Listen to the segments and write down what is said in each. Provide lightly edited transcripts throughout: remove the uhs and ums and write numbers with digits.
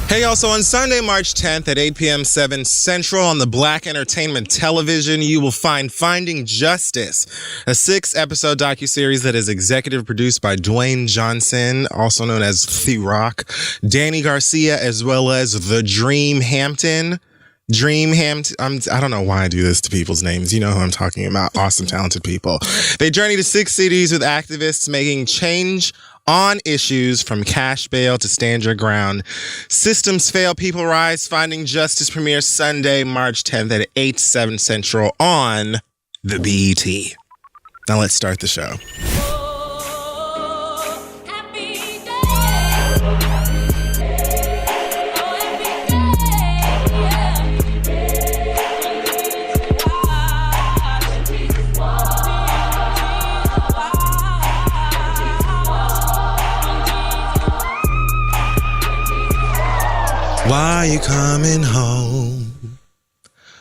Hey, also on Sunday, March 10th at 8 p.m. 7 Central on the Black Entertainment Television, you will find Finding Justice, a 6-episode docuseries that is executive produced by Dwayne Johnson, also known as The Rock, Danny Garcia, as well as The Dream Hampton. I don't know why I do this to people's names. You know who I'm talking about. Awesome, talented people. They journey to 6 cities with activists making change on issues from cash bail to stand your ground. Systems fail, people rise. Finding Justice premieres Sunday, March 10th at 8, 7 Central on the BET. Now let's start the show. Why you coming home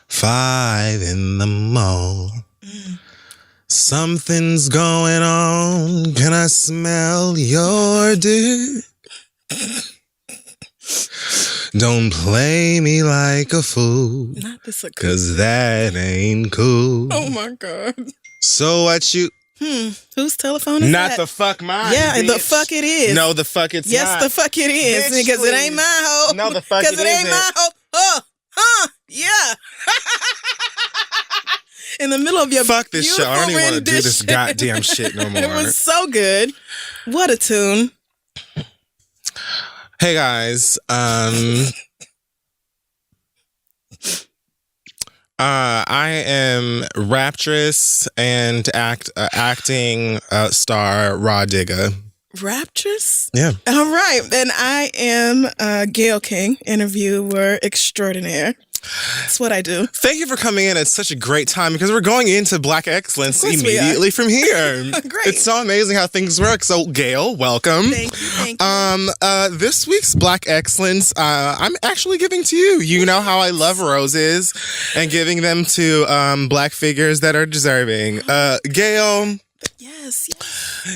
5 in the morning? Something's going on. Can I smell your dick? Don't play me like a fool. Not this acoustic. 'Cause that ain't cool. Oh my God. So what you... Whose telephone is that? Not the fuck mine. Yeah, bitch. the fuck it is. No, the fuck it's yes, not. the fuck it is. Bitch, Because it ain't please. my hoe. No, the fuck it Because it ain't isn't. my hoe. Yeah. In the middle of your Fuck this show. I don't even want to do this rendition. goddamn shit no more. It was so good. What a tune. Hey guys, I am Raptress and acting star Raw Digga. Raptress? Yeah. All right. And I am Gayle King, interviewer extraordinaire. That's what I do. Thank you for coming in at such a great time because we're going into Black Excellence Of course we are. immediately from here. Great. It's so amazing how things work. So Gayle, welcome. Thank you. This week's Black Excellence, I'm actually giving to you. You know how I love roses and giving them to Black figures that are deserving. Gayle, Yes.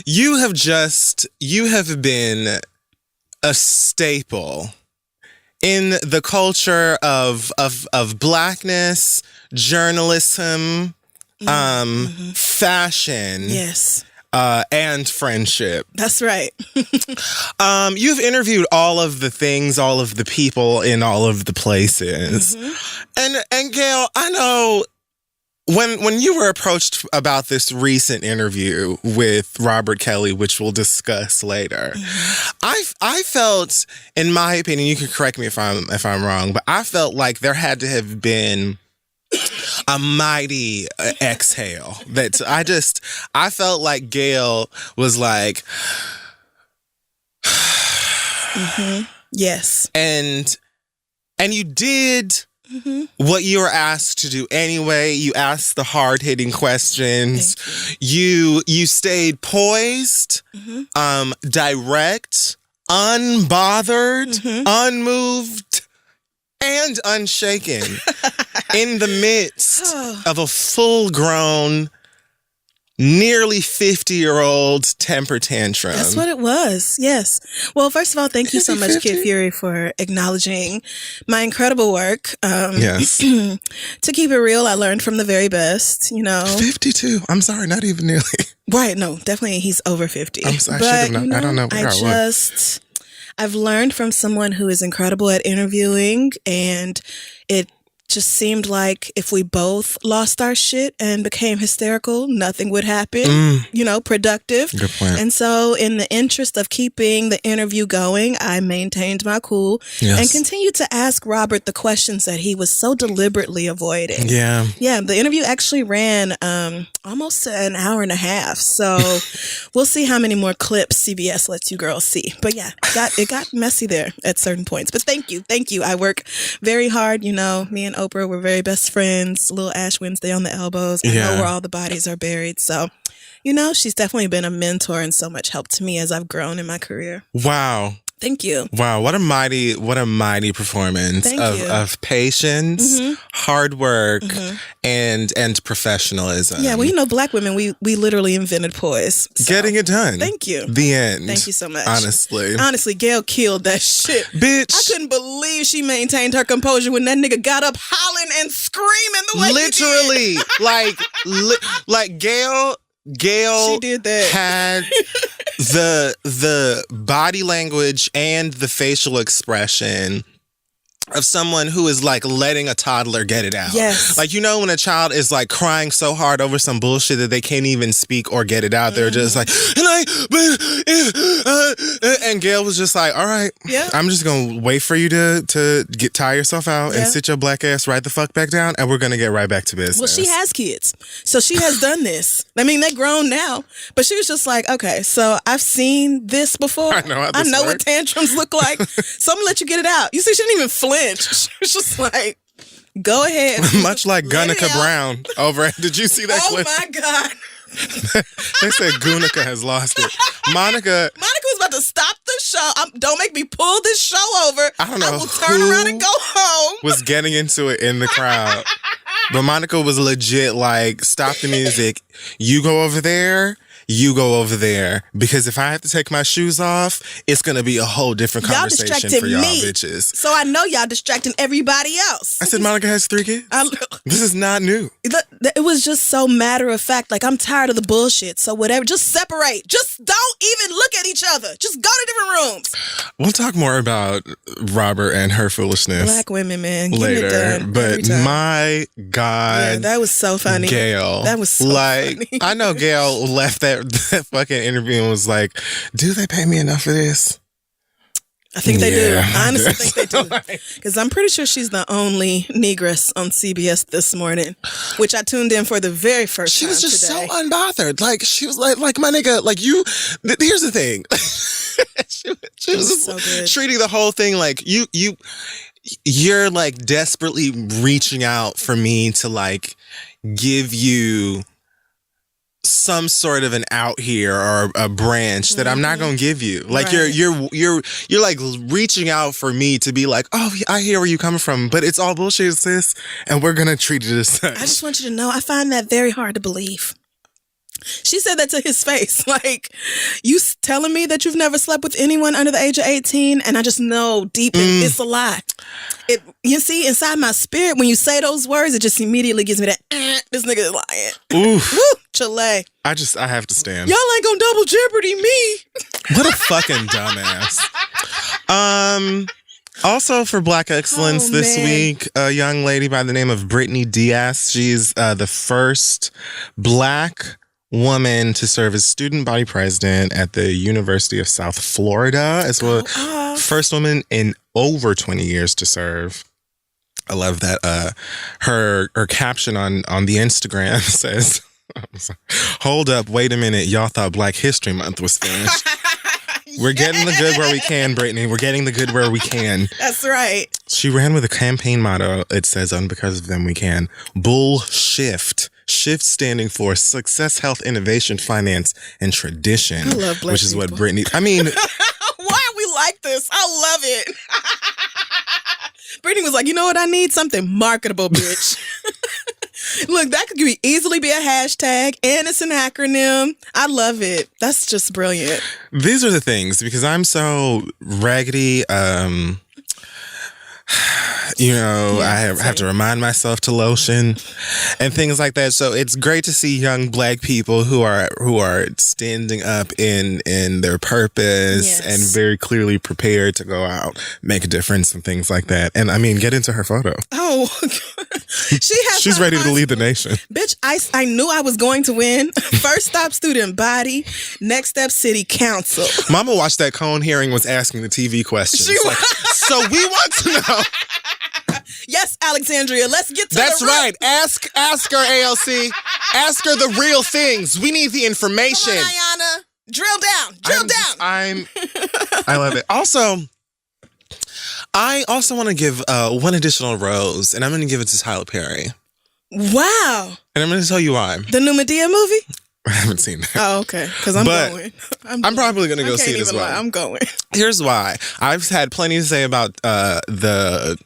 you have been a staple in the culture of Blackness, journalism, fashion, Yes. and friendship. That's right. You've interviewed all of the things, all of the people in all of the places. And Gayle, I know when you were approached about this recent interview with Robert Kelly, which we'll discuss later, I felt, in my opinion, you can correct me if I'm wrong, but I felt like there had to have been a mighty exhale. That I felt like Gayle was like, Yes. and you did what you were asked to do anyway. You asked the hard-hitting questions. You stayed poised, direct, unbothered, unmoved, and unshaken in the midst of a full-grown, nearly 50-year-old temper tantrum. That's what it was. Yes. Well, first of all, thank you so much, 50? Kid Fury, for acknowledging my incredible work. Yes. To keep it real, I learned from the very best, 52. I'm sorry, not even nearly. Right. No, definitely he's over 50. I should have known. I don't know. I've learned from someone who is incredible at interviewing, and it just seemed like if we both lost our shit and became hysterical, nothing would happen, productive. Good point. And so in the interest of keeping the interview going, I maintained my cool and continued to ask Robert the questions that he was so deliberately avoiding. Yeah. Yeah, the interview actually ran almost an hour and a half. So we'll see how many more clips CBS lets you girls see. But yeah, it got messy there at certain points. But thank you. I work very hard. Me and Oprah were very best friends. Little Ash Wednesday on the elbows. I know where all the bodies are buried. So, she's definitely been a mentor and so much help to me as I've grown in my career. Wow. Thank you. Wow, what a mighty performance of patience, hard work, and professionalism. Yeah, well, Black women, we literally invented poise. So. Getting it done. Thank you. The end. Thank you so much. Honestly, Gayle killed that shit. Bitch. I couldn't believe she maintained her composure when that nigga got up hollering and screaming the way literally, he did. like Gayle she did that. Had the body language and the facial expression of someone who is like letting a toddler get it out. Yes. Like, when a child is like crying so hard over some bullshit that they can't even speak or get it out. They're just like, and Gayle was just like, all right, I'm just going to wait for you to tire yourself out and sit your black ass right the fuck back down, and we're going to get right back to business. Well, she has kids, so she has done this. I mean, they're grown now, but she was just like, okay, so I've seen this before. I know what tantrums look like, so I'm going to let you get it out. You see, she didn't even flinch. She was just like, go ahead. Much like Gunica Brown over. Did you see that clip? Oh my God. They said Gunica has lost it. Monica was about to stop the show. Don't make me pull this show over. I don't know. I will turn around and go home. Was getting into it in the crowd. But Monica was legit like, stop the music. You go over there. You go over there, because if I have to take my shoes off, it's going to be a whole different conversation for y'all bitches. So I know y'all distracting everybody else. I said Monica has 3 kids. This is not new. It was just so matter of fact. Like, I'm tired of the bullshit. So whatever, just separate. Just don't even look at each other. Just go to different rooms. We'll talk more about Robert and her foolishness. Black women, man. Later. But my God. That was so funny. Gayle. That was so funny. I know Gayle left that fucking interview and was like, do they pay me enough for this? I think they do. I honestly think they do. Because I'm pretty sure she's the only negress on CBS this morning, which I tuned in for the very first time. She was just today. so unbothered. Like, she was like my nigga, like you, here's the thing. she was just so good. Treating the whole thing like you're like desperately reaching out for me to like give you some sort of an out here or a branch that I'm not going to give you. Like you're like reaching out for me to be like, oh, I hear where you coming from, but it's all bullshit, sis, and we're going to treat it as such. I just want you to know, I find that very hard to believe. She said that to his face. Like, you telling me that you've never slept with anyone under the age of 18, and I just know deep in it's a lie. You see, inside my spirit, when you say those words, it just immediately gives me that, this nigga is lying. Oof. Woo, Chile. I have to stand. Y'all ain't gonna double jeopardy me. What a fucking dumbass. Also for Black Excellence this week, a young lady by the name of Brittany Diaz. She's the first Black woman to serve as student body president at the University of South Florida, as well first woman in over 20 years to serve. I love that. Her caption on the Instagram says, hold up, wait a minute, y'all thought Black History Month was finished. We're getting the good where we can, Brittany. We're getting the good where we can. That's right. She ran with a campaign motto. It says, because of them, we can. Bull Shift. Shift standing for Success, Health, Innovation, Finance, and Tradition. I love Black which is people. what Brittany, I mean. Why are we like this? I love it. Brittany was like, you know what I need? Something marketable, bitch. Look, that could easily be a hashtag, and it's an acronym. I love it. That's just brilliant. These are the things, because I'm so raggedy. I have to remind myself to lotion and things like that. So it's great to see young Black people who are standing up in their purpose and very clearly prepared to go out, make a difference and things like that. And I mean, get into her photo. Oh, she's ready to lead the nation. Bitch, I knew I was going to win. First stop, student body. Next step, city council. Mama watched that Cone hearing, was asking the TV questions. So we want to know. Yes, Alexandria, let's get to That's the right. Ask her, ALC. Ask her the real things. We need the information. Come on, Ayana. Drill down. I love it. Also, I also want to give one additional rose, and I'm going to give it to Tyler Perry. Wow. And I'm going to tell you why. The new Medea movie? I haven't seen that. Oh, okay. Because I'm going. I'm probably going to go see it as well. I'm going. Here's why. I've had plenty to say about the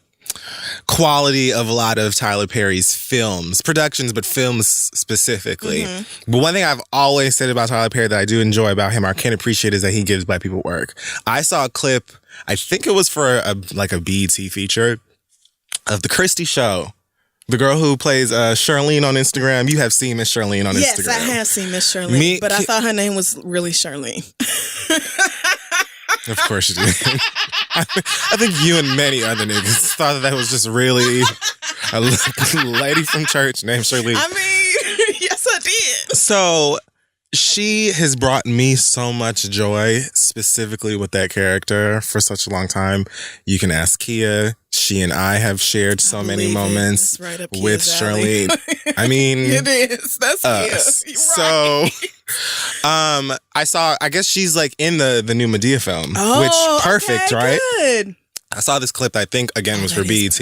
quality of a lot of Tyler Perry's films, productions, but films specifically. But one thing I've always said about Tyler Perry that I do enjoy about him or can appreciate is that he gives Black people work. I saw a clip, I think it was for a BET feature of the Christie Show. The girl who plays Charlene on Instagram. You have seen Miss Charlene on Instagram. Yes, I have seen Miss Charlene, but I thought her name was really Charlene. Of course you did. I think you and many other niggas thought that was just really a lady from church named Charlene. I mean, yes, I did. So she has brought me so much joy, specifically with that character for such a long time. You can ask Kia. She and I have shared so many moments right up with Charlene. I mean, it is. That's us. So, I guess she's like in the new Medea film, which perfect, okay, right? Good. I saw this clip that I think again was for BET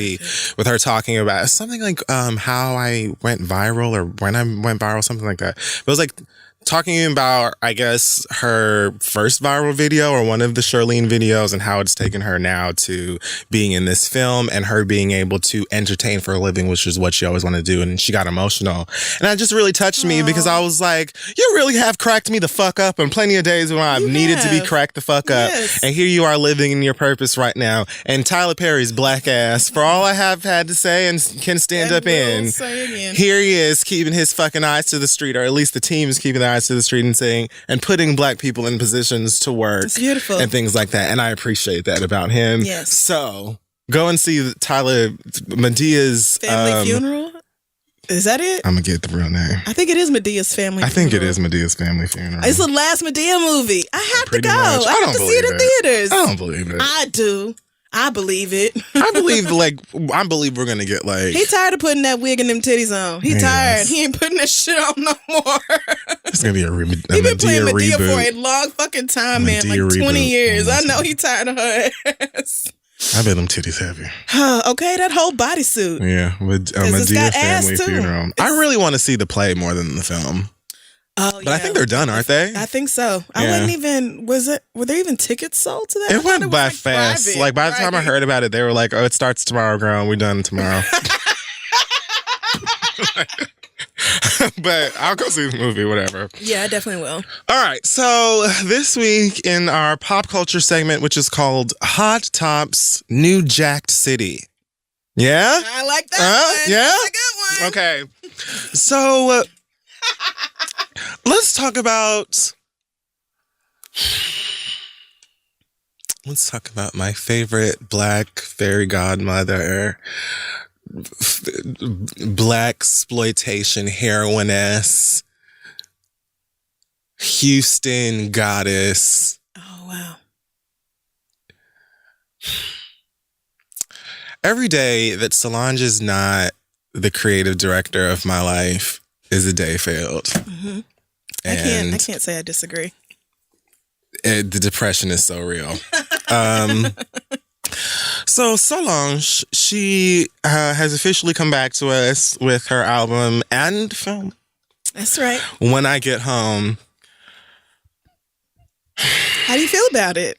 with her talking about something like how I went viral or when I went viral, something like that. It was like talking about, I guess, her first viral video or one of the Charlene videos and how it's taken her now to being in this film and her being able to entertain for a living, which is what she always wanted to do. And she got emotional. And that just really touched me because I was like, you really have cracked me the fuck up on plenty of days when I've needed to be cracked the fuck up. Yes. And here you are living in your purpose right now. And Tyler Perry's black ass, for all I have had to say and can stand up in, here he is keeping his fucking eyes to the street, or at least the team is keeping their eyes to the street and saying and putting Black people in positions to work. It's beautiful. And things like that. And I appreciate that about him. Yes. So go and see Tyler Medea's Family Funeral. Is that it? I'm gonna get the real name. I think it is Medea's Family Funeral. I think it is Medea's Family Funeral. It's the last Medea movie. I have Pretty to go. much. I have to see it in theaters. I don't believe it. I do. I believe it. I believe we're gonna get like. He tired of putting that wig and them titties on. He tired. He ain't putting that shit on no more. It's gonna be a He been playing Medea reboot. for a long fucking time, man. Like 20 years. I know he tired of her ass. I bet them titties heavy. Okay, that whole bodysuit. Yeah, Medea Family Funeral. I really want to see the play more than the film. Oh, but I think they're done, aren't they? I think so. I wasn't even. Were there even tickets sold to that? It went by fast. Private, like by the time I heard about it, they were like, "Oh, it starts tomorrow, girl. We're done tomorrow." But I'll go see the movie, whatever. Yeah, I definitely will. All right. So this week in our pop culture segment, which is called Hot Tops New Jacked City. Yeah? I like that one. Yeah? That's a good one. Okay. So let's talk about my favorite Black fairy godmother, Black exploitation heroiness, Houston goddess. Oh, wow. Every day that Solange is not the creative director of my life is a day failed. Mm-hmm. I can't say I disagree. The depression is so real. So Solange, she has officially come back to us with her album and film. That's right. When I Get Home. How do you feel about it?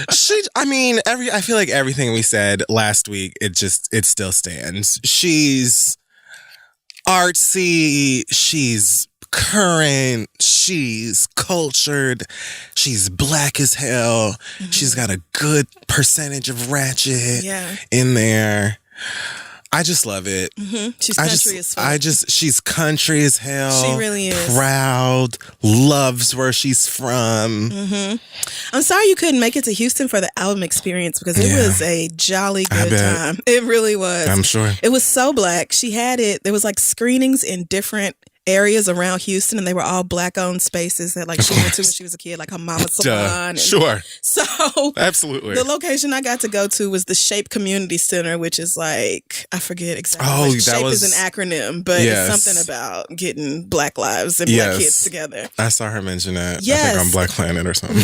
I feel like everything we said last week, it still stands. She's artsy, she's current, she's cultured, she's Black as hell. Mm-hmm. She's got a good percentage of ratchet in there. I just love it. Mm-hmm. She's country as fuck. She's country as hell. She really is. Proud, loves where she's from. Mm-hmm. I'm sorry you couldn't make it to Houston for the album experience because it was a jolly good time. It really was. I'm sure. It was so Black. She had it. There was like screenings in different areas around Houston, and they were all Black-owned spaces that like she went to when she was a kid, like her mama's salon. Sure. So absolutely, the location I got to go to was the Shape Community Center, which is like I forget exactly. Oh, Shape is an acronym, but it's something about getting Black lives and Black kids together. I saw her mention that. Yes. I think on Black Planet or something.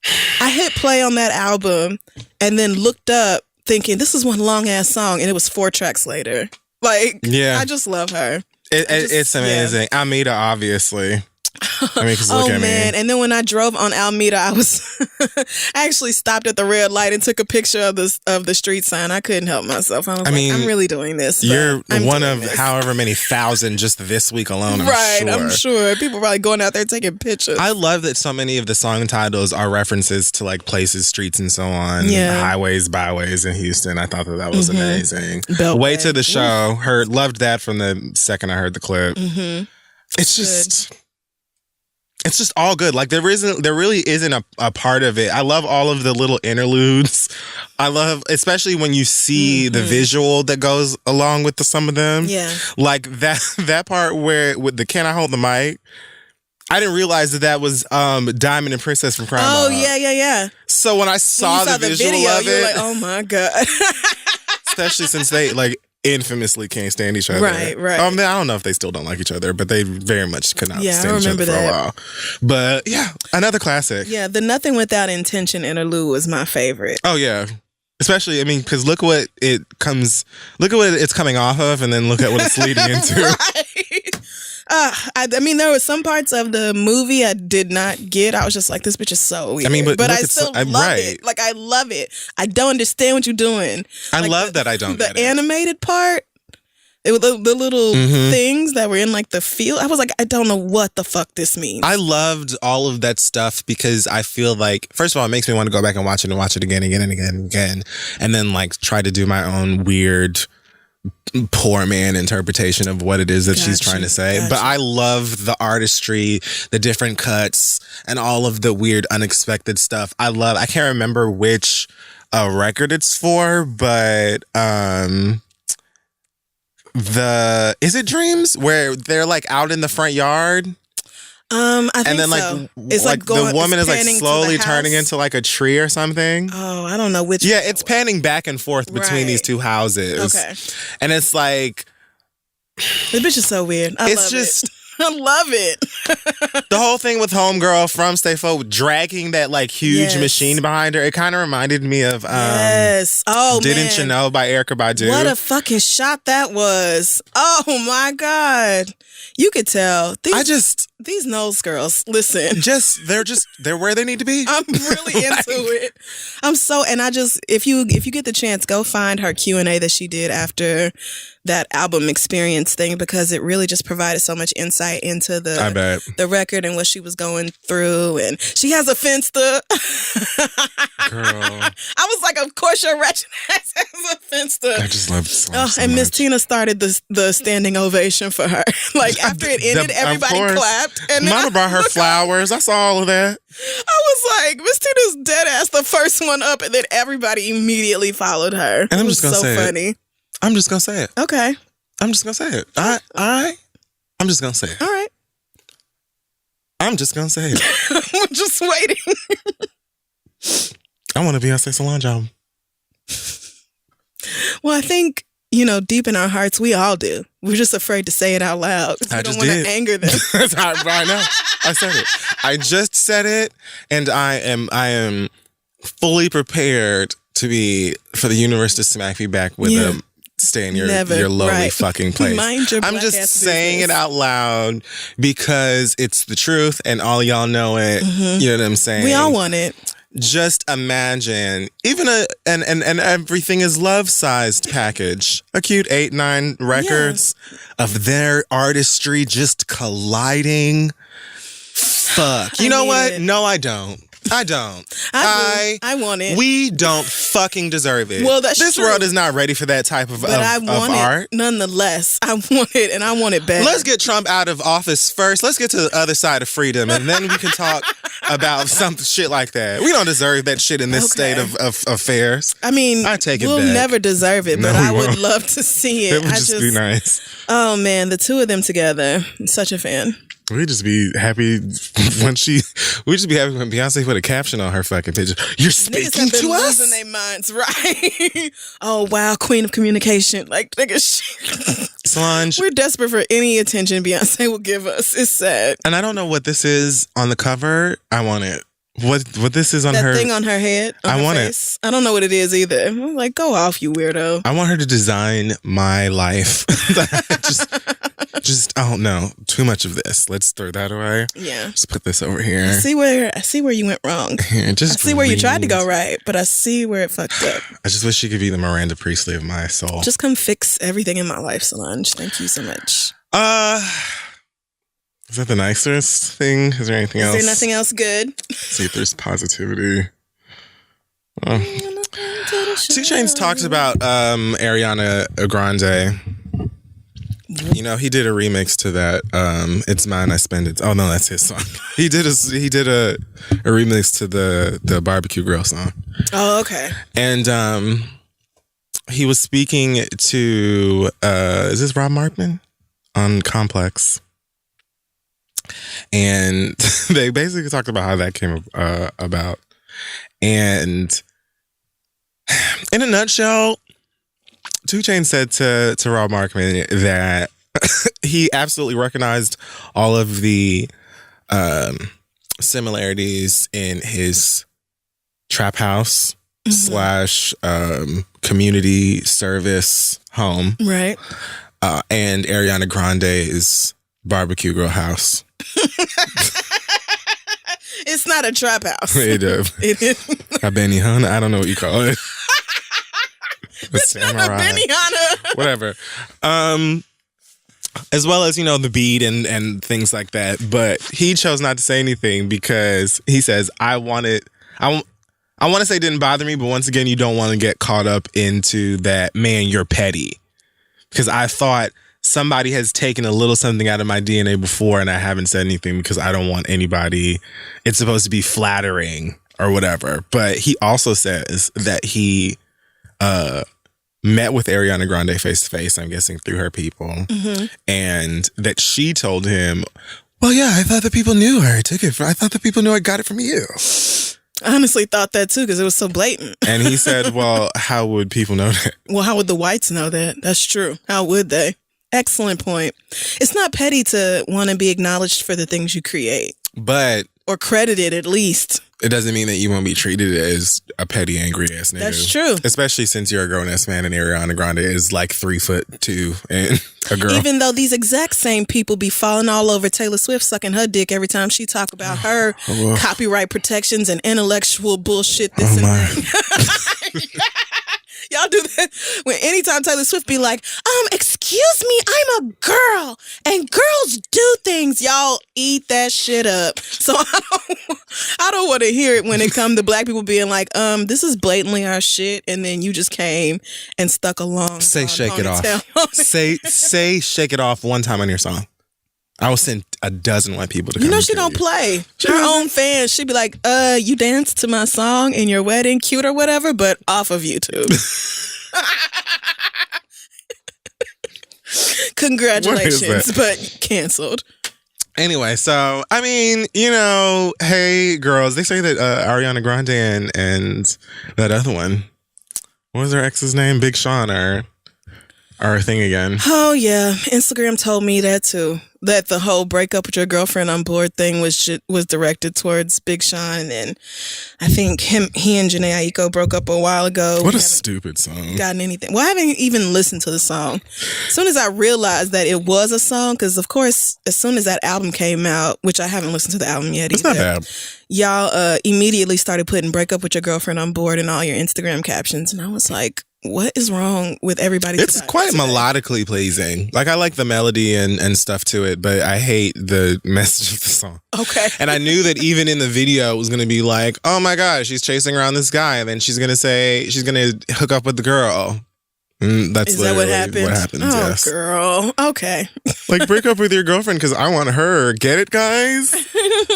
I hit play on that album and then looked up thinking this is one long ass song, and it was 4 tracks later. Like, yeah. I just love her. It's amazing. Yeah. Almeida, obviously. I mean, look at me. And then when I drove on Alameda, I actually stopped at the red light and took a picture of the street sign. I couldn't help myself. I was I'm really doing this. You're one of however many thousand just this week alone. I'm sure. People are probably going out there taking pictures. I love that so many of the song titles are references to like places, streets, and so on. Yeah. Highways, byways in Houston. I thought that was amazing. Way to the show. Loved that from the second I heard the clip. It's just... It's just all good. Like there really isn't a part of it. I love all of the little interludes. I love, especially when you see the visual that goes along with some of them. Yeah. Like that part where with the "Can I Hold the Mic?" I didn't realize that was Diamond and Princess from Crime Mob. Yeah. So when I saw the visual video, of you were like, oh my God. Especially since they like infamously can't stand each other. Right. I don't know if they still don't like each other, but they very much could not stand each other for a while. But yeah, another classic. Yeah, the Nothing Without Intention interlude was my favorite. Oh yeah. Especially, I mean, because look what it's coming off of, and then look at what it's leading into. Right. I mean, there were some parts of the movie I did not get. I was just like, this bitch is so weird. I mean, but I still love it. Like, I love it. I don't understand what you're doing. I love that I don't get it. The animated part, it was the little things that were in like the field. I was like, I don't know what the fuck this means. I loved all of that stuff because I feel like, first of all, it makes me want to go back and watch it again, and then like try to do my own weird poor man interpretation of what it is that she's trying to say. But I love the artistry, the different cuts, and all of the weird unexpected stuff. I can't remember which record it's for, but is it Dreams where they're like out in the front yard? I think and then like so. It's like the woman is like slowly turning into like a tree or something. Oh, I don't know which. Yeah, it's panning back and forth between these two houses. Okay. And it's like, the bitch is so weird. I love it. The whole thing with Homegirl from Stay Fo dragging that like huge machine behind her. It kind of reminded me of Didn't You Know by Erykah Badu. What a fucking shot that was. Oh my God. You could tell. These Knowles girls, listen. They're where they need to be. I'm really into it. If you get the chance, go find her Q&A that she did after that album experience thing, because it really just provided so much insight into the record and what she was going through. And she has a Finsta. Girl. I was like, of course your wretched ass has a Finsta. I just love Solange so and Miss much. Tina started the standing ovation for her. Like after it ended, everybody clapped. And Mama brought her flowers. I saw all of that. I was like, Miss Tina's dead ass the first one up, and then everybody immediately followed her. And I'm just gonna say funny. It. I'm just gonna say it. Okay. I'm just gonna say it. I'm just gonna say it. All right. I'm just gonna say it. I'm just waiting. I want a Beyonce Solange album. Well, I think, deep in our hearts, we all do. We're just afraid to say it out loud. We don't want to anger them. I know. I said it. I just said it, and I am fully prepared for the universe to smack me back with a stay in your lowly fucking place. Mind your I'm just saying it out loud because it's the truth and all y'all know it. You know what I'm saying? We all want it. Just imagine, even and everything is love-sized package. A cute 8-9 records of their artistry just colliding. Fuck. You know what? It. No, I don't. I don't. I want it. We don't fucking deserve it. Well, that's this true. world is not ready for that type of I want art. It nonetheless. I want it, and I want it bad. Let's get Trump out of office first. Let's get to the other side of freedom, and then we can talk about some shit like that. We don't deserve that shit in this state of affairs. I mean, I take it we'll back. never deserve it, but I would love to see it. It would just be nice. Oh man, the two of them together. I'm such a fan. We'd just be happy when Beyonce put a caption on her fucking picture. You're speaking Niggas have been to us? losing their minds, right? Oh wow, queen of communication. Like Solange. We're desperate for any attention Beyonce will give us. It's sad. And I don't know what this is on the cover. I want it. what this is on that her thing on her head. On I her want face. I don't know what it is either. I'm like, go off, you weirdo. I want her to design my life. Just I don't know. Too much of this. Let's throw that away. Yeah. Just put this over here. I see where you went wrong. Here, just I see where you tried to go right, but I see where it fucked up. I just wish she could be the Miranda Priestley of my soul. Just come fix everything in my life, Solange. Thank you so much. Is that the nicest thing? Is there anything else? Is there nothing else good? See if there's positivity. 2 Chainz talks about Ariana Grande. You know, he did a remix to that. It's Mine, I Spend It. Oh no, that's his song. He did a remix to the Barbecue Grill song. Oh, okay. And he was speaking to is this Rob Markman on Complex? And they basically talked about how that came about. And in a nutshell, 2 Chainz said to Rob Markman that he absolutely recognized all of the similarities in his trap house / community service home. Right. And Ariana Grande's barbecue grill house. It's not a trap house. It is. A Benihana. I don't know what you call it. It's not a Benihana. Whatever. As well as, you know, the beat and things like that. But he chose not to say anything because he says, I want to say it didn't bother me, but once again, you don't want to get caught up into that, man, you're petty. Because I thought somebody has taken a little something out of my DNA before and I haven't said anything because I don't want anybody. It's supposed to be flattering or whatever. But he also says that he met with Ariana Grande face to face, I'm guessing through her people, and that she told him, well, yeah, I thought that people knew where I took it from. I thought that people knew I got it from you. I honestly thought that too because it was so blatant. And he said, well, how would people know that? Well, how would the whites know that? That's true. How would they? Excellent point. It's not petty to want to be acknowledged for the things you create. But... or credited, at least. It doesn't mean that you won't be treated as a petty, angry ass nigga. That's true. Especially since you're a grown-ass man and Ariana Grande is like 3'2" and a girl. Even though these exact same people be falling all over Taylor Swift sucking her dick every time she talk about her copyright protections and intellectual bullshit. This and that. Y'all do that when anytime Taylor Swift be like, excuse me, I'm a girl and girls do things. Y'all eat that shit up. So I don't want to hear it when it comes to black people being like, this is blatantly our shit, and then you just came and stuck along. Say shake it off. Say shake it off one time on your song. I will send a dozen white people to come. You know she don't play. Her own fans, she'd be like, you danced to my song in your wedding, cute or whatever, but off of YouTube. Congratulations, but canceled. Anyway, so, I mean, you know, hey, girls, they say that Ariana Grande and that other one, what was her ex's name? Big Sean are a thing again. Oh, yeah. Instagram told me that, too. That the whole break up with your girlfriend on board thing was directed towards Big Sean. And then I think he and Jhené Aiko broke up a while ago. What a stupid song. Gotten anything. Well, I haven't even listened to the song. As soon as I realized that it was a song, because of course, as soon as that album came out, which I haven't listened to the album yet either. It's not bad. Y'all immediately started putting break up with your girlfriend on board in all your Instagram captions. And I was like, what is wrong with everybody? It's quite melodically pleasing. Like, I like the melody and stuff to it, but I hate the message of the song. Okay. And I knew that even in the video, it was going to be like, oh my God, she's chasing around this guy, and then she's going to say, she's going to hook up with the girl. That's what happened? What happens, oh, yes. Girl. Okay. Like, break up with your girlfriend because I want her. Get it, guys?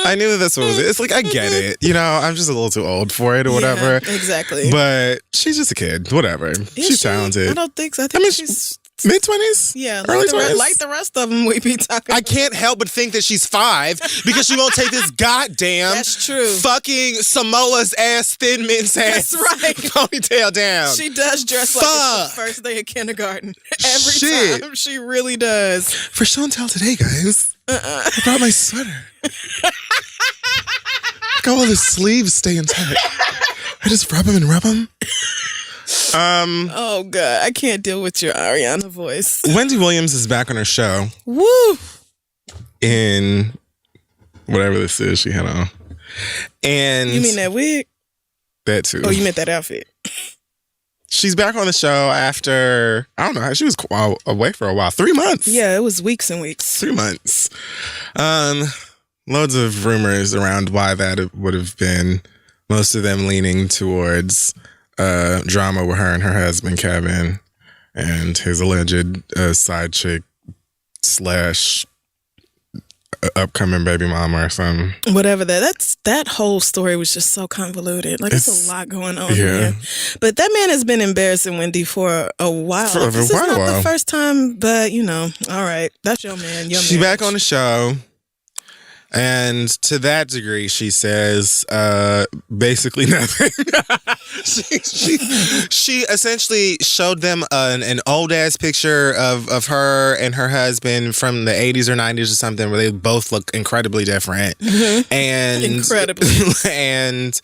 I knew that's what it was. It's like, I get it. You know, I'm just a little too old for it or whatever. Yeah, exactly. But she's just a kid. Whatever. She's talented. I don't think so. I think she's mid-20s? Yeah. Early 20s? Like the rest of them we be talking about. I can't help but think that she's 5 because she won't take this goddamn that's true. Fucking Samoa's ass, thin mince ass. That's right. Ponytail down. She does dress like it's the first day of kindergarten. Every time. She really does. For show and tell today, guys. I brought my sweater. Look how all his sleeves stay intact. I just rub him and rub him. Oh God, I can't deal with your Ariana voice. Wendy Williams is back on her show. Woo! In whatever this is she had on. And you mean that wig? That too. Oh, you meant that outfit. She's back on the show after, I don't know, she was away for a while. 3 months. Yeah, it was weeks and weeks. 3 months. Loads of rumors around why that would have been. Most of them leaning towards drama with her and her husband, Kevin, and his alleged side chick / upcoming baby mama or something. Whatever that whole story was just so convoluted. Like, it's a lot going on here. But that man has been embarrassing Wendy for a while. This is not the first time, but all right, that's your man. She's back on the show. And to that degree, she says basically nothing. she essentially showed them an old ass picture of her and her husband from the 80s or 90s or something, where they both look incredibly different. And incredibly. And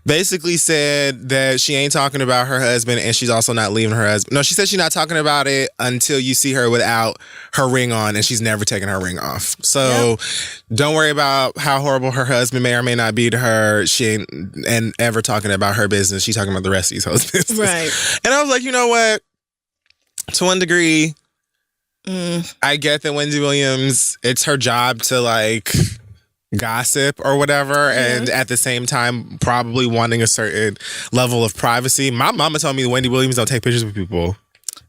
basically said that she ain't talking about her husband, and she's also not leaving her husband. No, she said she's not talking about it until you see her without her ring on, and she's never taken her ring off. So don't worry about how horrible her husband may or may not be to her. She ain't and ever talking about her business. She's talking about the rest of these hoes' business. Right. And I was like, you know what? To one degree, I get that Wendy Williams, it's her job to like gossip or whatever, and at the same time probably wanting a certain level of privacy. My mama told me Wendy Williams don't take pictures with people.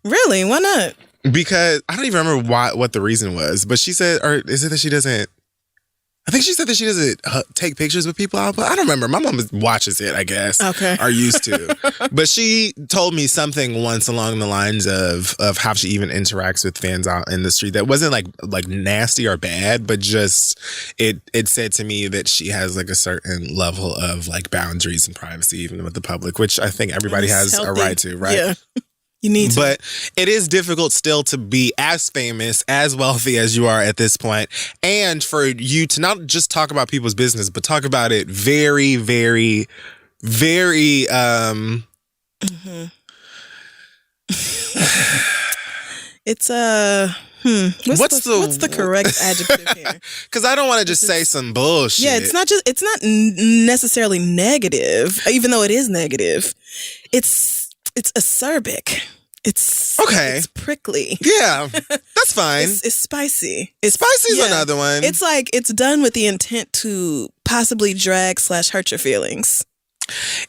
Really? Why not? Because I don't even remember what the reason was, but she said, or is it that she doesn't, I think she said that she doesn't take pictures with people out, but I don't remember. My mom watches it, I guess. Okay. Or used to. But she told me something once along the lines of how she even interacts with fans out in the street that wasn't like nasty or bad, but just it said to me that she has like a certain level of like boundaries and privacy even with the public, which I think everybody has a right to, right? Yeah. You need to. But it is difficult still to be as famous, as wealthy as you are at this point, and for you to not just talk about people's business, but talk about it very, very, very. It's What's the correct adjective here? Because I don't want to just say some bullshit. Yeah, it's not necessarily negative, even though it is negative. It's acerbic. It's okay. It's prickly. Yeah, that's fine. It's spicy. Spicy's another one. It's like it's done with the intent to possibly drag / hurt your feelings.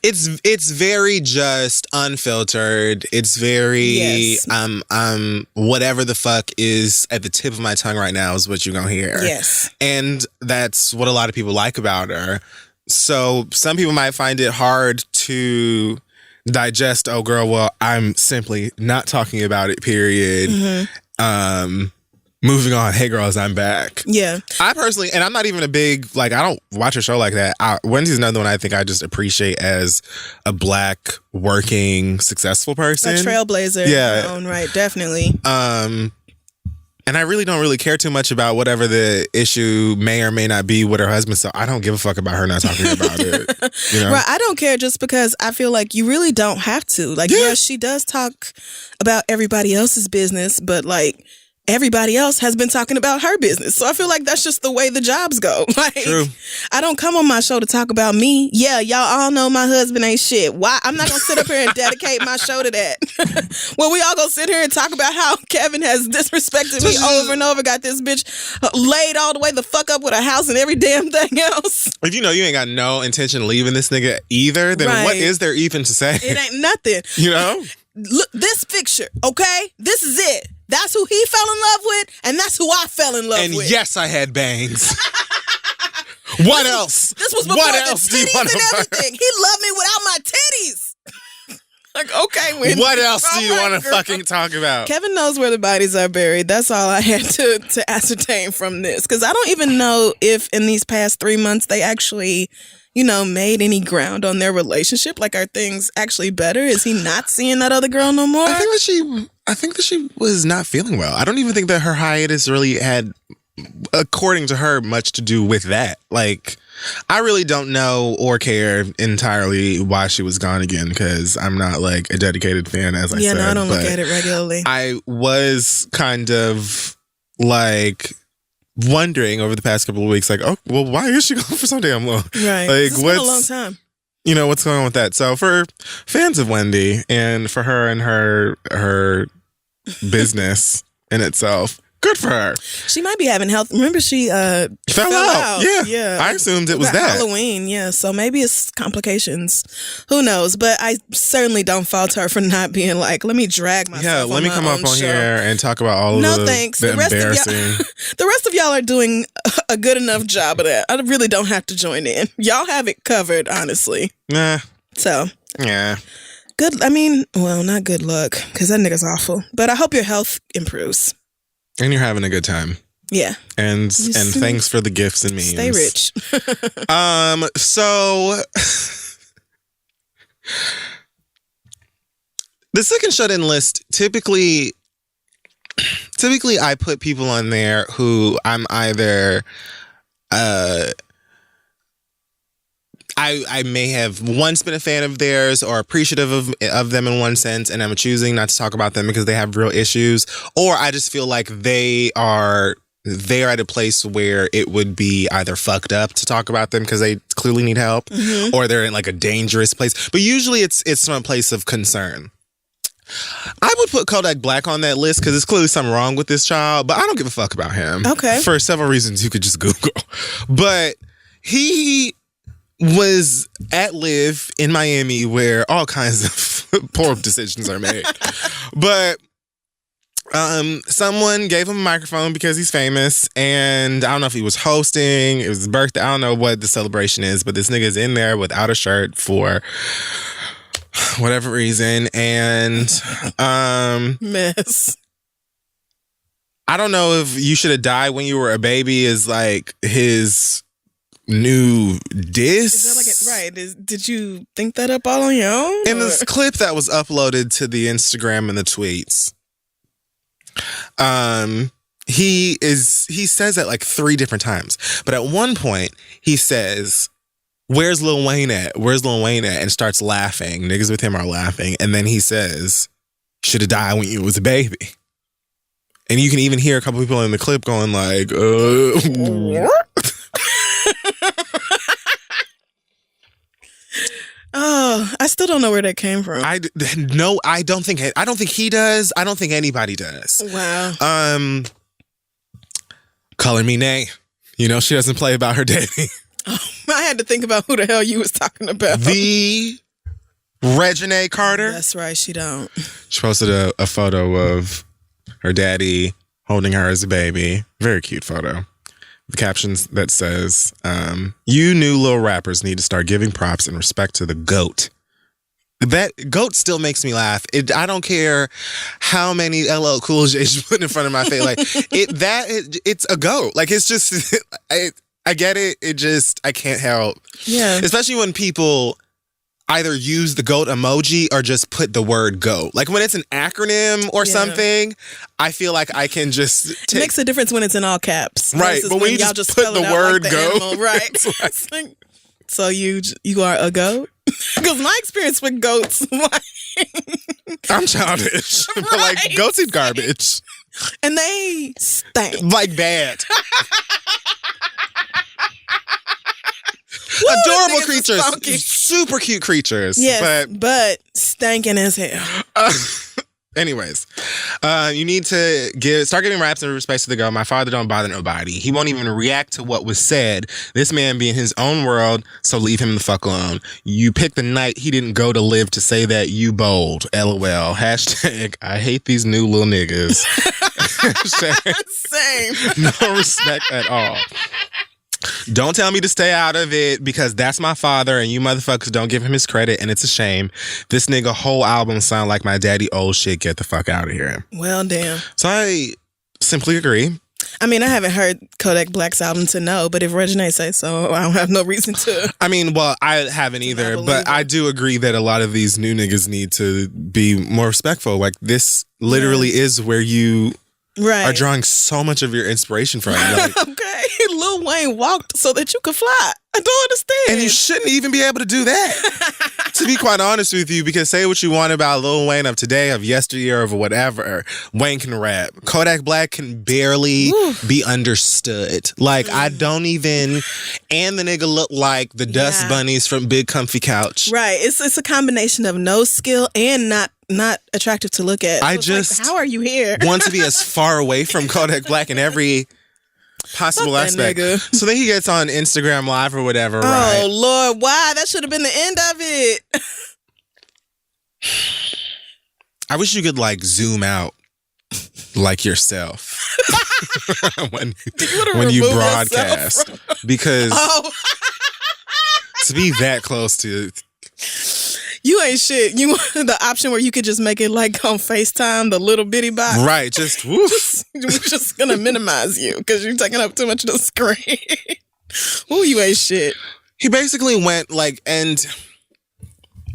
It's very just unfiltered. It's very whatever the fuck is at the tip of my tongue right now is what you're gonna hear. Yes, and that's what a lot of people like about her. So some people might find it hard to digest, oh girl, well, I'm simply not talking about it, period. Moving on. Hey girls, I'm back. Yeah. I personally, and I'm not even a big, like, I don't watch a show like that. Wendy's another one I think I just appreciate as a black, working, successful person. A trailblazer. Yeah. In her own right, definitely. And I really don't really care too much about whatever the issue may or may not be with her husband, so I don't give a fuck about her not talking about it. You know? Right, I don't care just because I feel like you really don't have to. Like, yeah, she does talk about everybody else's business, but like everybody else has been talking about her business. So I feel like that's just the way the jobs go. Like, true. I don't come on my show to talk about me. Yeah, y'all all know my husband ain't shit. Why? I'm not going to sit up here and dedicate my show to that. Well, we all going to sit here and talk about how Kevin has disrespected me over and over, got this bitch laid all the way the fuck up with a house and every damn thing else. If you know you ain't got no intention of leaving this nigga either, then what is there even to say? It ain't nothing. You know? Look, this picture, okay? This is it. That's who he fell in love with, and that's who I fell in love with. And yes, I had bangs. What else? This was before the titties and everything. He loved me without my titties. Like, okay, Wendy. What else do you want to fucking talk about? Kevin knows where the bodies are buried. That's all I had to ascertain from this. Because I don't even know if in these past 3 months they actually, made any ground on their relationship. Like, are things actually better? Is he not seeing that other girl no more? I think that she was not feeling well. I don't even think that her hiatus really had according to her, much to do with that. Like, I really don't know or care entirely why she was gone again, because I'm not like a dedicated fan, as I said. Yeah, no, I don't look at it regularly. I was kind of like wondering over the past couple of weeks, like, oh, well, why is she gone for so damn long? Right. Like, it's been a long time. You know, what's going on with that? So for fans of Wendy and for her and her business in itself, good for her. She might be having health. Remember, she fell out. Yeah. I assumed it was that. Halloween, yeah. So maybe it's complications. Who knows? But I certainly don't fault her for not being like, let me drag myself. Yeah, let me come up on here and talk about all of the thanks. The rest embarrassing. The rest of y'all are doing a good enough job of that. I really don't have to join in. Y'all have it covered, honestly. Nah. So. Yeah. Good. I mean, well, not good luck, because that nigga's awful. But I hope your health improves. And you're having a good time. Yeah. And thanks for the gifts and memes. Stay rich. So the second shut-in list, typically I put people on there who I'm either I may have once been a fan of theirs or appreciative of them in one sense, and I'm choosing not to talk about them because they have real issues, or I just feel like they're at a place where it would be either fucked up to talk about them because they clearly need help, or they're in like a dangerous place. But usually it's from a place of concern. I would put Kodak Black on that list because there's clearly something wrong with this child, but I don't give a fuck about him. Okay. For several reasons you could just Google. But he was at Live in Miami, where all kinds of poor decisions are made. But someone gave him a microphone because he's famous, and I don't know if he was hosting, it was his birthday, I don't know what the celebration is, but this nigga's in there without a shirt for whatever reason, and mess. I don't know if You Should Have Died When You Were a Baby is like his new diss. Is that like did you think that up all on your own? In this clip that was uploaded to the Instagram and the tweets, he says that like 3 different times. But at one point he says, "Where's Lil Wayne at? Where's Lil Wayne at?" and starts laughing. Niggas with him are laughing. And then he says, "Should have died when you was a baby." And you can even hear a couple people in the clip going like, Oh, I still don't know where that came from. I don't think he does. I don't think anybody does. Wow. Color Me Nay. You know, she doesn't play about her dating. Oh, I had to think about who the hell you was talking about. The Reginae Carter. That's right, she don't. She posted a photo of her daddy holding her as a baby. Very cute photo. The captions that says, "You new little rappers need to start giving props and respect to the GOAT." That GOAT still makes me laugh. I don't care how many LL Cool J's you put in front of my face. Like it's a GOAT. Like it's just, I get it. I can't help. Yeah. Especially when people either use the GOAT emoji or just put the word GOAT. Like when it's an acronym or something, I feel like I can just it makes a difference when it's in all caps. Right. But when you just put the word GOAT. Animal, right. So you are a GOAT? Because my experience with goats, I'm childish. But like goats eat garbage. And they stink. Like bad. Adorable creatures. Super cute creatures. Yes, but stinking as hell. Anyways, you need to start giving raps in respect to the GOAT. My father don't bother nobody. He won't even react to what was said. This man be in his own world, so leave him the fuck alone. You picked the night he didn't go to Live to say that. You bold. LOL. Hashtag I hate these new little niggas. Same. No respect at all. Don't tell me to stay out of it because that's my father and you motherfuckers don't give him his credit and it's a shame. This nigga whole album sound like my daddy old shit. Get the fuck out of here. Well, damn. So I simply agree. I mean, I haven't heard Kodak Black's album to know, but if Reginae says so, I don't have no reason to. I mean, well, I haven't either, but I do agree that a lot of these new niggas need to be more respectful. Like this literally is where you Right. are drawing so much of your inspiration from. Like, okay. Lil Wayne walked so that you could fly. I don't understand. and you shouldn't even be able to do that. To be quite honest with you, because say what you want about Lil Wayne of today, of yesteryear, of whatever, Wayne can rap. Kodak Black can barely be understood. Like, I don't even... And the nigga look like the Dust Bunnies from Big Comfy Couch. Right. It's a combination of no skill and not attractive to look at. So I just... like, how are you here? want to be as far away from Kodak Black in every... possible aspect. So then he gets on Instagram Live or whatever, right? Oh, Lord, why? That should have been the end of it. I wish you could, like, zoom out like yourself when you broadcast. Because to be that close to... You ain't shit. You want the option where you could just make it like on FaceTime, the little bitty box. Right, just woof. We're just going to minimize you because you're taking up too much of the screen. Ooh, you ain't shit. He basically went like, and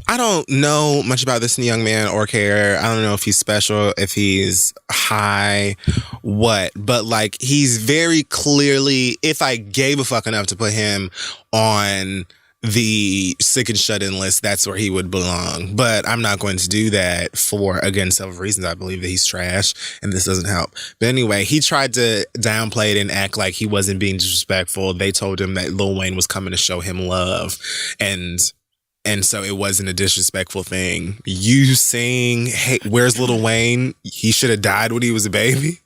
I don't know much about this young man or care. I don't know if he's special, if he's high, what. But like, he's very clearly, if I gave a fuck enough to put him on the sick and shut in list, that's where he would belong. But I'm not going to do that for, again, several reasons. I believe that he's trash and this doesn't help. But anyway, he tried to downplay it and act like he wasn't being disrespectful. They told him that Lil Wayne was coming to show him love. And so it wasn't a disrespectful thing. You saying, hey, where's Lil Wayne? He should have died when he was a baby.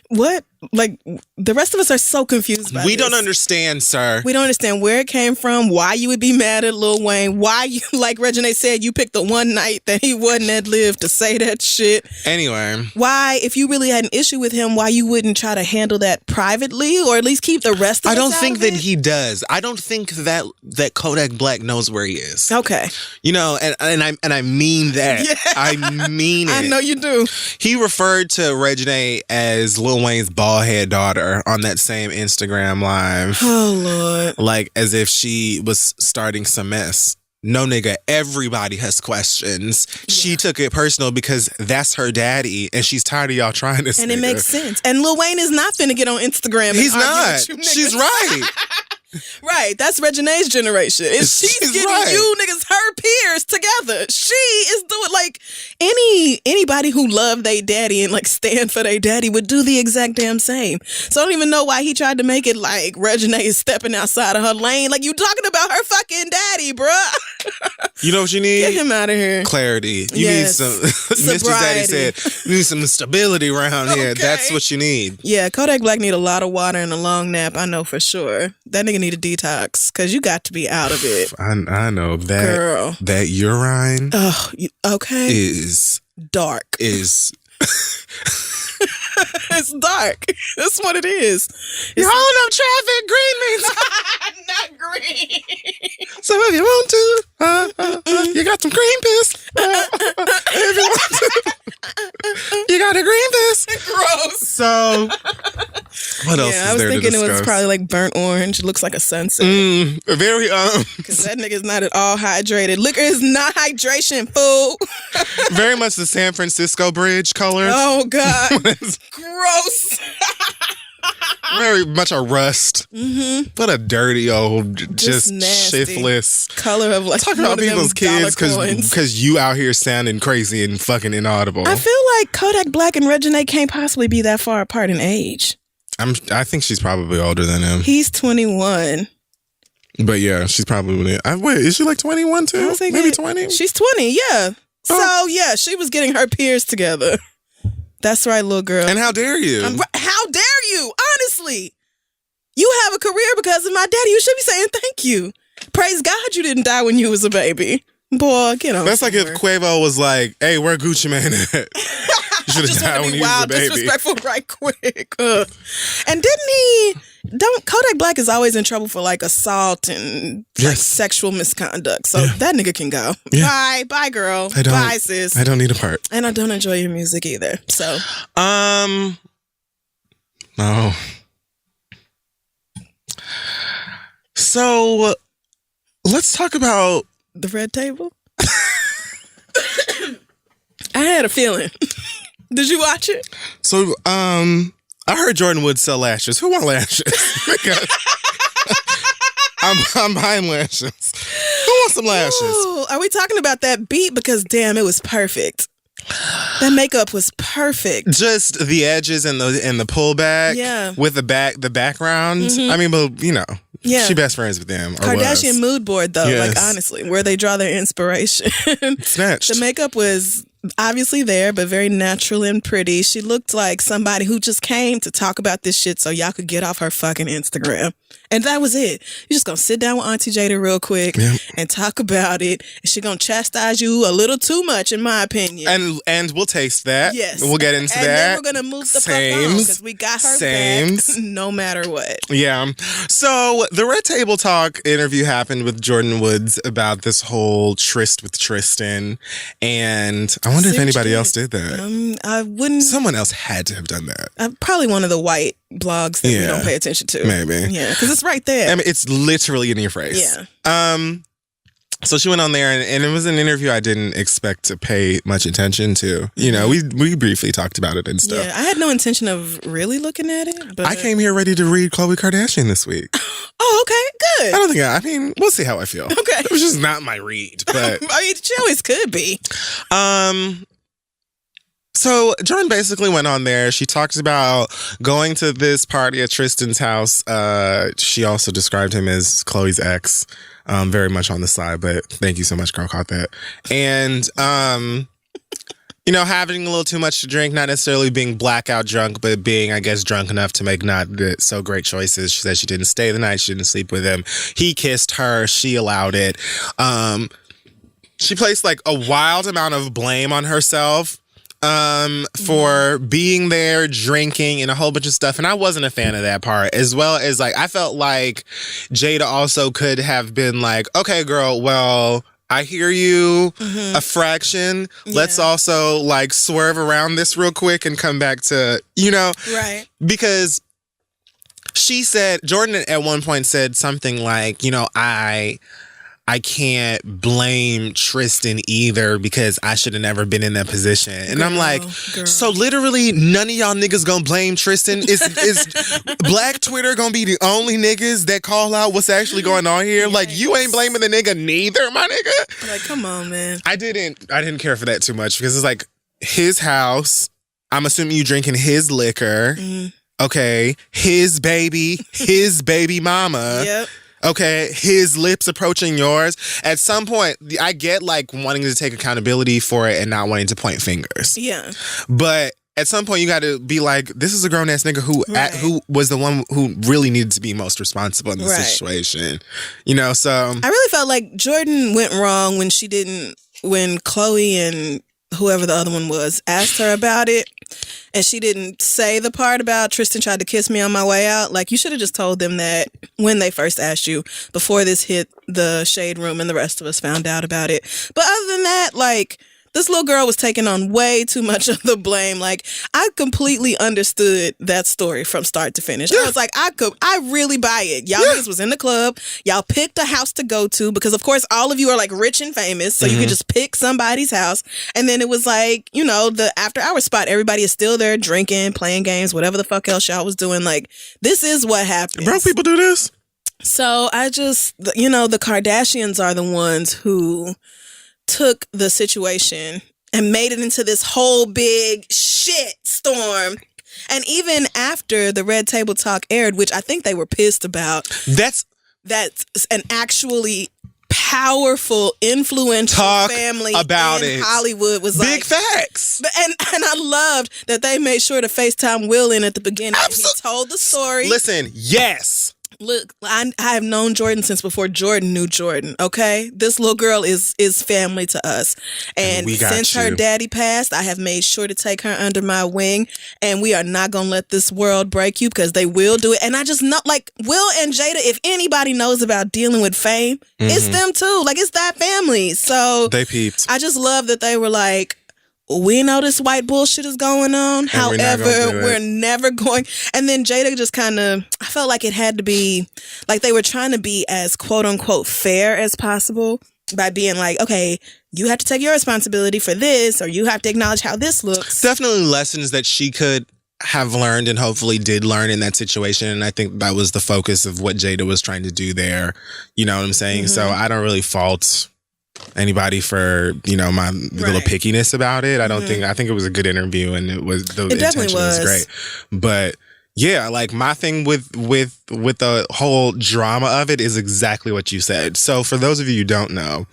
What? Like, the rest of us are so confused by We this. don't understand, sir. We don't understand where it came from, why you would be mad at Lil Wayne, why you, like Regine said, you picked the one night that he wasn't at Live to say that shit. Anyway. Why, if you really had an issue with him, why you wouldn't try to handle that privately or at least keep the rest of us I don't out think of that it? he does. I don't think that Kodak Black knows where he is. Okay. You know, and I mean that. Yeah. I mean it. I know you do. He referred to Regine as Lil Wayne's bald head daughter on that same Instagram Live. Oh, Lord. Like, as if she was starting some mess. No, nigga, everybody has questions. Yeah. She took it personal because that's her daddy, and she's tired of y'all trying this. And nigga. it makes sense. And Lil Wayne is not finna get on Instagram. He's not. She's right. Right, that's Regine's generation. And she's getting right. you niggas, her peers together. She is doing like anybody who love they daddy and like stand for they daddy would do the exact damn same. So I don't even know why he tried to make it like Regine is stepping outside of her lane. Like, you talking about her fucking daddy, bruh. You know what you need? Get him out of here. Clarity. You need some, Mr. Daddy said, you need some stability around here. That's what you need. Yeah, Kodak Black need a lot of water and a long nap. I know for sure. That nigga need a detox because you got to be out of it. I know that. Girl. That urine is dark. It's dark. That's what it is. You're holding up traffic. Green means not green. So if you want to, you got some green piss. If you want to, you got a green piss. Gross. So what else? Yeah, I was thinking it was probably like burnt orange. It looks like a sunset. Very because that nigga's not at all hydrated. Liquor is not hydration, fool. Very much the San Francisco Bridge color. Oh God. Gross. Very much a rust. What a dirty old, just nasty shiftless color of like. Talking about people's kids because you out here sounding crazy and fucking inaudible. I feel like Kodak Black and Regine can't possibly be that far apart in age. I think she's probably older than him. He's 21. But yeah, she's probably. Wait, is she like 21 too? Maybe 20? She's 20, yeah. So yeah, she was getting her peers together. That's right, little girl. And how dare you? How dare you? Honestly. You have a career because of my daddy. You should be saying thank you. Praise God you didn't die when you was a baby. Boy, get on. That's somewhere. Like if Quavo was like, hey, where Gucci Mane at? You should have died when you was a baby. Disrespectful right quick. And didn't he... Kodak Black is always in trouble for like assault and like sexual misconduct. So that nigga can go. Yeah. Bye, girl. Bye, sis. I don't need a part. And I don't enjoy your music either. So. No. So let's talk about the red table. I had a feeling. Did you watch it? So, I heard Jordan Woods sell lashes. Who want lashes? I'm buying lashes. Who wants some lashes? Ooh, are we talking about that beat? Because damn, it was perfect. That makeup was perfect. Just the edges and the pullback. Yeah. With the background. I mean, but you know. Yeah. She best friends with them. Kardashian was. mood board though. Yes. Like honestly, where they draw their inspiration. Snatched. The makeup was obviously there, but very natural and pretty. She looked like somebody who just came to talk about this shit so y'all could get off her fucking Instagram. And that was it. You're just gonna sit down with Auntie Jada real quick and talk about it. And she gonna chastise you a little too much, in my opinion. And we'll taste that. Yes. We'll get into and that. And then we're gonna move the fuck on because we got her back no matter what. Yeah. So the Red Table Talk interview happened with Jordan Woods about this whole tryst with Tristan. And I wonder if anybody else did that. I wouldn't. Someone else had to have done that. Probably one of the white blogs that we don't pay attention to. Maybe. Yeah, because it's right there. I mean, it's literally in your face. Yeah. So she went on there, and it was an interview I didn't expect to pay much attention to. You know, we briefly talked about it and stuff. Yeah, I had no intention of really looking at it. But I came here ready to read Khloé Kardashian this week. Oh, okay, good. I don't think I mean, we'll see how I feel. Okay. It was just not my read, but I mean, she always could be. So Jordan basically went on there. She talked about going to this party at Tristan's house. She also described him as Khloé's ex, very much on the side, but thank you so much, girl, caught that. And, you know, having a little too much to drink, not necessarily being blackout drunk, but being, I guess, drunk enough to make not so great choices. She said she didn't stay the night. She didn't sleep with him. He kissed her. She allowed it. She placed like a wild amount of blame on herself for being there, drinking, and a whole bunch of stuff. And I wasn't a fan of that part. As well as, like, I felt like Jada also could have been like, okay, girl, well, I hear you a fraction. Yeah. Let's also, like, swerve around this real quick and come back to, you know. Right. Because she said, Jordan at one point said something like, you know, I can't blame Tristan either because I should have never been in that position. And I'm like, so literally none of y'all niggas gonna blame Tristan? Is Black Twitter gonna be the only niggas that call out what's actually going on here? Yes. Like, you ain't blaming the nigga neither, my nigga? Like, come on, man. I didn't care for that too much because it's like his house. I'm assuming you drinking his liquor. Okay. His baby mama. Yep. Okay, his lips approaching yours. At some point, I get like wanting to take accountability for it and not wanting to point fingers. Yeah. But at some point, you got to be like, this is a grown ass nigga who was the one who really needed to be most responsible in the situation. You know, so I really felt like Jordan went wrong when Khloé and whoever the other one was asked her about it. And she didn't say the part about Tristan tried to kiss me on my way out. Like, you should have just told them that when they first asked you before this hit the shade room and the rest of us found out about it. But other than that, like, this little girl was taking on way too much of the blame. Like, I completely understood that story from start to finish. I was like, I really buy it. Y'all niggas was in the club. Y'all picked a house to go to because, of course, all of you are, like, rich and famous. So you could just pick somebody's house. And then it was like, you know, the after hour spot. Everybody is still there drinking, playing games, whatever the fuck else y'all was doing. Like, this is what happens. Broke people do this? So I just, you know, the Kardashians are the ones who took the situation and made it into this whole big shit storm. And even after the Red Table Talk aired, which I think they were pissed about, that's an actually powerful, influential family about in Hollywood was big facts. And I loved that they made sure to FaceTime Will in at the beginning. He told the story. Listen, yes. Look, I have known Jordan since before Jordan knew Jordan, okay? This little girl is family to us. And since her daddy passed, I have made sure to take her under my wing. And we are not going to let this world break you because they will do it. And I just know, like, Will and Jada, if anybody knows about dealing with fame, it's them too. Like, it's that family. So they peeped. I just love that they were like, we know this white bullshit is going on. And however, we're never going. And then Jada just kind of, I felt like it had to be, like they were trying to be as quote unquote fair as possible. by being like, okay, you have to take your responsibility for this, or you have to acknowledge how this looks. Definitely lessons that she could have learned and hopefully did learn in that situation. And I think that was the focus of what Jada was trying to do there. You know what I'm saying? So I don't really fault anybody for, my little pickiness about it. I think it was a good interview, and the intention was great. But yeah, like my thing with the whole drama of it is exactly what you said. So for those of you who don't know,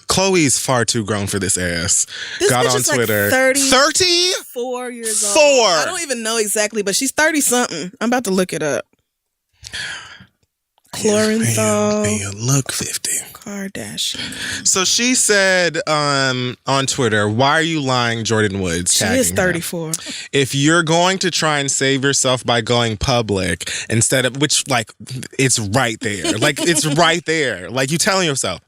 Khloé's far too grown for this ass. This got bitch on is Twitter. Like 34 years old. 4. I don't even know exactly, but she's 30 something. I'm about to look it up. Chlorenthal. And you look 50. Kardashian. So she said on Twitter, "Why are you lying, Jordan Woods?" She is 34. If you're going to try and save yourself by going public instead of, which, like, it's right there. Like, it's right there. Like, you telling yourself,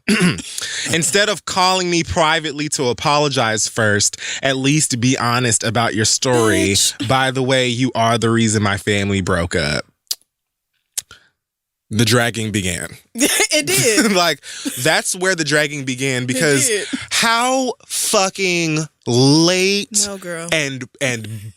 instead of calling me privately to apologize first, at least be honest about your story. Bitch. By the way, you are the reason my family broke up. The dragging began. It did. Like, that's where the dragging began, because how fucking late and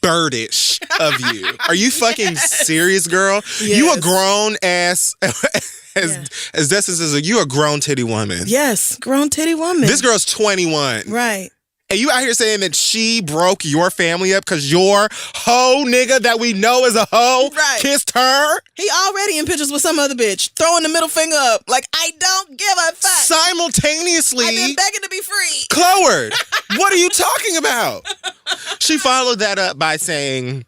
birdish of you. Are you fucking serious, girl? Yes. You a grown ass, as Dessa says, you a grown titty woman. Yes, grown titty woman. This girl's 21. Right. And you out here saying that she broke your family up because your hoe nigga that we know is a hoe kissed her? He already in pictures with some other bitch, throwing the middle finger up. Like, I don't give a fuck. Simultaneously. I've been begging to be free. Khloé, what are you talking about? She followed that up by saying,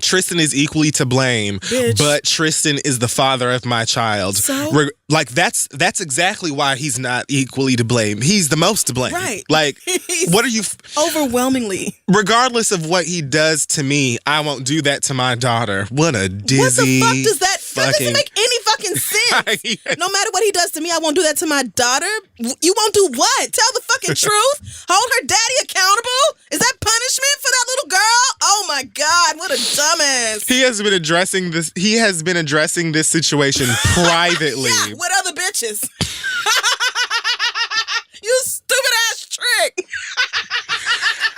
Tristan is equally to blame, bitch. But Tristan is the father of my child. So? Like, that's exactly why he's not equally to blame. He's the most to blame. Right. Like, what are you... Overwhelmingly. Regardless of what he does to me, I won't do that to my daughter. What a dizzy... What the fuck does that... That doesn't make any fucking sense. No matter what he does to me, I won't do that to my daughter. You won't do what? Tell the fucking truth? Hold her daddy accountable? Is that punishment for that little girl? Oh my God, what a dumbass. He has been addressing this situation privately. Yeah, with other bitches. You stupid ass trick.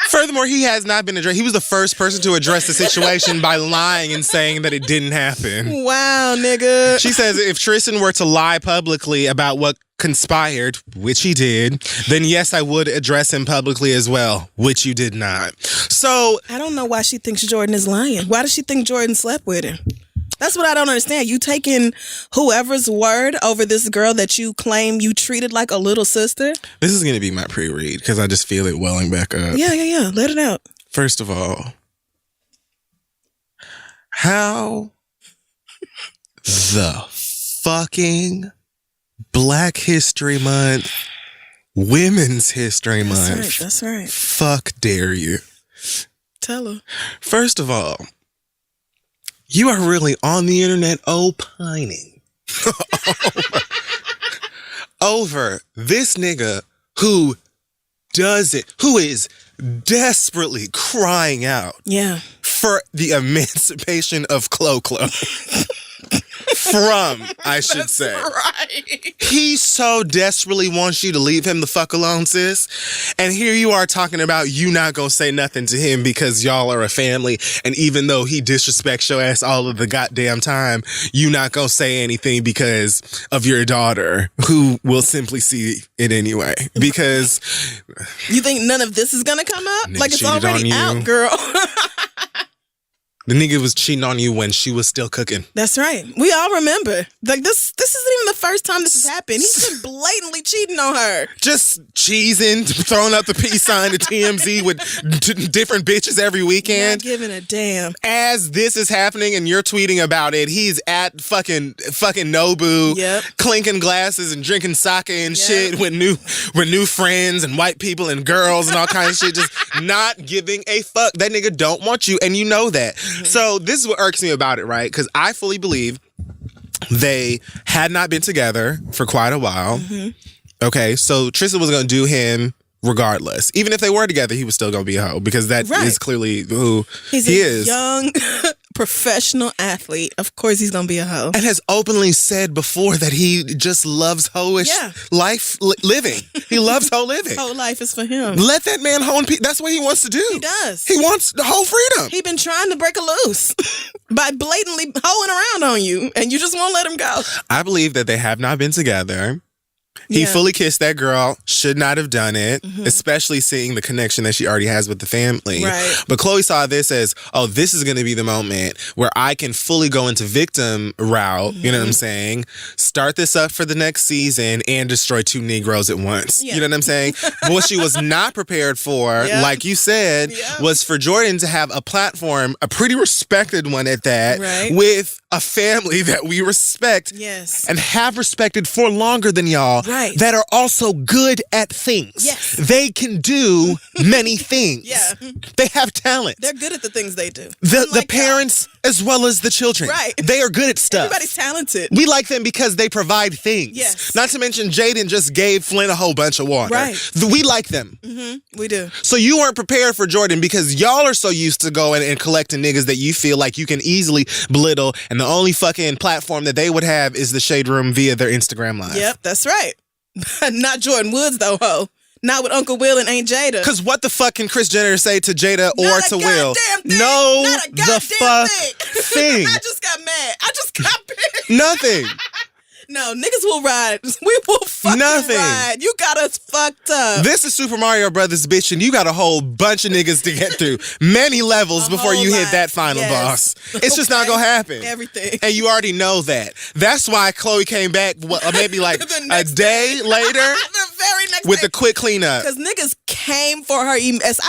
Furthermore, he has not been addressed. He was the first person to address the situation by lying and saying that it didn't happen. Wow, nigga. She says if Tristan were to lie publicly about what conspired, which he did, then yes, I would address him publicly as well, which you did not. So I don't know why she thinks Jordan is lying. Why does she think Jordan slept with him? That's what I don't understand. You taking whoever's word over this girl that you claim you treated like a little sister? This is going to be my pre-read because I just feel it welling back up. Yeah. Let it out. First of all, how the fucking Black History Month, Women's History Month. That's right. Fuck dare you. Tell her. First of all, you are really on the internet opining over this nigga who is desperately crying out for the emancipation of Khloé. I should say. Right. He so desperately wants you to leave him the fuck alone, sis. And here you are talking about you not gonna say nothing to him because y'all are a family. And even though he disrespects your ass all of the goddamn time, you not gonna say anything because of your daughter, who will simply see it anyway. Because you think none of this is gonna come up? Like it's already out, girl. The nigga was cheating on you when she was still cooking. That's right. We all remember. Like this isn't even the first time this has happened. He's been blatantly cheating on her. Just cheesing, throwing up the peace sign to TMZ with different bitches every weekend. Not giving a damn. As this is happening and you're tweeting about it, he's at fucking Nobu, clinking glasses and drinking sake and shit with new friends and white people and girls and all kinds of shit. Just not giving a fuck. That nigga don't want you, and you know that. So this is what irks me about it, right? Because I fully believe they had not been together for quite a while. Okay, so Tristan was going to do him regardless. Even if they were together, he was still going to be a hoe because that is clearly who he is. Young, professional athlete. Of course he's gonna be a hoe. And has openly said before that he just loves hoish life living. He loves hoe living. Whole life is for him. Let that man hoe. That's what he wants to do. He does. He wants the whole freedom. He been trying to break a loose by blatantly hoeing around on you, and you just won't let him go. I believe that they have not been together. He fully kissed that girl, should not have done it, especially seeing the connection that she already has with the family. Right. But Khloé saw this as, oh, this is going to be the moment where I can fully go into victim route, you know what I'm saying? Start this up for the next season and destroy 2 Negroes at once. You know what I'm saying? But what she was not prepared for, like you said, was for Jordan to have a platform, a pretty respected one at that, with a family that we respect and have respected for longer than y'all. Right. That are also good at things. Yes. They can do many things. They have talent. They're good at the things they do. The parents as well as the children. Right. They are good at stuff. Everybody's talented. We like them because they provide things. Yes. Not to mention Jaden just gave Flynn a whole bunch of water. Right. We like them. We do. So you weren't prepared for Jordan because y'all are so used to going and collecting niggas that you feel like you can easily belittle, and the only fucking platform that they would have is the Shade Room via their Instagram live. Yep, that's right. Not Jordan Woods, though, ho. Not with Uncle Will and Aunt Jada. Because what the fuck can Chris Jenner say to Jada or to Will? Thing. No, Not a goddamn the fuck thing. I just got mad. I just got pissed. Nothing. No, niggas will ride. We will fucking ride. You got us fucked up. This is Super Mario Brothers, bitch, and you got a whole bunch of niggas to get through. Many levels before you hit that final boss. It's just not gonna happen. Everything. And you already know that. That's why Khloé came back maybe like a day later. The very next with day. the quick cleanup. Because niggas came for her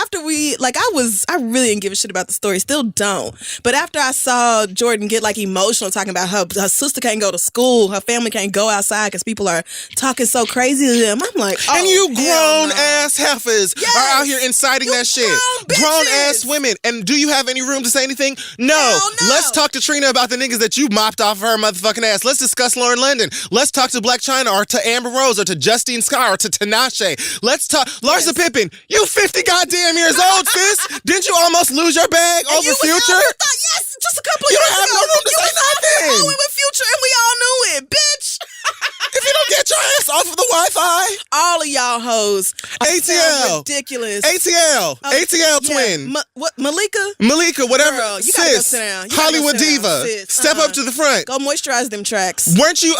after we, like, I really didn't give a shit about the story. Still don't. But after I saw Jordan get like emotional talking about her sister can't go to school, her family can't go outside because people are talking so crazy to them. I'm like, oh, and you grown ass heifers are out here inciting that shit. Grown ass women. And do you have any room to say anything? No. Let's talk to Trina about the niggas that you mopped off of her motherfucking ass. Let's discuss Lauren London. Let's talk to Black China or to Amber Rose or to Justine Scott or to Tinashe. Let's talk. Larsa Pippen, you 50 goddamn years old, sis. Didn't you almost lose your bag over Future? Yes, just a couple you years don't have ago. no room to say nothing. With Future, and we all knew it, bitch. If you don't get your ass off of the Wi-Fi, all of y'all hoes are ATL, ridiculous. ATL twin. What Malika, whatever. Girl, you gotta go sit down. Hollywood diva. Step up to the front. Go moisturize them tracks. Weren't you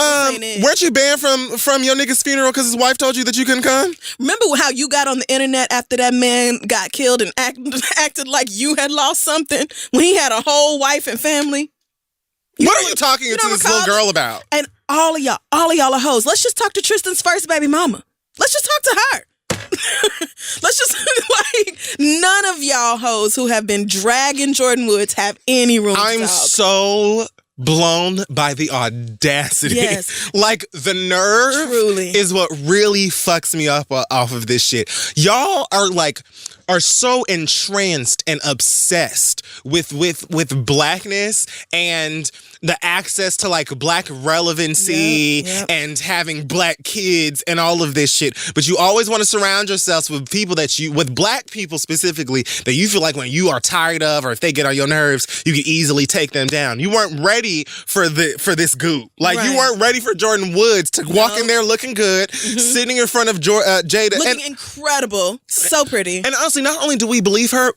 banned from your nigga's funeral because his wife told you that you couldn't come? Remember how you got on the internet after that man got killed and acted like you had lost something when he had a whole wife and family? What are you talking to this little girl about? And all of y'all are hoes. Let's just talk to Tristan's first baby mama. Let's just talk to her. Let's just, like, none of y'all hoes who have been dragging Jordan Woods have any room to talk. I'm so blown by the audacity. Yes. Like, the nerve is what really fucks me up off of this shit. Y'all are so entranced and obsessed with blackness and the access to like black relevancy and having black kids and all of this shit. But you always want to surround yourselves with people with black people specifically, that you feel like when you are tired of or if they get on your nerves, you can easily take them down. You weren't ready for this goop. Like, you weren't ready for Jordan Woods to walk in there looking good, sitting in front of Jada. Looking incredible. So pretty. And honestly, not only do we believe her,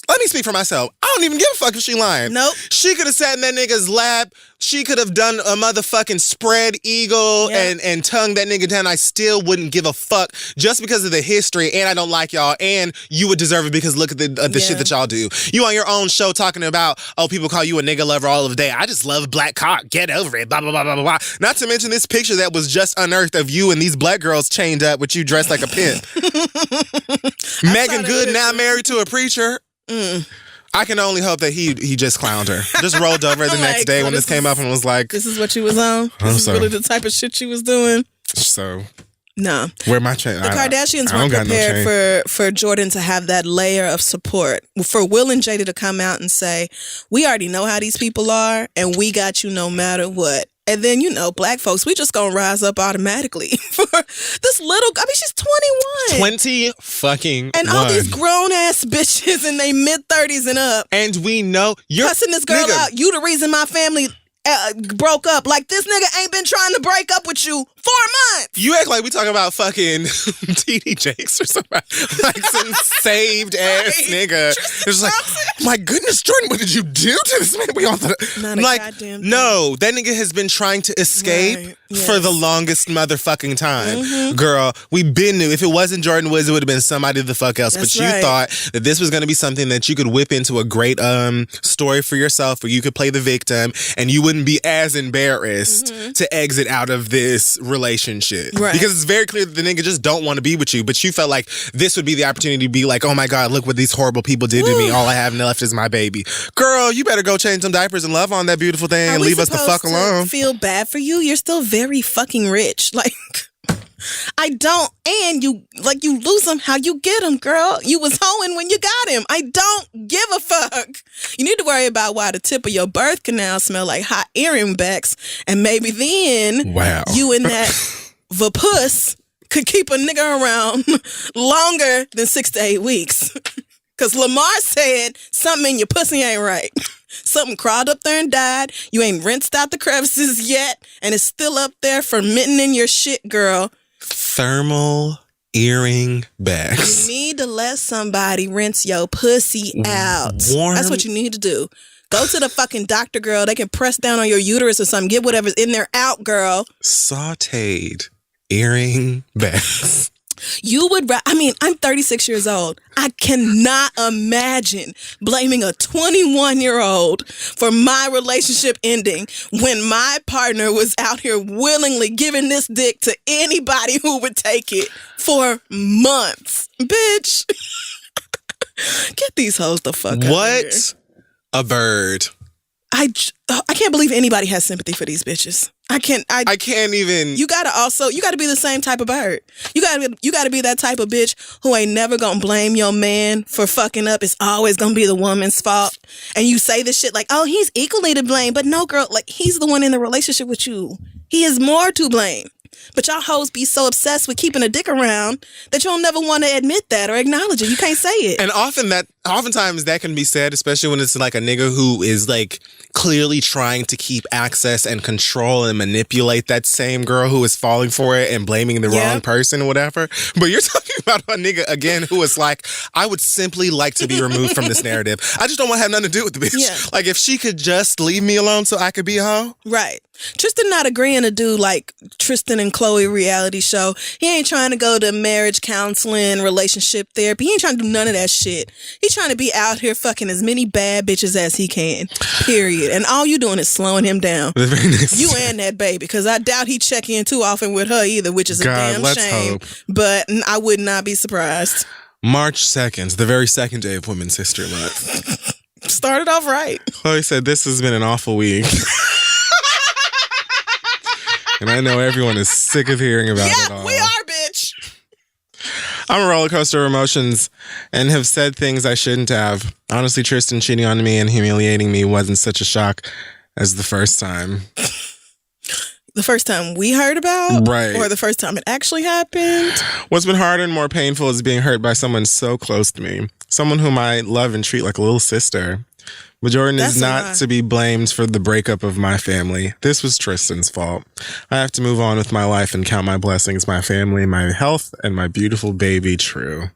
let me speak for myself. I don't even give a fuck if she lying. Nope. She could have sat in that nigga's lap. She could have done a motherfucking spread eagle and tongued that nigga down. I still wouldn't give a fuck just because of the history, and I don't like y'all, and you would deserve it because look at the shit that y'all do. You on your own show talking about, people call you a nigga lover all of the day. I just love black cock. Get over it. Blah, blah, blah, blah, blah. Not to mention this picture that was just unearthed of you and these black girls chained up with you dressed like a pimp. Megan Good now married to a preacher. I can only hope that he just clowned her. Just rolled over the next day when this came up and was like, "This is what you was on. This is really the type of shit she was doing." So, no. Where my chain? The Kardashians weren't prepared for Jordan to have that layer of support. For Will and Jada to come out and say, "We already know how these people are, and we got you no matter what." And then, black folks, we just gonna rise up automatically for this little, she's 21. 20 fucking And all these grown ass bitches in their mid-30s and up. And we know you're cussing this girl out. You the reason my family broke up. Like, this nigga ain't been trying to break up with you 4 months. You act like we talking about fucking TD Jakes or somebody. Like some saved ass nigga. It's like, my goodness, Jordan, what did you do to this man? We all thought, not a goddamn thing. No, that nigga has been trying to escape for the longest motherfucking time. Mm-hmm. Girl, we been knew if it wasn't Jordan Woods, it would have been somebody the fuck else. That's but you thought that this was going to be something that you could whip into a great story for yourself where you could play the victim and you wouldn't be as embarrassed to exit out of this relationship. Right. Because it's very clear that the nigga just don't want to be with you, but you felt like this would be the opportunity to be like, oh my God, look what these horrible people did to me. All I have left is my baby. Girl, you better go change some diapers and love on that beautiful thing and leave us the fuck alone. Feel bad for you? You're still very fucking rich. Like, I don't, and you lose them how you get them, girl. You was hoeing when you got him. I don't give a fuck. You need to worry about why the tip of your birth canal smell like hot earring backs, and maybe then you and that vapuss could keep a nigga around longer than 6 to 8 weeks. Because Lamar said something in your pussy ain't right. Something crawled up there and died. You ain't rinsed out the crevices yet, and it's still up there fermenting in your shit, girl. Thermal earring backs. You need to let somebody rinse your pussy out. That's what you need to do. Go to the fucking doctor, girl. They can press down on your uterus or something. Get whatever's in there out, girl. Sauteed earring backs. I'm 36 years old. I cannot imagine blaming a 21-year-old for my relationship ending when my partner was out here willingly giving this dick to anybody who would take it for months. Bitch. Get these hoes the fuck out What of here. A bird. I can't believe anybody has sympathy for these bitches. I can't even. You gotta be the same type of bird. You gotta be that type of bitch who ain't never gonna blame your man for fucking up. It's always gonna be the woman's fault. And you say this shit like, oh, he's equally to blame. But no, girl, like, he's the one in the relationship with you. He is more to blame. But y'all hoes be so obsessed with keeping a dick around that you'll never want to admit that or acknowledge it. You can't say it. And oftentimes that can be said, especially when it's like a nigga who is like clearly trying to keep access and control and manipulate that same girl who is falling for it and blaming the wrong person or whatever. But you're talking about a nigga again who is like, I would simply like to be removed from this narrative. I just don't want to have nothing to do with the bitch. Yeah. Like, if she could just leave me alone so I could be a hoe. Right. Tristan not agreeing to do like Tristan and Khloé reality show. He ain't trying to go to marriage counseling, relationship therapy. He ain't trying to do none of that shit. He's trying to be out here fucking as many bad bitches as he can. Period. And all you doing is slowing him down. You and that baby. Because I doubt he check in too often with her either, which is a damn shame. Hope. But I would not be surprised. March 2nd, the very second day of Women's History Month. Started off right. Khloé said, this has been an awful week. And I know everyone is sick of hearing about it all. Yeah, we are, bitch. I'm a roller coaster of emotions and have said things I shouldn't have. Honestly, Tristan cheating on me and humiliating me wasn't such a shock as the first time. The first time we heard about? Right. Or the first time it actually happened? What's been harder and more painful is being hurt by someone so close to me. Someone whom I love and treat like a little sister. But Jordan is not to be blamed for the breakup of my family. This was Tristan's fault. I have to move on with my life and count my blessings, my family, my health, and my beautiful baby true.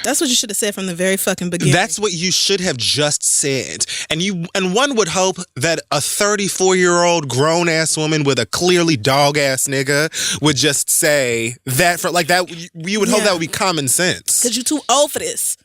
That's what you should have said from the very fucking beginning. That's what you should have just said. And one would hope that a 34-year-old grown-ass woman with a clearly dog-ass nigga would just say that for like that. You would hope that would be common sense. Because you're too old for this.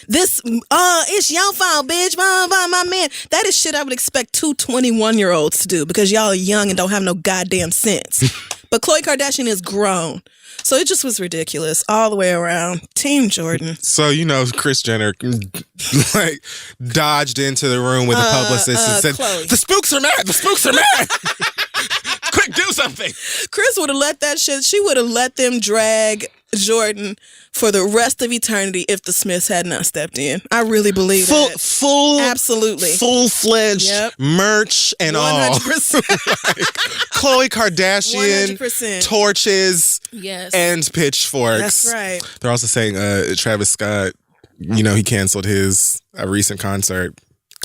This, it's your fault, bitch. My man. That is shit I would expect two 21-year-olds to do because y'all are young and don't have no goddamn sense. But Khloé Kardashian is grown. So it just was ridiculous all the way around. Team Jordan. So, Kris Jenner like dodged into the room with a publicist and said, Khloé. The spooks are mad. The spooks are mad. Quick, do something. Kris would have let that shit. She would have let them drag Jordan for the rest of eternity if the Smiths had not stepped in. I really believe that. Absolutely. Full-fledged merch and 100%. all. Like, Khloé Kardashian, 100%. torches, and pitchforks. That's right. They're also saying Travis Scott, he canceled his recent concert.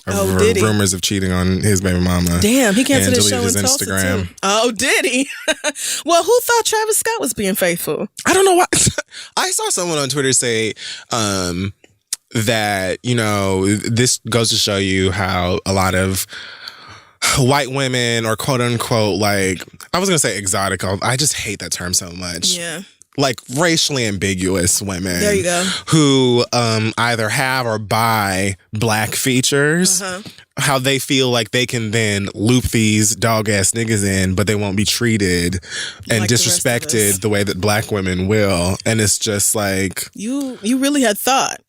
Did he? Rumors of cheating on his baby mama. Damn, he canceled his show in his Tulsa Instagram. too. Oh, did he? Well, who thought Travis Scott was being faithful? I don't know why. I saw someone on Twitter say that, this goes to show you how a lot of white women or quote unquote, like, I was going to say exotic. I just hate that term so much. Yeah. Like racially ambiguous women. There you go. Who either have or buy black features. How they feel like they can then loop these dog ass niggas in, but they won't be treated and like disrespected the way that black women will. And it's just like you really had thought.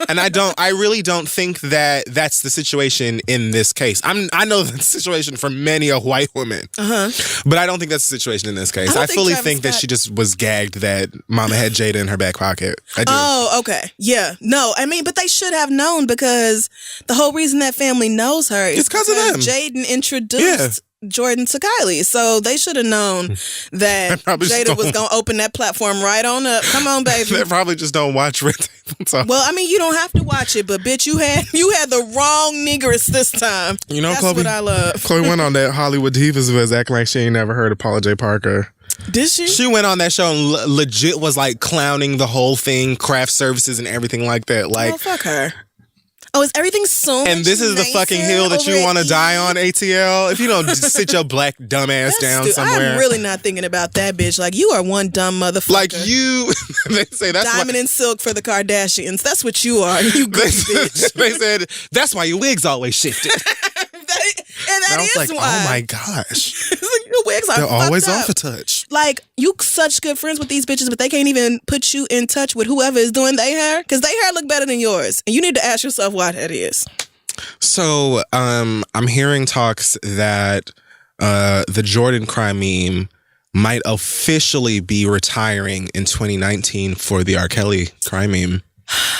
And I really don't think that that's the situation in this case. I know the situation for many a white woman, but I don't think that's the situation in this case. I fully think that she just was gagged that mama had Jada in her back pocket. I do. Oh, okay. Yeah. No, I mean, but they should have known because the whole reason that family knows her is because of them. Jaden introduced Jordan to Kylie. So they should have known that Jada was going to open that platform right on up. Come on, baby. They probably just don't watch Red Table Talk. Well, I mean, you don't have to watch it, but bitch, you had the wrong niggerist this time. That's Khloé, what I love. Khloé went on that Hollywood Divas was acting like she ain't never heard of Paula J. Parker. Did she? She went on that show and legit was like clowning the whole thing, craft services and everything like that. Like, oh, fuck her. Oh, is everything so much and this is the fucking hill that you want to die on, ATL? If you don't sit your black dumb ass down somewhere. I'm really not thinking about that, bitch. Like, you are one dumb motherfucker. Like, you, they say that's Diamond and silk for the Kardashians. That's what you are, you good bitch. They said, that's why your wigs always shifted. And that is like, why. Oh my gosh. Your wigs are They're always up. off a touch. Like, you such good friends with these bitches, but they can't even put you in touch with whoever is doing their hair because their hair look better than yours. And you need to ask yourself why that is. So, I'm hearing talks that the Jordan crime meme might officially be retiring in 2019 for the R. Kelly crime meme.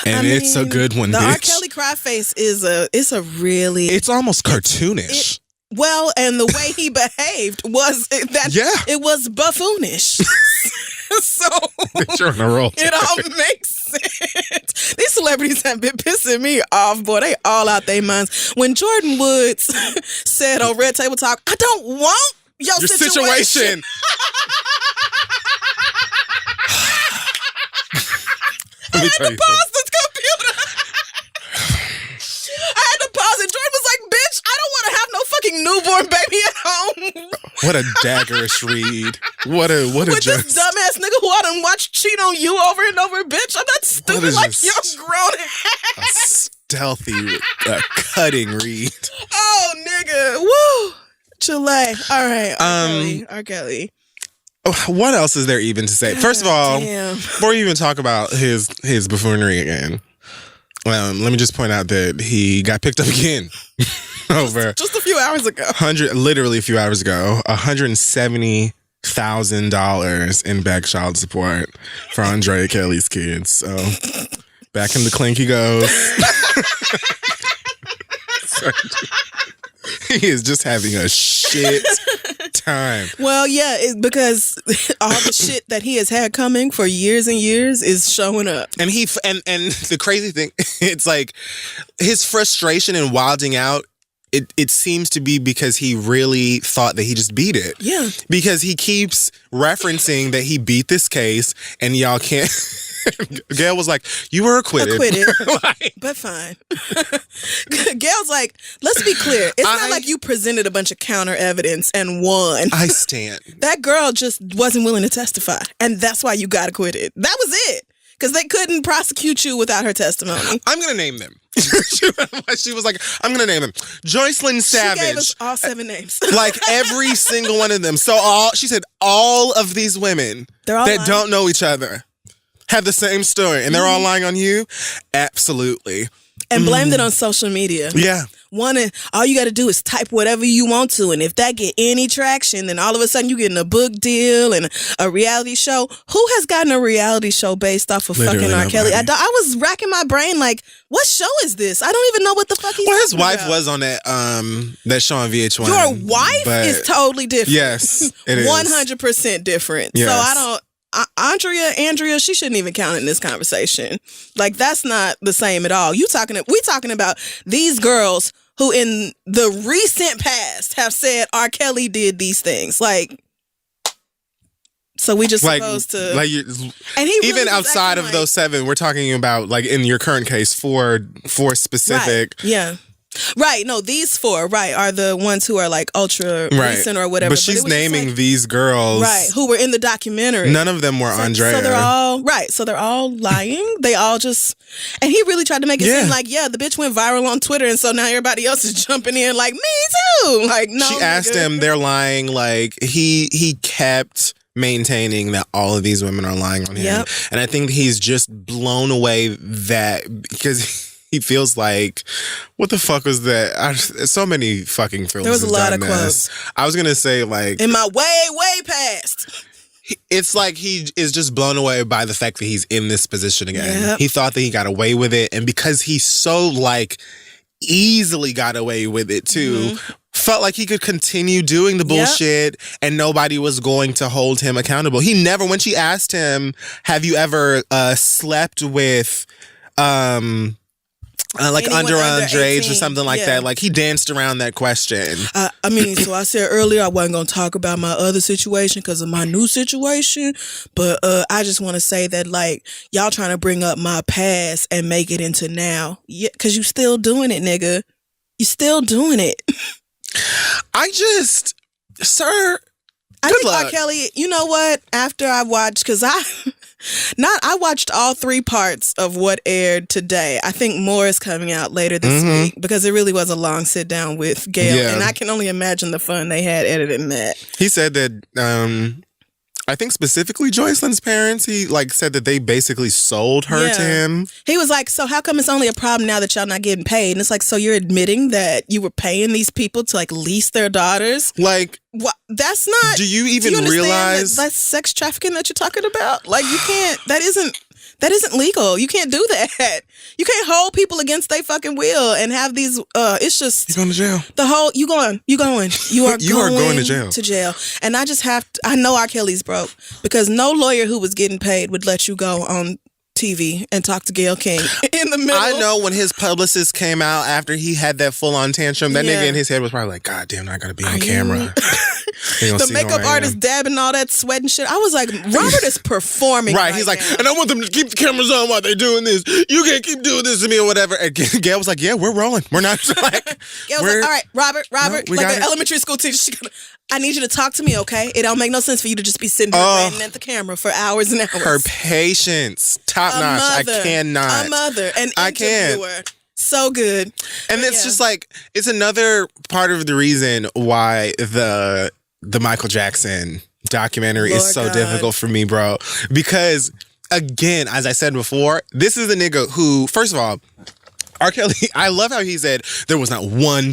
And it's a good one, the bitch. R. Kelly cry face is a really... It's almost cartoonish. Well, and the way he behaved was that. Yeah. It was buffoonish. So you're on a roll. It all makes sense. These celebrities have been pissing me off, boy. They all out their minds. When Jordan Woods said on Red Table Talk, "I don't want your situation." I had to pause the computer. I had to pause it. Jordan was like, bitch, I don't want to have no fucking newborn baby at home. What a daggerish read. What a with this dumbass nigga who I done watched cheat on you over and over, bitch. I'm not stupid like your grown ass. Stealthy, cutting read. Oh, nigga. Woo. Chile. All right. R. Kelly. What else is there even to say? First of all, before you even talk about his buffoonery again, let me just point out that he got picked up again over just a few hours ago. Literally a few hours ago, $170,000 in back child support for Andrea Kelly's kids. So back in the clink he goes. He is just having a shit time. Well, yeah, because all the shit that he has had coming for years and years is showing up. And and the crazy thing, it's like his frustration and wilding out. It seems to be because he really thought that he just beat it. Yeah. Because he keeps referencing that he beat this case and y'all can't. Gayle was like, you were acquitted. But fine. Gayle's like, let's be clear. It's not like you presented a bunch of counter evidence and won. I stand. That girl just wasn't willing to testify. And that's why you got acquitted. That was it. Because they couldn't prosecute you without her testimony. I'm going to name them. She was like, I'm going to name them. Joycelyn Savage. She gave us all 7 names. Like every single one of them. So she said all of these women that don't know each other have the same story and they're all lying on you? Absolutely. And blamed it on social media. Yeah. all you got to do is type whatever you want to, and if that get any traction, then all of a sudden you getting a book deal and a reality show. Who has gotten a reality show based off of fucking R. Kelly? I was racking my brain like, what show is this? I don't even know what the fuck he's his wife about. was on that show on VH1. Your wife is totally different. Yes, it is 100% different. Yes. So I don't. Andrea, she shouldn't even count in this conversation. Like, that's not the same at all. We talking about these girls who in the recent past have said R. Kelly did these things. Like, so we just supposed to and he really even outside of those 7, we're talking about like in your current case four specific. Right. Yeah. Right, no, these 4, right, are the ones who are like ultra recent or whatever. But she's naming these girls, right, who were in the documentary. None of them were Andrea. So they're all lying. They all just, and he really tried to make it seem like, the bitch went viral on Twitter, and so now everybody else is jumping in like, me too. Like, no. She asked him, they're lying. Like he kept maintaining that all of these women are lying on him, and I think he's just blown away that because. He feels like, what the fuck was that? So many fucking films. There was a lot of quotes. I was going to say, like... in my way past. It's like he is just blown away by the fact that he's in this position again. Yep. He thought that he got away with it. And because he so, like, easily got away with it, too... felt like he could continue doing the bullshit and nobody was going to hold him accountable. He never... When she asked him, have you ever slept with... like underage or something like that. Like, he danced around that question. So I said earlier I wasn't going to talk about my other situation because of my new situation. But I just want to say that, like, y'all trying to bring up my past and make it into now. Yeah, because you still doing it, nigga. You still doing it. Sir... I think R. Kelly, you know what? After I watched, because I watched all 3 parts of what aired today. I think more is coming out later this week because it really was a long sit down with Gayle, and I can only imagine the fun they had editing that. He said that I think specifically Joycelyn's parents, he like said that they basically sold her to him. He was like, so how come it's only a problem now that y'all not getting paid? And it's like, so you're admitting that you were paying these people to like lease their daughters? Like, what? That's not. Do you even realize that's sex trafficking that you're talking about? Like, you can't. That isn't legal. You can't do that. You can't hold people against their fucking will and have these. It's just you're going to jail. You are going to jail. And I just have to. I know R. Kelly's broke because no lawyer who was getting paid would let you go on TV and talk to Gayle King in the middle. I know when his publicist came out after he had that full-on tantrum, that nigga in his head was probably like, God damn, I gotta be on camera. The makeup artist dabbing all that sweat and shit. I was like, Robert is performing. Right, he's like, and I want them to keep the cameras on while they're doing this. You can't keep doing this to me or whatever. And Gayle was like, yeah, we're rolling. We're not like... Gayle was like, all right, Robert, like an elementary school teacher. I need you to talk to me, okay? It don't make no sense for you to just be sitting there waiting at the camera for hours and hours. Her patience, top notch. I cannot. A mother, an interviewer. So good. And it's just like, it's another part of the reason why the Michael Jackson documentary is so difficult for me, bro. Because, again, as I said before, this is a nigga who, first of all, R. Kelly, I love how he said there was not one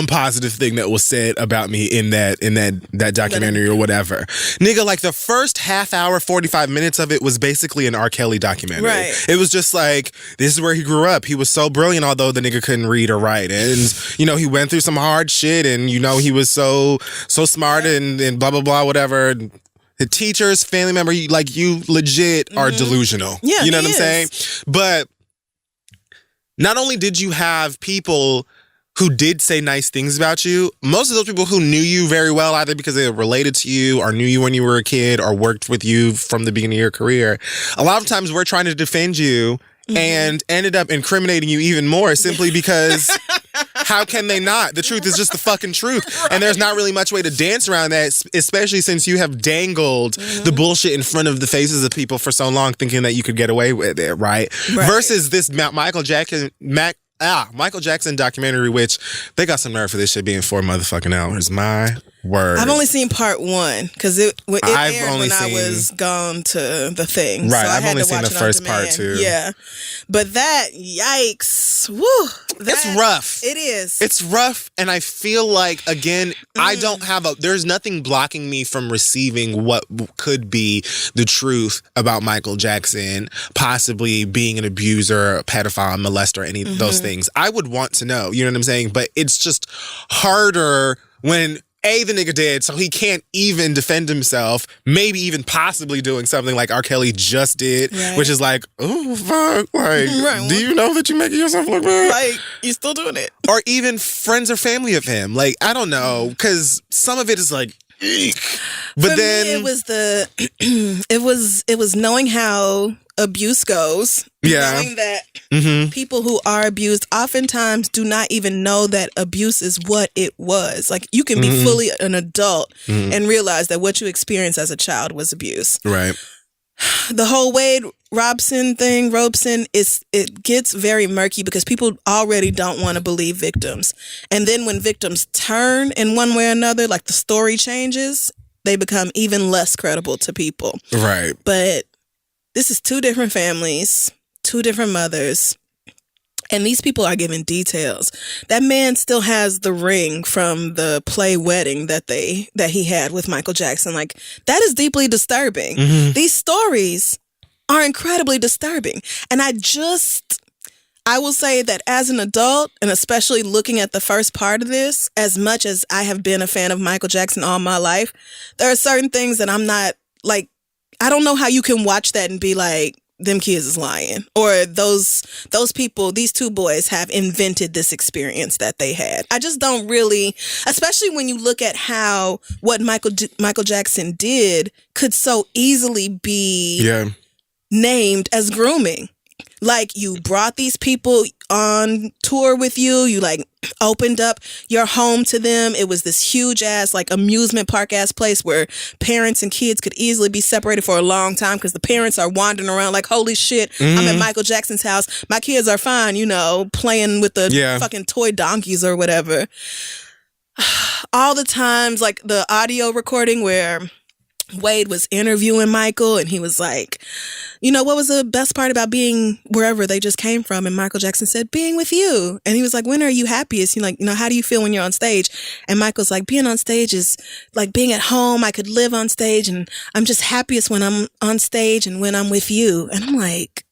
positive thing that was said about me in that documentary or whatever. Nigga, like the first half hour, 45 minutes of it was basically an R. Kelly documentary. Right. It was just like, this is where he grew up. He was so brilliant, although the nigga couldn't read or write. And, you know, he went through some hard shit and, you know, he was so smart and blah, blah, blah, whatever. The teachers, family member, you legit are delusional. Yeah, you know what I'm saying? But not only did you have people who did say nice things about you, most of those people who knew you very well, either because they were related to you or knew you when you were a kid or worked with you from the beginning of your career, a lot of times we're trying to defend you and ended up incriminating you even more simply because how can they not? The truth is just the fucking truth. Right. And there's not really much way to dance around that, especially since you have dangled the bullshit in front of the faces of people for so long thinking that you could get away with it, right? Versus this Michael Jackson documentary, which they got some nerve for this shit being 4 motherfucking hours. My Word. I've only seen part 1 because it aired when I was gone to the thing. Right, so I I've had only to seen watch the it first on part demand. too. Yeah, but that, yikes, woo! It's rough. It is. It's rough, and I feel like, again, I don't have there's nothing blocking me from receiving what could be the truth about Michael Jackson possibly being an abuser, a pedophile, a molester, any of those things. I would want to know, you know what I'm saying? But it's just harder when the nigga dead, so he can't even defend himself, maybe even possibly doing something like R. Kelly just did, which is like, oh, fuck, like, do you know that you're making yourself look bad? Like, you're still doing it. Or even friends or family of him. Like, I don't know, because some of it is like, eek. But For then... me, it was it was knowing how abuse goes. Knowing that people who are abused oftentimes do not even know that abuse is what it was. Like, you can be fully an adult and realize that what you experienced as a child was abuse. Right. The whole Wade Robeson, it gets very murky because people already don't want to believe victims. And then when victims turn in one way or another, like the story changes, they become even less credible to people. Right. But this is 2 different families, 2 different mothers, and these people are giving details. That man still has the ring from the play wedding that he had with Michael Jackson. Like, that is deeply disturbing. These stories are incredibly disturbing. And I will say that as an adult, and especially looking at the first part of this, as much as I have been a fan of Michael Jackson all my life, there are certain things that I'm not, like, I don't know how you can watch that and be like, them kids is lying, or those people, these 2 boys have invented this experience that they had. I just don't really, especially when you look at how what Michael Jackson did could so easily be named as grooming. Like, you brought these people on tour with you. You, like, opened up your home to them. It was this huge ass, like, amusement park ass place where parents and kids could easily be separated for a long time because the parents are wandering around like, holy shit, I'm at Michael Jackson's house. My kids are fine, playing with the fucking toy donkeys or whatever. All the times, like, the audio recording where Wade was interviewing Michael and he was like, what was the best part about being wherever they just came from? And Michael Jackson said, being with you. And he was like, when are you happiest? How do you feel when you're on stage? And Michael's like, being on stage is like being at home. I could live on stage and I'm just happiest when I'm on stage and when I'm with you. And I'm like,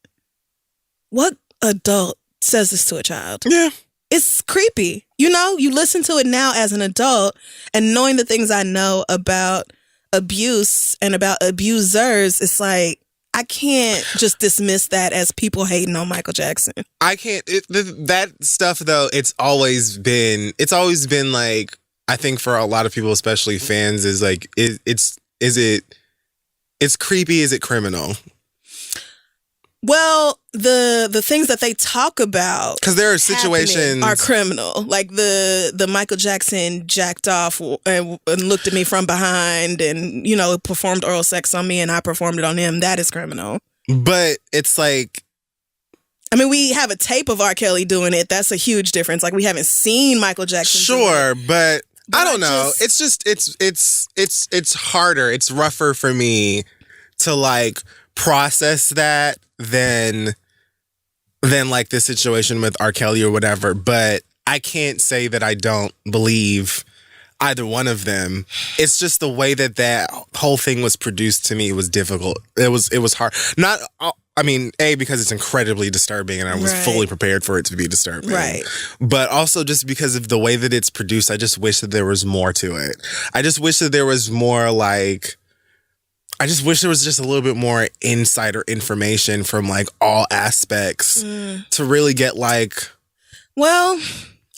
what adult says this to a child? Yeah. It's creepy. You listen to it now as an adult and knowing the things I know about abuse and about abusers, it's like, I can't just dismiss that as people hating on Michael Jackson. I can't. That stuff, though, it's always been like, I think for a lot of people, especially fans, is like, it's creepy. Is it criminal? Well, the things that they talk about, because there are situations are criminal. Like the Michael Jackson jacked off and looked at me from behind, and performed oral sex on me, and I performed it on him. That is criminal. But it's like, I mean, we have a tape of R. Kelly doing it. That's a huge difference. Like, we haven't seen Michael Jackson. Sure, but I don't know. It's just it's harder. It's rougher for me to like process that than like this situation with R. Kelly or whatever. But I can't say that I don't believe either one of them. It's just the way that whole thing was produced to me. It was difficult. It was hard. Because it's incredibly disturbing and I was fully prepared for it to be disturbing. Right. But also just because of the way that it's produced, I just wish that there was more to it. I just wish that there was more like, I just wish there was just a little bit more insider information from like all aspects to really get like. Well,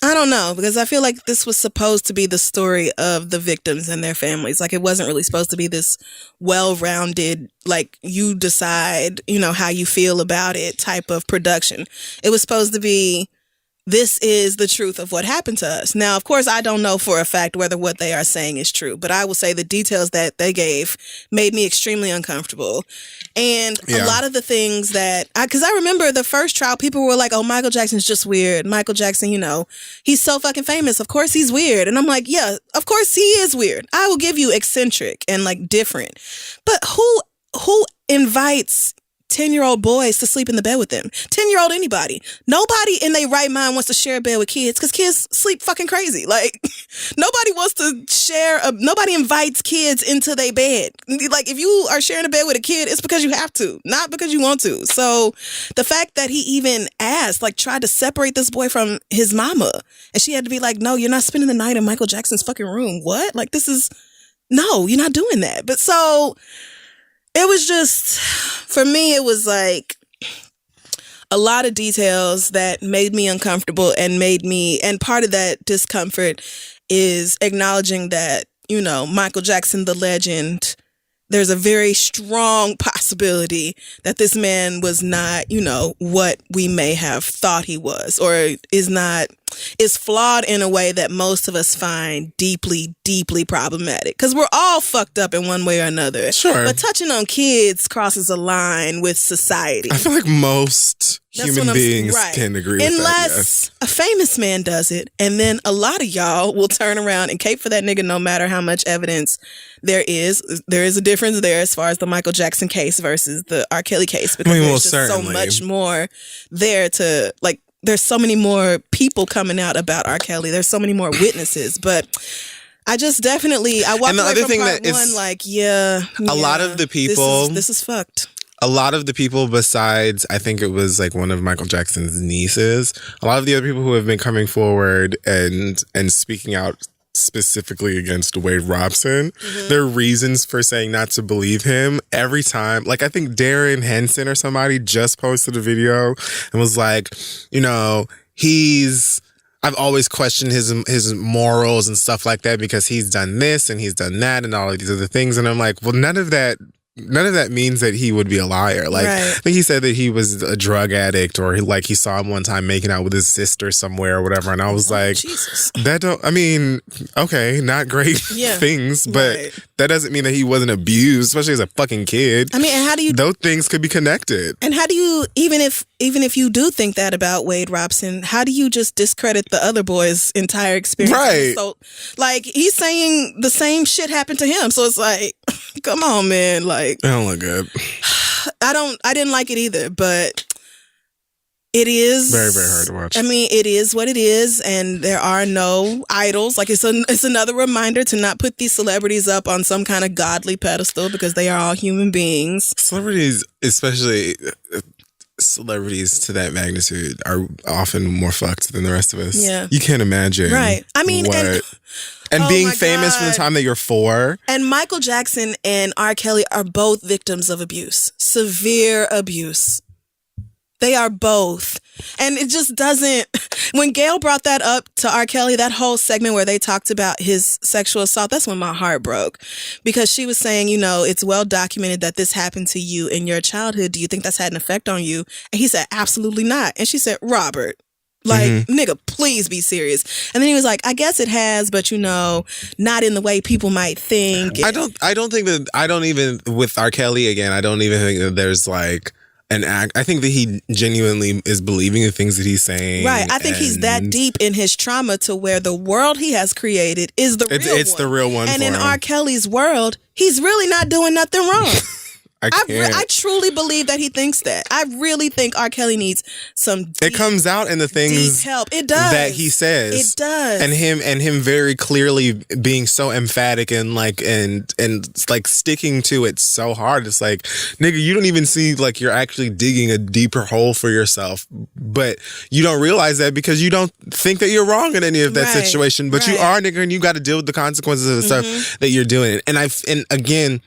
I don't know, because I feel like this was supposed to be the story of the victims and their families. Like, it wasn't really supposed to be this well-rounded, like, you decide, how you feel about it type of production. It was supposed to be this is the truth of what happened to us. Now, of course, I don't know for a fact whether what they are saying is true, but I will say the details that they gave made me extremely uncomfortable. And a lot of the things that, because I remember the first trial, people were like, oh, Michael Jackson's just weird. Michael Jackson, you know, he's so fucking famous. Of course he's weird. And I'm like, yeah, of course he is weird. I will give you eccentric and like different. But who invites 10-year-old boys to sleep in the bed with them? 10-year-old anybody. Nobody in their right mind wants to share a bed with kids because kids sleep fucking crazy. Like, nobody wants to nobody invites kids into their bed. Like, if you are sharing a bed with a kid, it's because you have to, not because you want to. So the fact that he even asked, like, tried to separate this boy from his mama, and she had to be like, no, you're not spending the night in Michael Jackson's fucking room. What? Like, no, you're not doing that. But so it was just, for me, it was like a lot of details that made me uncomfortable and and part of that discomfort is acknowledging that, you know, Michael Jackson, the legend, there's a very strong possibility that this man was not, you know, what we may have thought he was, or is flawed in a way that most of us find deeply, deeply problematic. Because we're all fucked up in one way or another. Sure. But touching on kids crosses a line with society. I feel like most human beings can agree with that. Unless a famous man does it, and then a lot of y'all will turn around and cape for that nigga no matter how much evidence there is. There is a difference there as far as the Michael Jackson case versus the R. Kelly case. Because there's just so much more there to, like, there's so many more people coming out about R. Kelly. There's so many more witnesses. But I just definitely, I walked away from part one like, a lot of the people, this is fucked. A lot of the people besides, I think it was like one of Michael Jackson's nieces, a lot of the other people who have been coming forward and speaking out specifically against Wade Robson, their reasons for saying not to believe him every time. Like, I think Darren Henson or somebody just posted a video and was like, you know, I've always questioned his morals and stuff like that because he's done this and he's done that and all of these other things. And I'm like, well, none of that means that he would be a liar. Like, right. I think he said that he was a drug addict, or like he saw him one time making out with his sister somewhere or whatever. And I was like, Jesus. Okay, not great things, but that doesn't mean that he wasn't abused, especially as a fucking kid. I mean, and how do you... Those things could be connected. And how do you, even if you do think that about Wade Robson, how do you just discredit the other boy's entire experience? Right. So, like, he's saying the same shit happened to him. So it's like, come on, man. Like, it don't look good. I didn't like it either, but it is very, very hard to watch. I mean, it is what it is, and there are no idols. Like, it's another reminder to not put these celebrities up on some kind of godly pedestal, because they are all human beings. Celebrities, especially celebrities to that magnitude, are often more fucked than the rest of us. Yeah. You can't imagine. Right. I mean, and being famous from the time that you're 4. And Michael Jackson and R. Kelly are both victims of abuse. Severe abuse. They are both. And it just doesn't... When Gayle brought that up to R. Kelly, that whole segment where they talked about his sexual assault, that's when my heart broke. Because she was saying, you know, it's well documented that this happened to you in your childhood. Do you think that's had an effect on you? And he said, absolutely not. And she said, Robert... Like, nigga, please be serious. And then he was like, I guess it has, but, you know, not in the way people might think. I don't even, with R. Kelly, again, I don't even think that there's like an act. I think that he genuinely is believing the things that he's saying. Right. I think he's that deep in his trauma to where the world he has created is the real one. It's the real one. And in R. Kelly's world, he's really not doing nothing wrong. I truly believe that he thinks that. I really think R. Kelly needs some deep, it comes out in the things deep help. It does. That he says. It does. And him very clearly being so emphatic and like sticking to it so hard. It's like, nigga, you don't even see like you're actually digging a deeper hole for yourself. But you don't realize that because you don't think that you're wrong in any of that situation. But you are, nigga, and you got to deal with the consequences of the stuff that you're doing. And again,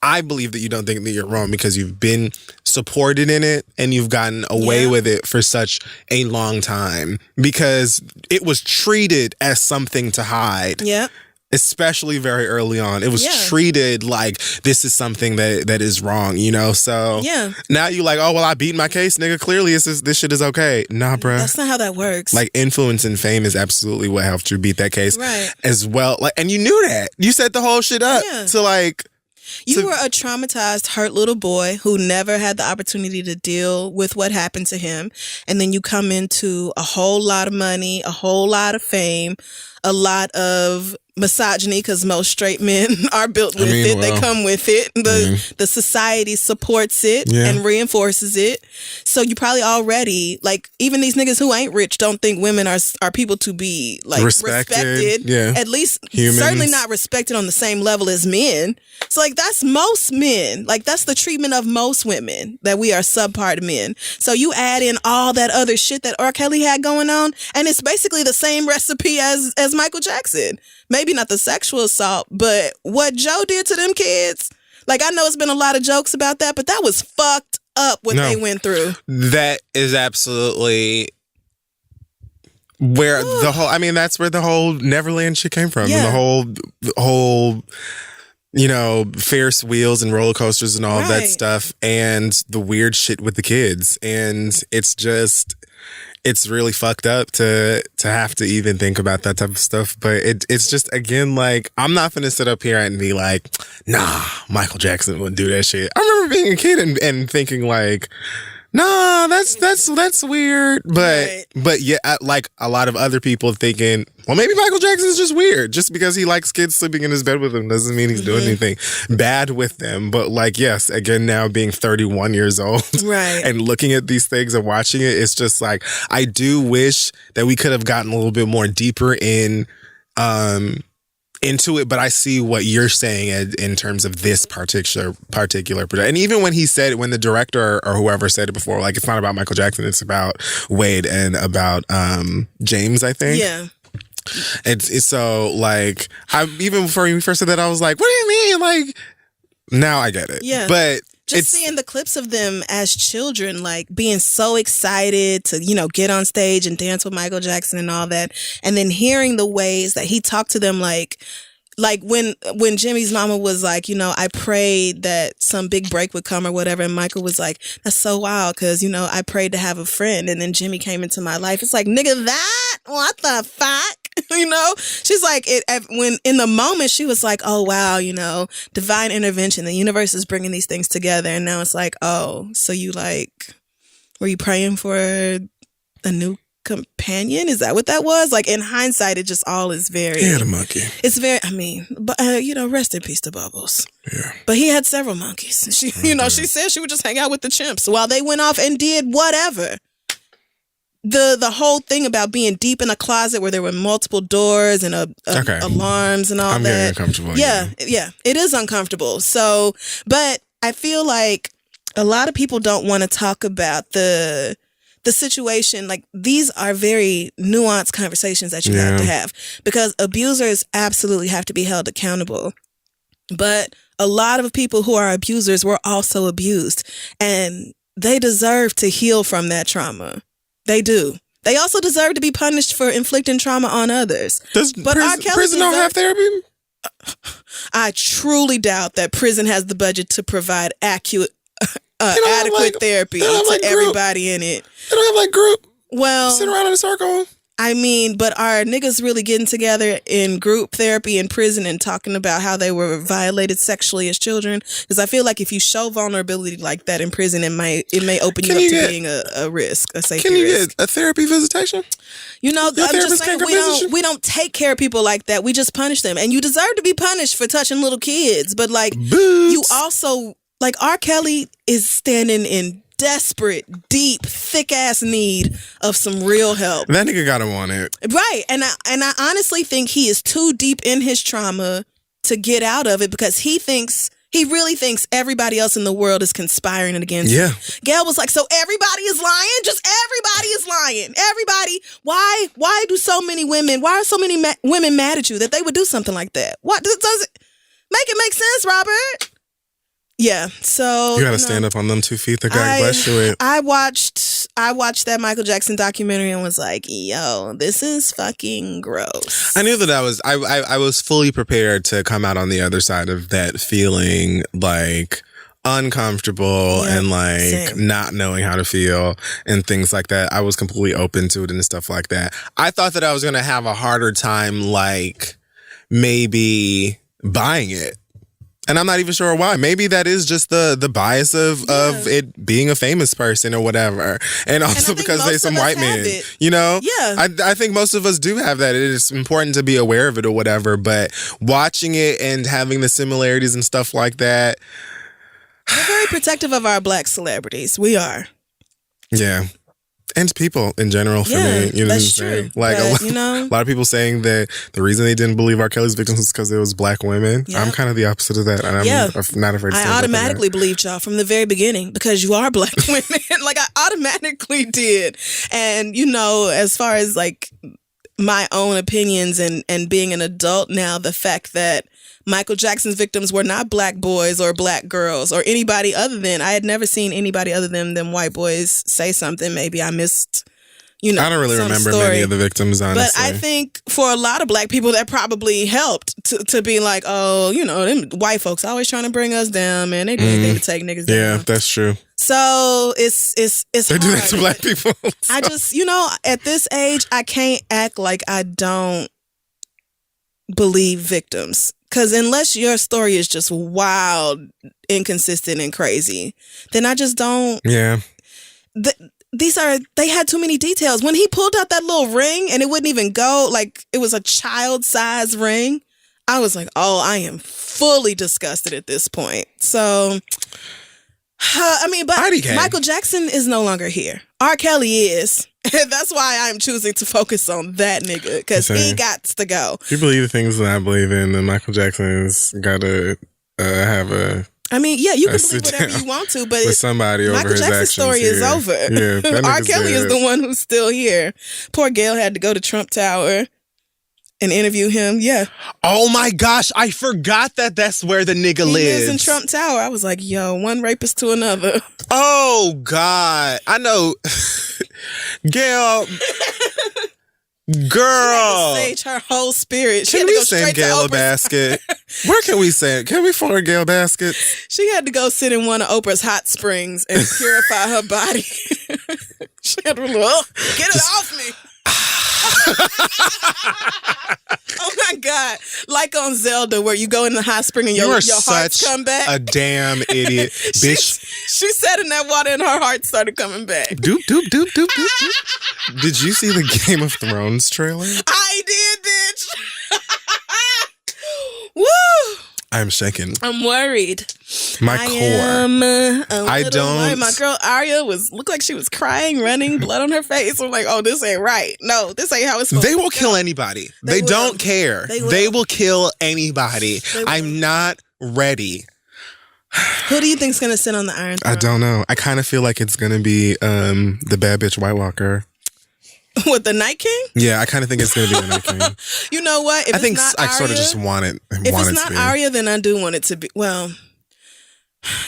I believe that you don't think that you're wrong because you've been supported in it and you've gotten away with it for such a long time because it was treated as something to hide. Yeah. especially very early on. It was Yeah. treated like this is something that is wrong, you know? So Yeah. now you like, oh, well, I beat my case, nigga. Clearly this shit is okay. Nah, bruh. That's not how that works. Like, influence and fame is absolutely what helped you beat that case. Right. As well. Like, and you knew that. You set the whole shit up to like... You were a traumatized, hurt little boy who never had the opportunity to deal with what happened to him. And then you come into a whole lot of money, a whole lot of fame, a lot of misogyny, because most straight men are built with it. They come with it. The society supports it and reinforces it. So you probably already, like, even these niggas who ain't rich don't think women are people to be like respected. Yeah. At least Humans. certainly not respected on the same level as men. So like that's most men. Like that's the treatment of most women, that we are subpar to men. So you add in all that other shit that R. Kelly had going on, and it's basically the same recipe as Michael Jackson. Maybe not the sexual assault, but what Joe did to them kids. Like, I know it's been a lot of jokes about that, but that was fucked up what they went through. That is absolutely where the whole, I mean, that's where the whole Neverland shit came from. Yeah. And the whole, you know, Ferris wheels and roller coasters and all of that stuff, and the weird shit with the kids. And it's just... it's really fucked up to have to even think about that type of stuff. But it's just, again, like, I'm not finna sit up here and be like, nah, Michael Jackson wouldn't do that shit. I remember being a kid and thinking like, nah, that's weird. But yeah, like a lot of other people thinking, well, maybe Michael Jackson's just weird. Just because he likes kids sleeping in his bed with him doesn't mean he's doing anything bad with them. But like, yes, again, now being 31 years old and looking at these things and watching it, it's just like, I do wish that we could have gotten a little bit more deeper into it, but I see what you're saying in terms of this particular production. And even when he said, when the director or whoever said it before, like, it's not about Michael Jackson, it's about Wade and about James, I think. Yeah. It's so, like, even before you first said that, I was like, what do you mean? Like, now I get it. Yeah. But just seeing the clips of them as children, like being so excited to, you know, get on stage and dance with Michael Jackson and all that. And then hearing the ways that he talked to them, like when Jimmy's mama was like, you know, I prayed that some big break would come or whatever. And Michael was like, that's so wild, because, you know, I prayed to have a friend. And then Jimmy came into my life. It's like, nigga, that? What the fuck? You know, she's like, when in the moment she was like, oh, wow, you know, divine intervention. The universe is bringing these things together. And now it's like, oh, so you like, were you praying for a new companion? Is that what that was? Like, in hindsight, it just all is very... He had a monkey. It's very, I mean, but you know, rest in peace to Bubbles. Yeah. But he had several monkeys. She, you know, she said she would just hang out with the chimps while they went off and did whatever. The whole thing about being deep in a closet where there were multiple doors and alarms and all I'm that. getting uncomfortable. Yeah, it is uncomfortable. So, but I feel like a lot of people don't want to talk about the situation. Like, these are very nuanced conversations that you have to have, because abusers absolutely have to be held accountable. But a lot of people who are abusers were also abused, and they deserve to heal from that trauma. They do. They also deserve to be punished for inflicting trauma on others. But prison don't have therapy? I truly doubt that prison has the budget to provide adequate therapy to everybody in it. They don't have like group. Well, sit around in a circle. I mean, but are niggas really getting together in group therapy in prison and talking about how they were violated sexually as children? Because I feel like if you show vulnerability like that in prison, it may open you up to being a risk, a safety risk. Can you get a therapy visitation? You know, I'm just saying, we don't take care of people like that. We just punish them. And you deserve to be punished for touching little kids. But like, you also, like, R. Kelly is standing in desperate, deep, thick-ass need of some real help. That nigga gotta want it. Right. And I honestly think he is too deep in his trauma to get out of it, because he really thinks everybody else in the world is conspiring against him. Gayle was like, so everybody is lying? Just everybody is lying. Everybody. Why are so many women mad at you that they would do something like that? What does it make sense, Robert? Yeah, so You gotta stand up on them 2 feet that God bless you with. I watched that Michael Jackson documentary and was like, yo, this is fucking gross. I knew that I was fully prepared to come out on the other side of that feeling like uncomfortable and like same. not knowing how to feel and things like that. I was completely open to it and stuff like that. I thought that I was gonna have a harder time like maybe buying it. And I'm not even sure why. Maybe that is just the bias of it being a famous person or whatever. And also because they're some white men. You know? Yeah. I think most of us do have that. It is important to be aware of it or whatever. But watching it and having the similarities and stuff like that. We're very protective of our black celebrities. We are. Yeah. And people in general for me. You know that's what I'm saying? true. Like but, a lot of people saying that the reason they didn't believe R. Kelly's victims was because it was black women. Yeah. I'm kind of the opposite of that. And I'm not afraid to say I automatically believed y'all from the very beginning because you are black women. Like I automatically did. And you know, as far as like my own opinions and being an adult now, the fact that Michael Jackson's victims were not black boys or black girls or anybody other than, I had never seen anybody other than them white boys say something. Maybe I missed, you know, I don't really remember story. many of the victims, honestly. But I think for a lot of black people, that probably helped to be like, oh, you know, them white folks always trying to bring us down, man. They do anything to take niggas down. Yeah, that's true. So it's they hard. do that to black people. So. I just, you know, at this age, I can't act like I don't believe victims. Because unless your story is just wild, inconsistent, and crazy, then I just don't. Yeah. They had too many details. When he pulled out that little ring and it wouldn't even go, like it was a child-sized ring, I was like, oh, I am fully disgusted at this point. So, I mean, but Michael Jackson is no longer here. R. Kelly is. That's why I'm choosing to focus on that nigga, because he got to go. If you believe the things that I believe in, then Michael Jackson's got to have a... I mean, yeah, you can believe whatever you want to, but with somebody over Michael his Jackson's story is over. Yeah, R. Kelly is the one who's still here. Poor Gayle had to go to Trump Tower and interview him. Yeah. Oh my gosh, I forgot that that's where the nigga lives. He lives in Trump Tower. I was like, yo, one rapist to another. Oh God, I know. Gayle, girl, she had to sage her whole spirit. Can we send Gayle a basket? Where can we send? Can we afford Gayle basket? She had to go sit in one of Oprah's hot springs and purify her body. She had to get it off me. Oh my God. Like on Zelda where you go in the hot spring and your hearts come back. A damn idiot. Bitch. She sat in that water and her heart started coming back. Doop, doop, doop, doop, doop, doop. Did you see the Game of Thrones trailer? I did, bitch. Woo! I'm shaking. I'm worried. My core. I don't. Worried. My girl Arya looked like she was crying, running, blood on her face. I'm like, oh, this ain't right. No, this ain't how it's supposed to go. They will kill anybody. They don't care. They will kill anybody. I'm not ready. Who do you think's gonna sit on the Iron Throne? I don't know. I kind of feel like it's gonna be the bad bitch White Walker. What, the Night King? Yeah, I kind of think it's going to be the Night King. You know what? I think I sort of just want it. If it's not Arya, then I do want it to be. Well,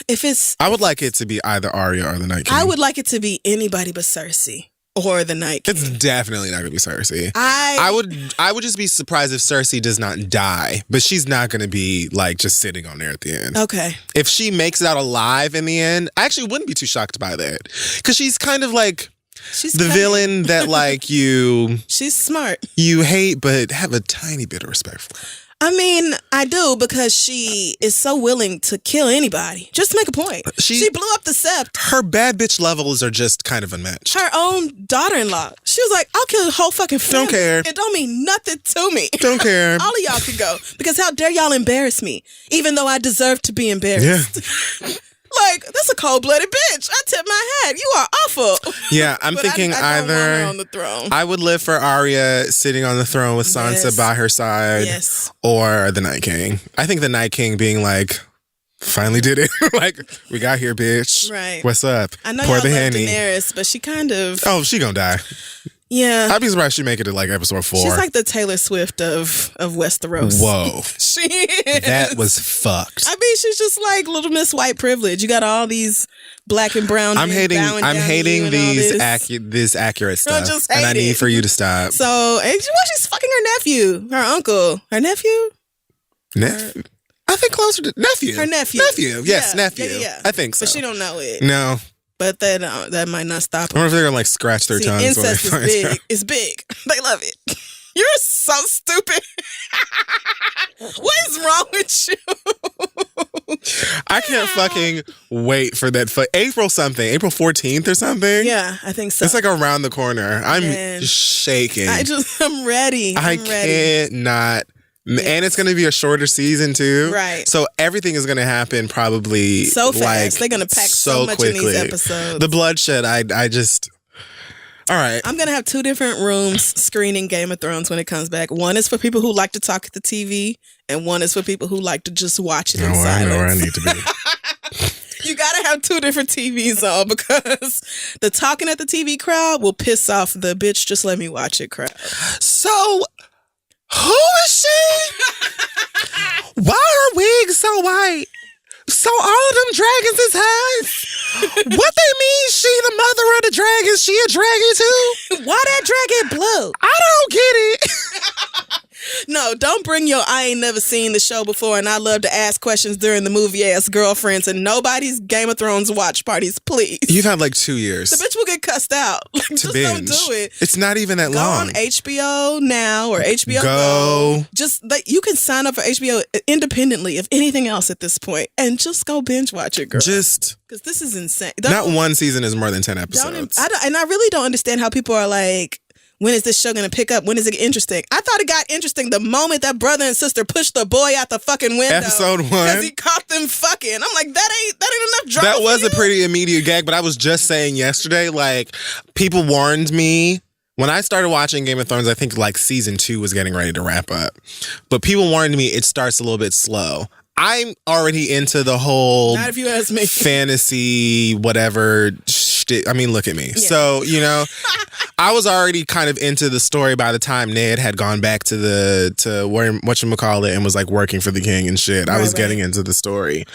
if it's, I would like it to be either Arya or the Night King. I would like it to be anybody but Cersei or the Night King. It's definitely not going to be Cersei. I would just be surprised if Cersei does not die, but she's not going to be like just sitting on there at the end. Okay. If she makes it out alive in the end, I actually wouldn't be too shocked by that, because she's kind of like. She's the villain that like you. She's smart. You hate, but have a tiny bit of respect for. I mean, I do, because she is so willing to kill anybody. Just to make a point. She blew up the Sept. Her bad bitch levels are just kind of unmatched. Her own daughter-in-law. She was like, I'll kill the whole fucking family. Don't care. It don't mean nothing to me. Don't care. All of y'all can go. Because how dare y'all embarrass me, even though I deserve to be embarrassed. Yeah. Like, that's a cold-blooded bitch. I tip my hat. You are awful. Yeah, I'm thinking I either don't want her on the throne. I would live for Arya sitting on the throne with Sansa by her side, or the Night King. I think the Night King being like, finally did it. Like, we got here, bitch. Right. What's up? I know y'all love Daenerys, but she kind of... Oh, she gonna die. Yeah. I'd be surprised she make it to like episode 4. She's like the Taylor Swift of Westeros. Whoa. She is. That was fucked. I mean, she's just like Little Miss White Privilege. You got all these black and brown. I'm hating this accurate Don't stuff. just And I hate need it. for you to stop. So, and she's fucking her nephew, her uncle, her nephew. I think closer to nephew. Her nephew. Nephew. Yes, Yeah, nephew. yeah. I think so. But she don't know it. No. But that might not stop I her. wonder if they're going to like scratch their tongues. Incest is when they find big. out. It's big. They love it. You're so stupid. What is wrong with you? I can't fucking wait for that. April 14th or something. Yeah, I think so. It's like around the corner. I'm Man. shaking. I'm ready. I cannot. And it's going to be a shorter season too. Right. So everything is going to happen probably so fast. Like, they're going to pack so much quickly. in these episodes. The bloodshed, I just... All right. I'm going to have 2 different rooms screening Game of Thrones when it comes back. One is for people who like to talk at the TV, and one is for people who like to just watch it in silence. I know where I need to be. You got to have 2 different TVs on because the talking at the TV crowd will piss off the bitch, just let me watch it crowd. So... Who is she? Why are wigs so white? So all of them dragons is hers? What they mean she the mother of the dragons? She a dragon too? Why that dragon blue? I don't get it. No, don't bring your I ain't never seen the show before and I love to ask questions during the movie ass girlfriends and nobody's Game of Thrones watch parties, please. You've had like 2 years. The bitch will get cussed out. Like, to just binge. don't do it. It's not even that Go long. on HBO Now or HBO Go. Just like you can sign up for HBO independently of anything else at this point and just go binge watch it, girl. Just because this is insane. Not one season is more than 10 episodes. And I really don't understand how people are like, when is this show going to pick up? When is it interesting? I thought it got interesting the moment that brother and sister pushed the boy out the fucking window. Episode 1. Because he caught them fucking. I'm like, that ain't enough drama. That was for a you? pretty immediate gag, but I was just saying yesterday, like, people warned me. When I started watching Game of Thrones, I think like season 2 was getting ready to wrap up. But people warned me it starts a little bit slow. I'm already into the whole Not if you ask me. fantasy, whatever shit. I mean, look at me. Yeah. So, I was already kind of into the story by the time Ned had gone back to where whatchamacallit and was like working for the king and shit. I was getting into the story.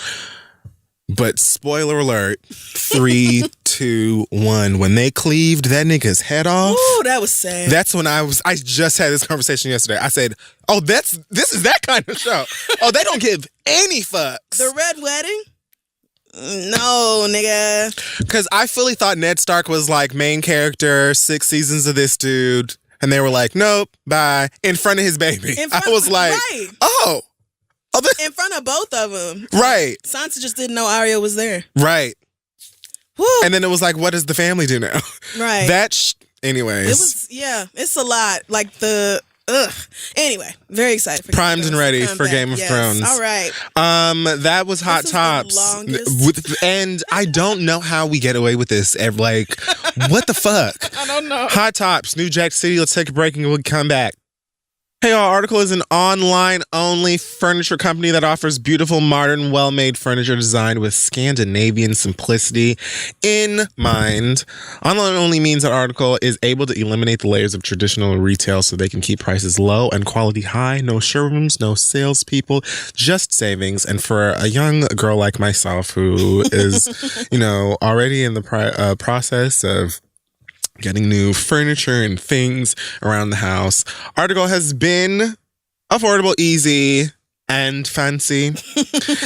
But spoiler alert, 3, 2, 1. When they cleaved that nigga's head off. Ooh, that was sad. That's when I just had this conversation yesterday. I said, oh, this is that kind of show. Oh, they don't give any fucks. The Red Wedding? No, nigga. Because I fully thought Ned Stark was like main character, 6 seasons of this dude. And they were like, nope, bye. In front of his baby. I was like, oh. In front of both of them. Right. Sansa just didn't know Arya was there. Right. Woo. And then it was like, what does the family do now? Right. Anyways. It's a lot. Like Anyway, very excited for primed and ready for Game of Thrones. All right. That was Hot Tops. And I don't know how we get away with this. Like, what the fuck? I don't know. Hot Tops, New Jack City. Let's take a break and we'll come back. Hey, y'all, Article is an online-only furniture company that offers beautiful, modern, well-made furniture designed with Scandinavian simplicity in mind. Online-only means that Article is able to eliminate the layers of traditional retail so they can keep prices low and quality high. No showrooms, no salespeople, just savings. And for a young girl like myself who is, already in the process of getting new furniture and things around the house, Article has been affordable, easy, and fancy.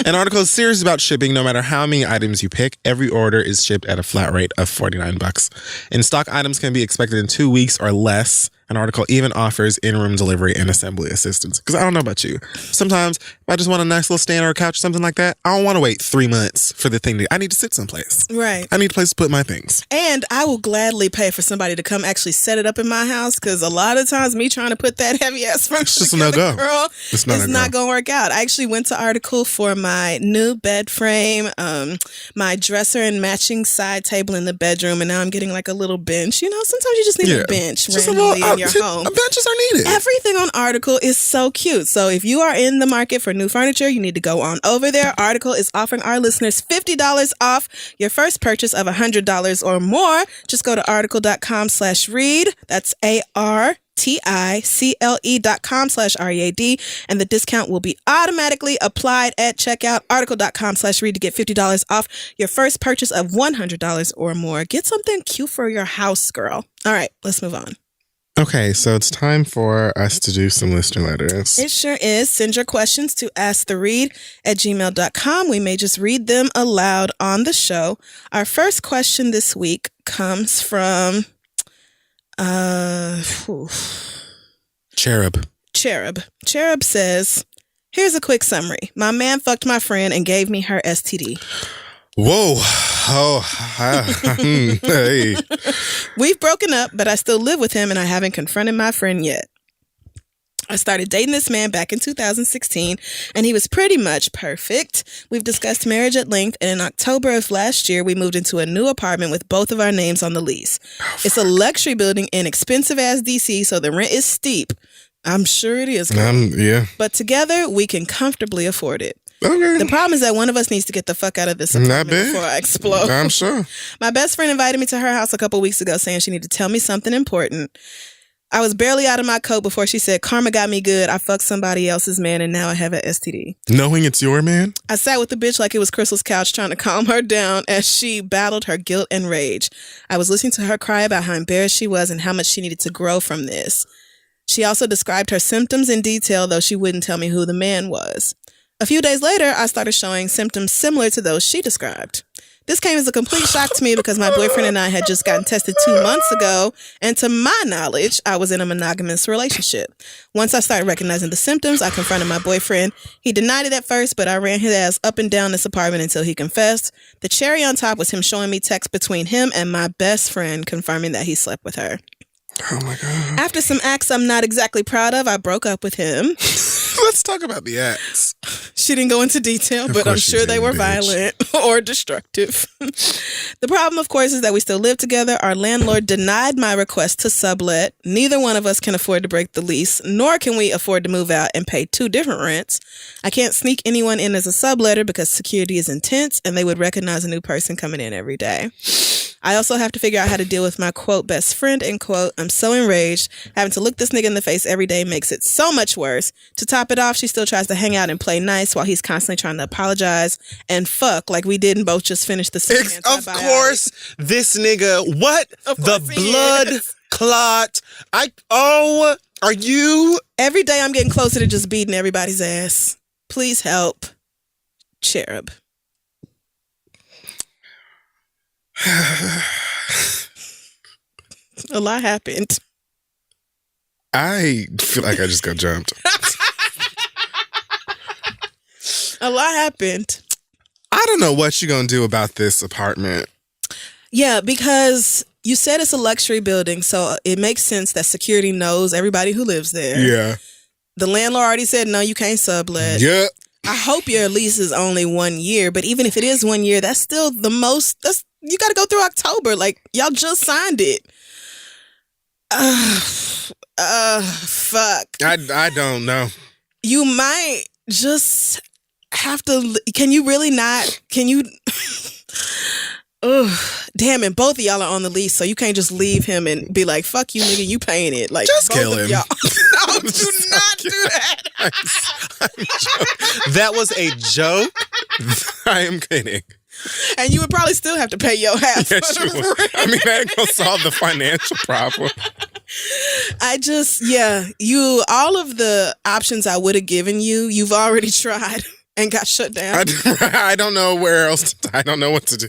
And Article is serious about shipping. No matter how many items you pick, every order is shipped at a flat rate of $49. In-stock items can be expected in 2 weeks or less. An Article even offers in-room delivery and assembly assistance. Because I don't know about you. Sometimes, if I just want a nice little stand or a couch or something like that, I don't want to wait 3 months for the thing I need to sit someplace. Right. I need a place to put my things. And I will gladly pay for somebody to come actually set it up in my house, because a lot of times me trying to put that heavy-ass furniture together, girl, it's not going to work out. I actually went to Article for my new bed frame, my dresser and matching side table in the bedroom, and now I'm getting like a little bench. Sometimes you just need a bench randomly in your home. Adventures are needed. Everything on Article is so cute. So if you are in the market for new furniture, you need to go on over there. Article is offering our listeners $50 off your first purchase of $100 or more. Just go to article.com/read. That's ARTICLE.com/READ. And the discount will be automatically applied at checkout. Article.com/read to get $50 off your first purchase of $100 or more. Get something cute for your house, girl. All right, let's move on. Okay, so it's time for us to do some listener letters. It sure is. Send your questions to asktheread@gmail.com. We may just read them aloud on the show. Our first question this week comes from Cherub. Cherub says, here's a quick summary. My man fucked my friend and gave me her STD. Whoa. Oh, hey. We've broken up, but I still live with him and I haven't confronted my friend yet. I started dating this man back in 2016, and he was pretty much perfect. We've discussed marriage at length, and in October of last year, we moved into a new apartment with both of our names on the lease. It's a luxury building in expensive-ass D.C., so the rent is steep. I'm sure it is. Yeah. But together, we can comfortably afford it. Okay. The problem is that one of us needs to get the fuck out of this apartment before I explode. I'm sure. My best friend invited me to her house a couple weeks ago saying she needed to tell me something important. I was barely out of my coat before she said, karma got me good. I fucked somebody else's man and now I have an STD. Knowing it's your man? I sat with the bitch like it was Crystal's couch trying to calm her down as she battled her guilt and rage. I was listening to her cry about how embarrassed she was and how much she needed to grow from this. She also described her symptoms in detail, though she wouldn't tell me who the man was. A few days later, I started showing symptoms similar to those she described. This came as a complete shock to me because my boyfriend and I had just gotten tested 2 months ago, and to my knowledge, I was in a monogamous relationship. Once I started recognizing the symptoms, I confronted my boyfriend. He denied it at first, but I ran his ass up and down this apartment until he confessed. The cherry on top was him showing me texts between him and my best friend confirming that he slept with her. Oh my God. After some acts I'm not exactly proud of, I broke up with him. Let's talk about the acts. She didn't go into detail, but I'm sure they were violent or destructive. The problem, of course, is that we still live together. Our landlord denied my request to sublet. Neither one of us can afford to break the lease, nor can we afford to move out and pay 2 different rents. I can't sneak anyone in as a subletter because security is intense and they would recognize a new person coming in every day. I also have to figure out how to deal with my, quote, best friend, end quote. I'm so enraged. Having to look this nigga in the face every day makes it so much worse. To top it off, she still tries to hang out and play nice while he's constantly trying to apologize and fuck like we didn't both just finish the same Of course, this nigga, what? The blood clot. Are you? Every day I'm getting closer to just beating everybody's ass. Please help. Cherub. A lot happened. I feel like I just got jumped. A lot happened. I don't know what you're going to do about this apartment. Yeah, because you said it's a luxury building, so it makes sense that security knows everybody who lives there. Yeah. The landlord already said, no, you can't sublet. Yeah. I hope your lease is only 1 year, but even if it is 1 year, that's still the most. You got to go through October. Like, y'all just signed it. Fuck. I don't know. You might just have to. Can you really not? Can you? Damn it. Both of y'all are on the lease, so you can't just leave him and be like, fuck you, nigga, you paying it. Like, just kill him. Y'all. No, do not do that. That was a joke. I am kidding. And you would probably still have to pay your half. Yes, you would. I mean, that ain't gonna solve the financial problem. All of the options I would have given you, you've already tried and got shut down. I don't know where else. I don't know what to do.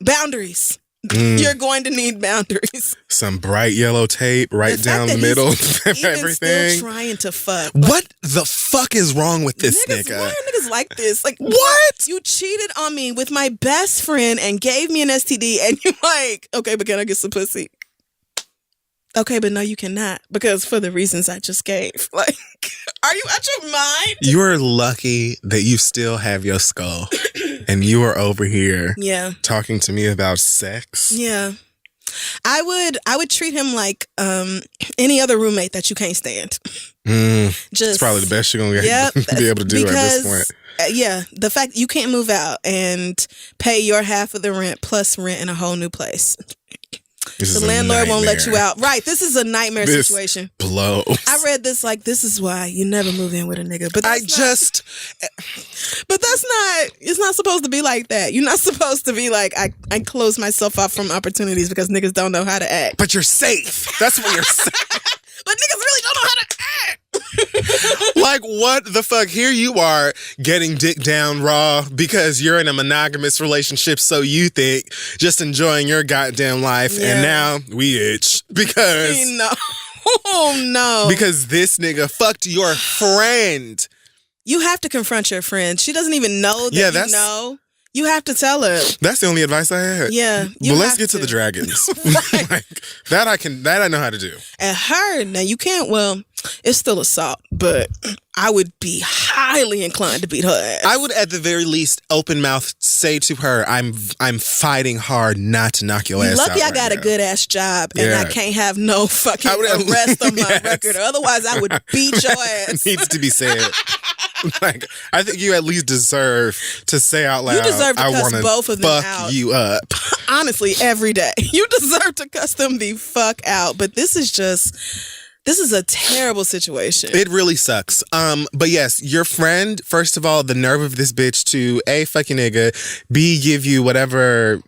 Boundaries. You're going to need boundaries. Some bright yellow tape right down the middle of everything. Still trying to fuck. What the fuck is wrong with this nigga? Why are niggas like this? Like, what? You cheated on me with my best friend and gave me an STD, and you're like, okay, but can I get some pussy? Okay, but no, you cannot, because for the reasons I just gave. Like, are you out your mind? You're lucky that you still have your skull and you are over here talking to me about sex. Yeah. I would treat him like any other roommate that you can't stand. It's probably the best you're gonna be able to do at this point. Yeah, the fact you can't move out and pay your half of the rent plus rent in a whole new place. The landlord won't let you out. Right. This is a nightmare situation. Blows. I read this like, this is why you never move in with a nigga. But it's not supposed to be like that. You're not supposed to be like, I close myself off from opportunities because niggas don't know how to act. But you're safe. That's what you're saying. But niggas really don't know how to act. Like, what the fuck? Here you are getting dick down raw because you're in a monogamous relationship, so you think, just enjoying your goddamn life, and now we itch because because this nigga fucked your friend. You have to confront your friend. She doesn't even know that you know. You have to tell her. That's the only advice I had. Yeah. But let's get to the dragons. Right. Like, that I know how to do. And her, now you can't, well, it's still assault, but I would be highly inclined to beat her ass. I would at the very least open mouth say to her, I'm fighting hard not to knock your ass out. Lucky I got a good ass job and I can't have no fucking arrest on my record. Otherwise I would beat your ass. Needs to be said. Like, I think you at least deserve to say out loud, you deserve to I cuss wanna both of them fuck out. you up. Honestly, every day. You deserve to cuss them the fuck out. But this is a terrible situation. It really sucks. But yes, your friend, first of all, the nerve of this bitch to A, fuck your nigga, B, give you whatever,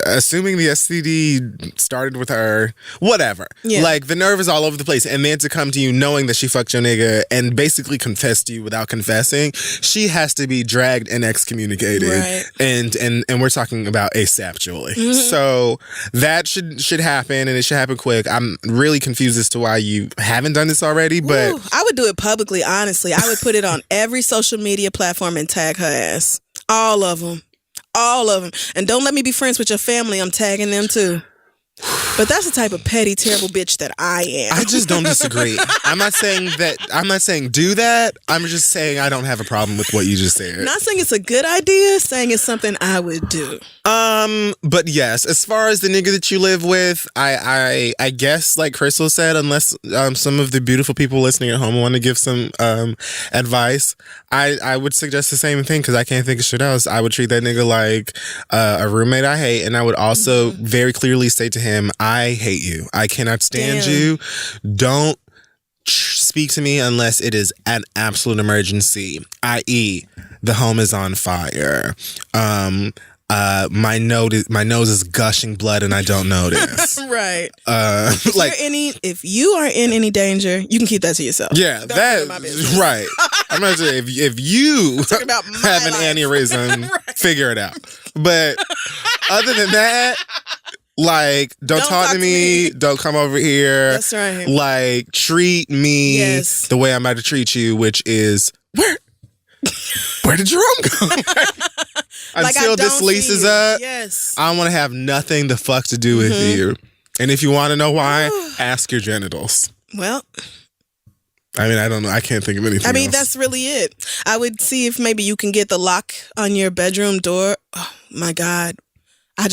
assuming the STD started with her, whatever. Yeah. Like, the nerve is all over the place. And then to come to you knowing that she fucked your nigga and basically confess to you without confessing, she has to be dragged and excommunicated. Right. And we're talking about ASAP, Julie. Mm-hmm. So that should happen, and it should happen quick. I'm really confused as to why you haven't done this already, but I would do it publicly. Honestly, I would put it on every social media platform and tag her ass. All of them, and don't let me be friends with your family. I'm tagging them too. But that's the type of petty, terrible bitch that I am. I just don't disagree. I'm not saying do that. I'm just saying I don't have a problem with what you just said. Not saying it's a good idea, saying it's something I would do. But yes, as far as the nigga that you live with, I guess, like Crystal said, unless some of the beautiful people listening at home want to give some advice, I would suggest the same thing because I can't think of shit else. I would treat that nigga like a roommate I hate, and I would also very clearly say to him, I hate you. I cannot stand you. Don't speak to me unless it is an absolute emergency, i.e., the home is on fire. My nose is gushing blood and I don't notice. Right. If you are in any danger, you can keep that to yourself. Yeah, that's right. I'm gonna say if you have an aneurysm, figure it out. But other than that, like, don't talk to me. Don't come over here. That's right. Like, treat me the way I'm about to treat you, which is where did Jerome go? Until this lease is up, I don't want to have nothing the fuck to do with you. And if you want to know why, ask your genitals. Well, I mean, I don't know. I can't think of anything else. That's really it. I would see if maybe you can get the lock on your bedroom door. Oh, my God. I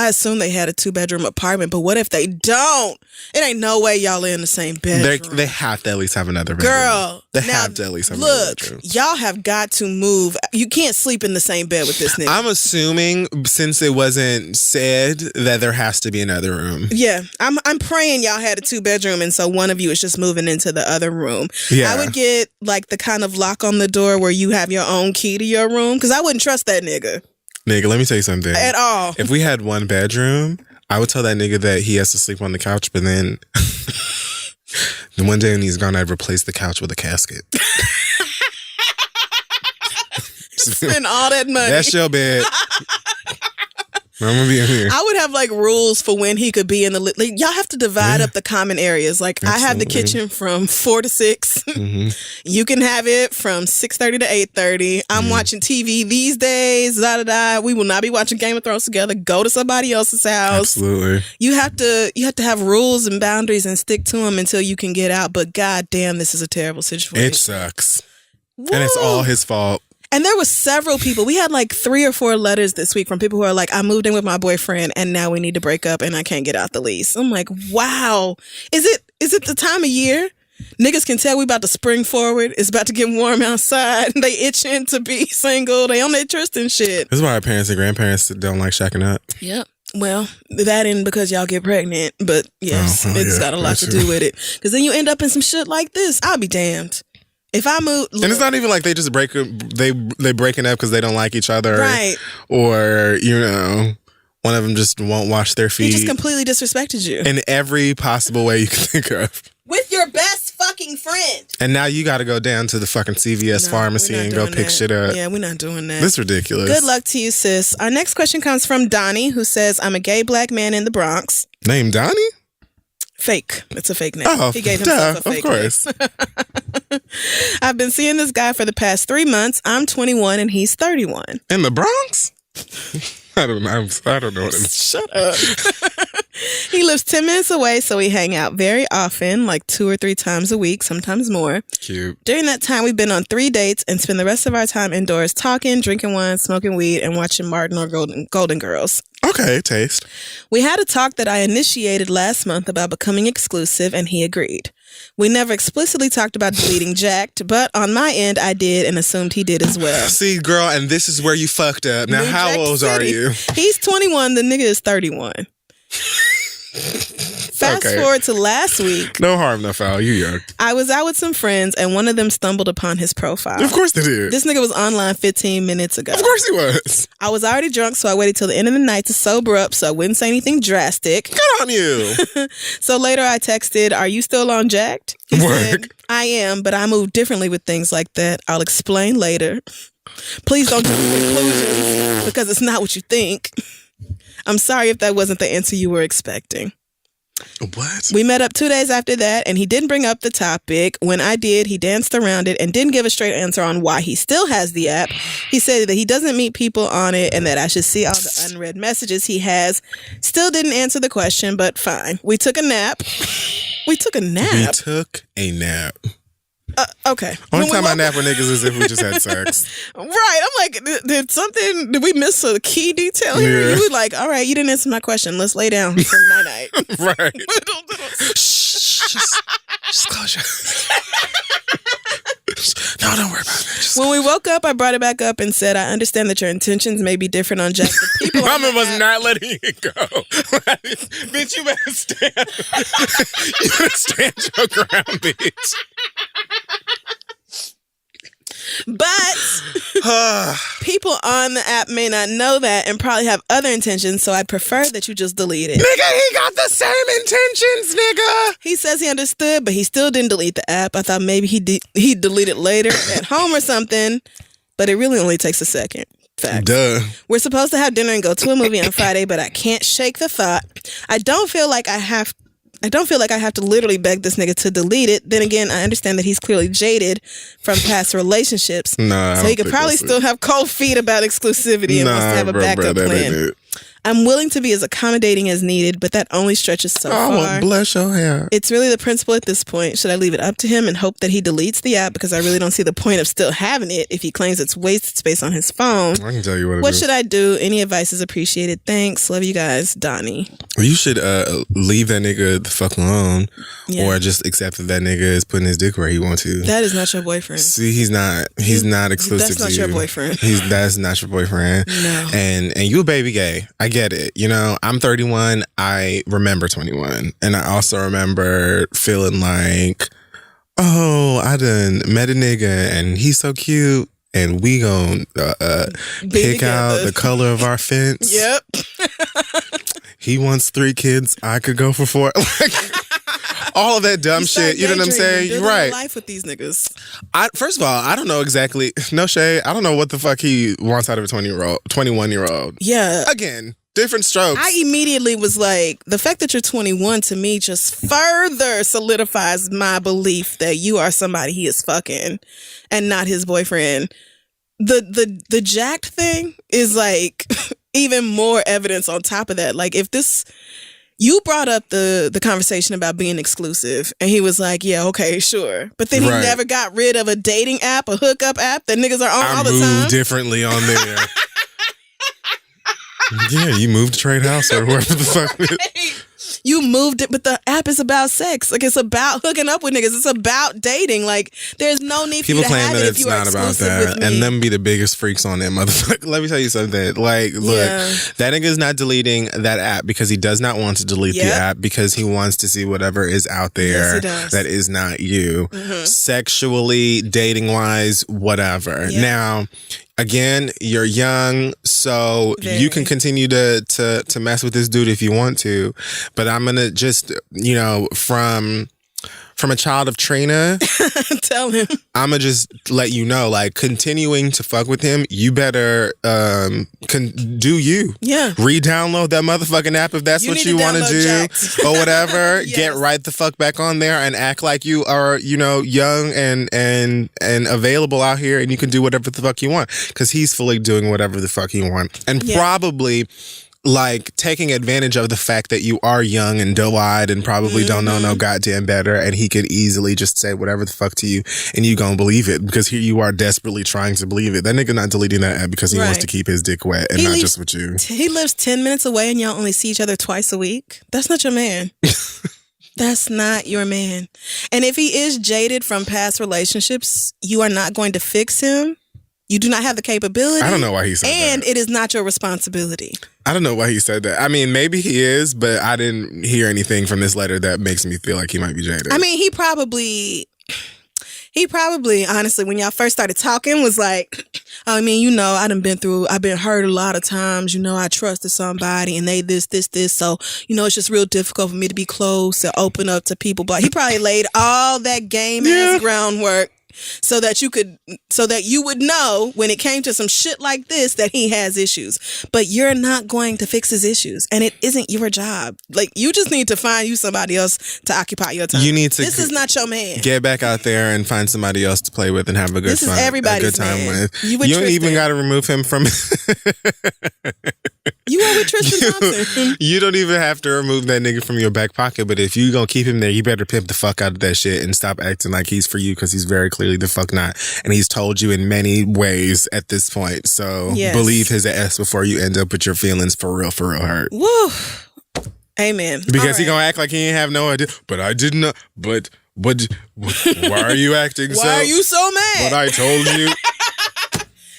assumed they had a 2-bedroom apartment, but what if they don't? It ain't no way y'all are in the same bedroom. They have to at least have another bedroom. Girl. They have to at least have another bedroom. Y'all have got to move. You can't sleep in the same bed with this nigga. I'm assuming, since it wasn't said, that there has to be another room. Yeah. I'm praying y'all had a 2-bedroom, and so one of you is just moving into the other room. Yeah. I would get, like, the kind of lock on the door where you have your own key to your room, because I wouldn't trust that nigga. Nigga, let me tell you something. At all. If we had one bedroom, I would tell that nigga that he has to sleep on the couch, but then one day when he's gone, I'd replace the couch with a casket. Spend all that money. That's your bed. I'm gonna be in here. I would have like rules for when he could be in the like, y'all have to divide up the common areas. Like absolutely. I have the kitchen from 4 to 6. You can have it from 6:30 to 8:30. I'm watching TV these days. We will not be watching Game of Thrones together. Go to somebody else's house. Absolutely. You have to have rules and boundaries and stick to them until you can get out. But god damn, this is a terrible situation. It sucks. Woo. And it's all his fault. And there were several people. We had like 3 or 4 letters this week from people who are like, I moved in with my boyfriend and now we need to break up and I can't get out the lease. I'm like, wow. Is it the time of year? Niggas can tell we about to spring forward. It's about to get warm outside. They itching to be single. They on their trust and shit. This is why our parents and grandparents don't like shacking up. Yep. Well, that ain't because y'all get pregnant, but yes, it's got a lot to do with it. Because then you end up in some shit like this. I'll be damned. If I move, and it's not even like they just they breaking up because they don't like each other, right? Or one of them just won't wash their feet. He just completely disrespected you in every possible way you can think of. With your best fucking friend. And now you got to go down to the fucking CVS pharmacy and go pick shit up. Yeah, we're not doing that. This is ridiculous. Good luck to you, sis. Our next question comes from Donnie, who says, I'm a gay black man in the Bronx. Name Donnie? Fake. It's a fake name. Oh, he gave himself a fake name. Of course. I've been seeing this guy for the past 3 months. I'm 21 and he's 31. In the Bronx? I don't know. I don't know what it is. Shut up. He lives 10 minutes away, so we hang out very often, like 2 or 3 times a week, sometimes more. Cute. During that time, we've been on 3 dates and spend the rest of our time indoors talking, drinking wine, smoking weed, and watching Martin or Golden Girls. Okay, taste. We had a talk that I initiated last month about becoming exclusive, and he agreed. We never explicitly talked about deleting Jacked, but on my end, I did and assumed he did as well. See, girl, and this is where you fucked up. Now, how old are you? He's 21. The nigga is 31. Fast forward to last week. No harm, no foul. You young. I was out with some friends, and one of them stumbled upon his profile. Of course they did. This nigga was online 15 minutes ago. Of course he was. I was already drunk, so I waited till the end of the night to sober up so I wouldn't say anything drastic. Good on you. So later I texted, are you still on Jacked? He said, I am, but I move differently with things like that. I'll explain later. Please don't jump to conclusions because it's not what you think. I'm sorry if that wasn't the answer you were expecting. What? We met up 2 days after that, and he didn't bring up the topic. When I did, he danced around it and didn't give a straight answer on why he still has the app. He said that he doesn't meet people on it and that I should see all the unread messages he has. Still didn't answer the question, but fine. We took a nap. We took a nap? Okay. Only time I nap with niggas is if we just had sex. Right. I'm like, did we miss a key detail here? Yeah. You were like, all right, you didn't answer my question. Let's lay down for night-night. Right. Shh. Just close your No, don't worry about it. When we woke up, I brought it back up and said, I understand that your intentions may be different on Jack, but people Mama was not letting it go. Bitch, you better stand. You better stand your ground, bitch. But people on the app may not know that and probably have other intentions, so I prefer that you just delete it. Nigga, he got the same intentions, nigga. He says he understood, but he still didn't delete the app. I thought maybe he'd delete it later at home or something, but it really only takes a second. Fact. Duh. We're supposed to have dinner and go to a movie on Friday, but I can't shake the thought. I don't feel like I have to literally beg this nigga to delete it. Then again, I understand that he's clearly jaded from past relationships. So he could probably still have cold feet about exclusivity and wants to have a backup plan. I'm willing to be as accommodating as needed, but that only stretches so far. Oh, bless your hair. It's really the principle at this point. Should I leave it up to him and hope that he deletes the app? Because I really don't see the point of still having it if he claims it's wasted space on his phone. I can tell you what What should I do? Any advice is appreciated. Thanks. Love you guys. Donnie. You should leave that nigga the fuck alone, or just accept that nigga is putting his dick where he wants to. That is not your boyfriend. See, he's not exclusive to you. That's not your boyfriend. That's not your boyfriend. No. And you a baby gay. I get it. You know, I'm 31. I remember 21. And I also remember feeling like, oh, I done met a nigga and he's so cute. And we gon' pick out the color of our fence. Yep. He wants 3 kids. I could go for 4. Like, all of that dumb shit. You know what I'm saying? You're right. Life with these niggas. First of all, I don't know exactly. No shade. I don't know what the fuck he wants out of a 21-year-old. Yeah. Again, different strokes. I immediately was like, the fact that you're 21 to me just further solidifies my belief that you are somebody he is fucking and not his boyfriend. The jacked thing is like even more evidence on top of that. Like if this You brought up the conversation about being exclusive, and he was like, yeah, okay, sure. But then he never got rid of a dating app, a hookup app that niggas are on all the time. I move differently on there. Yeah, you moved to Trade House or wherever the fuck. You moved it, but the app is about sex. Like, it's about hooking up with niggas. It's about dating. Like, there's no need for you to have it if you are exclusive with me. And them be the biggest freaks on that motherfucker. Let me tell you something. Like, look, that nigga's not deleting that app because he does not want to delete the app, because he wants to see whatever is out there that is not you. Sexually, dating-wise, whatever. Now, again, you're young, so you can continue to mess with this dude if you want to. But I'm gonna just, from a child of Trina, tell him. I'm gonna just let you know, like, continuing to fuck with him, you better do you. Yeah. Re-download that motherfucking app if that's what you want to do, or whatever. Get right the fuck back on there and act like you are, young and available out here, and you can do whatever the fuck you want, because he's fully doing whatever the fuck he wants, and probably, like, taking advantage of the fact that you are young and doe-eyed and probably don't know no goddamn better, and he could easily just say whatever the fuck to you and you gonna believe it, because here you are desperately trying to believe it. That nigga not deleting that app because he wants to keep his dick wet and not just with you. He lives 10 minutes away and y'all only see each other twice a week. That's not your man. That's not your man. And if he is jaded from past relationships, you are not going to fix him. You do not have the capability. I don't know why he said that. And it is not your responsibility. I don't know why he said that. I mean, maybe he is, but I didn't hear anything from this letter that makes me feel like he might be jaded. I mean, he probably, honestly, when y'all first started talking, was like, I mean, I've been hurt a lot of times. I trusted somebody and they this. So, it's just real difficult for me to be close and open up to people. But he probably laid all that game ass groundwork so that you would know when it came to some shit like this that he has issues. But you're not going to fix his issues, and it isn't your job. Like, you just need to find you somebody else to occupy your time. You need to. This is not your man. Get back out there and find somebody else to play with and have a good This is everybody's time man. with. You don't even got to remove him from. You are with Tristan Thompson. You don't even have to remove that nigga from your back pocket. But if you gonna keep him there, you better pimp the fuck out of that shit and stop acting like he's for you, because he's very clearly the fuck not. And he's told you in many ways at this point. So believe his ass before you end up with your feelings for real hurt. Woo. Amen. Because he gonna act like he ain't have no idea. But I didn't know. But why are you acting so? Why are you so mad? But I told you.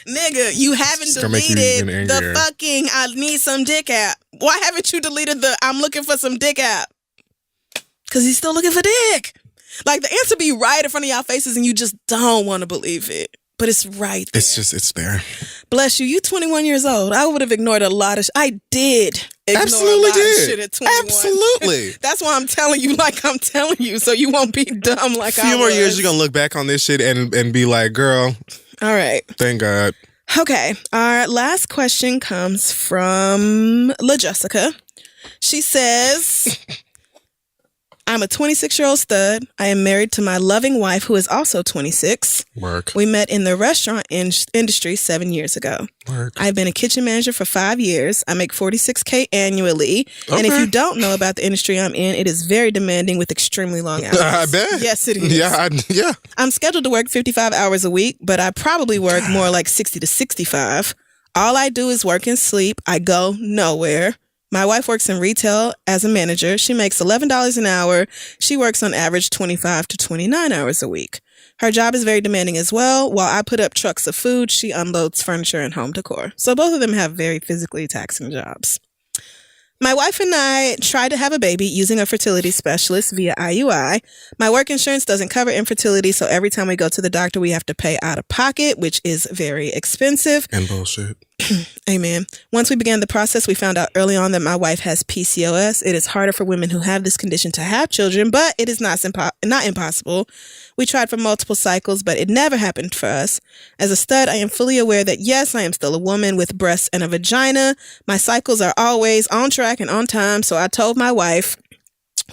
Nigga, you haven't deleted the fucking I need some dick app. Why haven't you deleted the I'm looking for some dick app? Because he's still looking for dick. Like, the answer be right in front of y'all faces and you just don't want to believe it. But it's right there. It's there. Bless you. You 21 years old. I would have ignored a lot of I did ignore Absolutely a lot of shit at 21. Absolutely. That's why I'm telling you like I'm telling you, so you won't be dumb like I was. A few more years, you're going to look back on this shit and be like, girl. All right. Thank God. Okay. Our last question comes from La Jessica. She says, I'm a 26-year-old stud. I am married to my loving wife, who is also 26. Work. We met in the restaurant industry 7 years ago. Work. I've been a kitchen manager for 5 years. I make $46K annually. Okay. And if you don't know about the industry I'm in, it is very demanding with extremely long hours. I bet. Yes, it is. Yeah. I'm scheduled to work 55 hours a week, but I probably work more like 60 to 65. All I do is work and sleep. I go nowhere. My wife works in retail as a manager. She makes $11 an hour. She works on average 25 to 29 hours a week. Her job is very demanding as well. While I put up trucks of food, she unloads furniture and home decor. So both of them have very physically taxing jobs. My wife and I tried to have a baby using a fertility specialist via IUI. My work insurance doesn't cover infertility, so every time we go to the doctor, we have to pay out of pocket, which is very expensive. And bullshit. Amen. Once we began the process, we found out early on that my wife has PCOS. It is harder for women who have this condition to have children, but it is not impossible. We tried for multiple cycles, but it never happened for us. As a stud, I am fully aware that, yes, I am still a woman with breasts and a vagina. My cycles are always on track and on time, so I told my wife,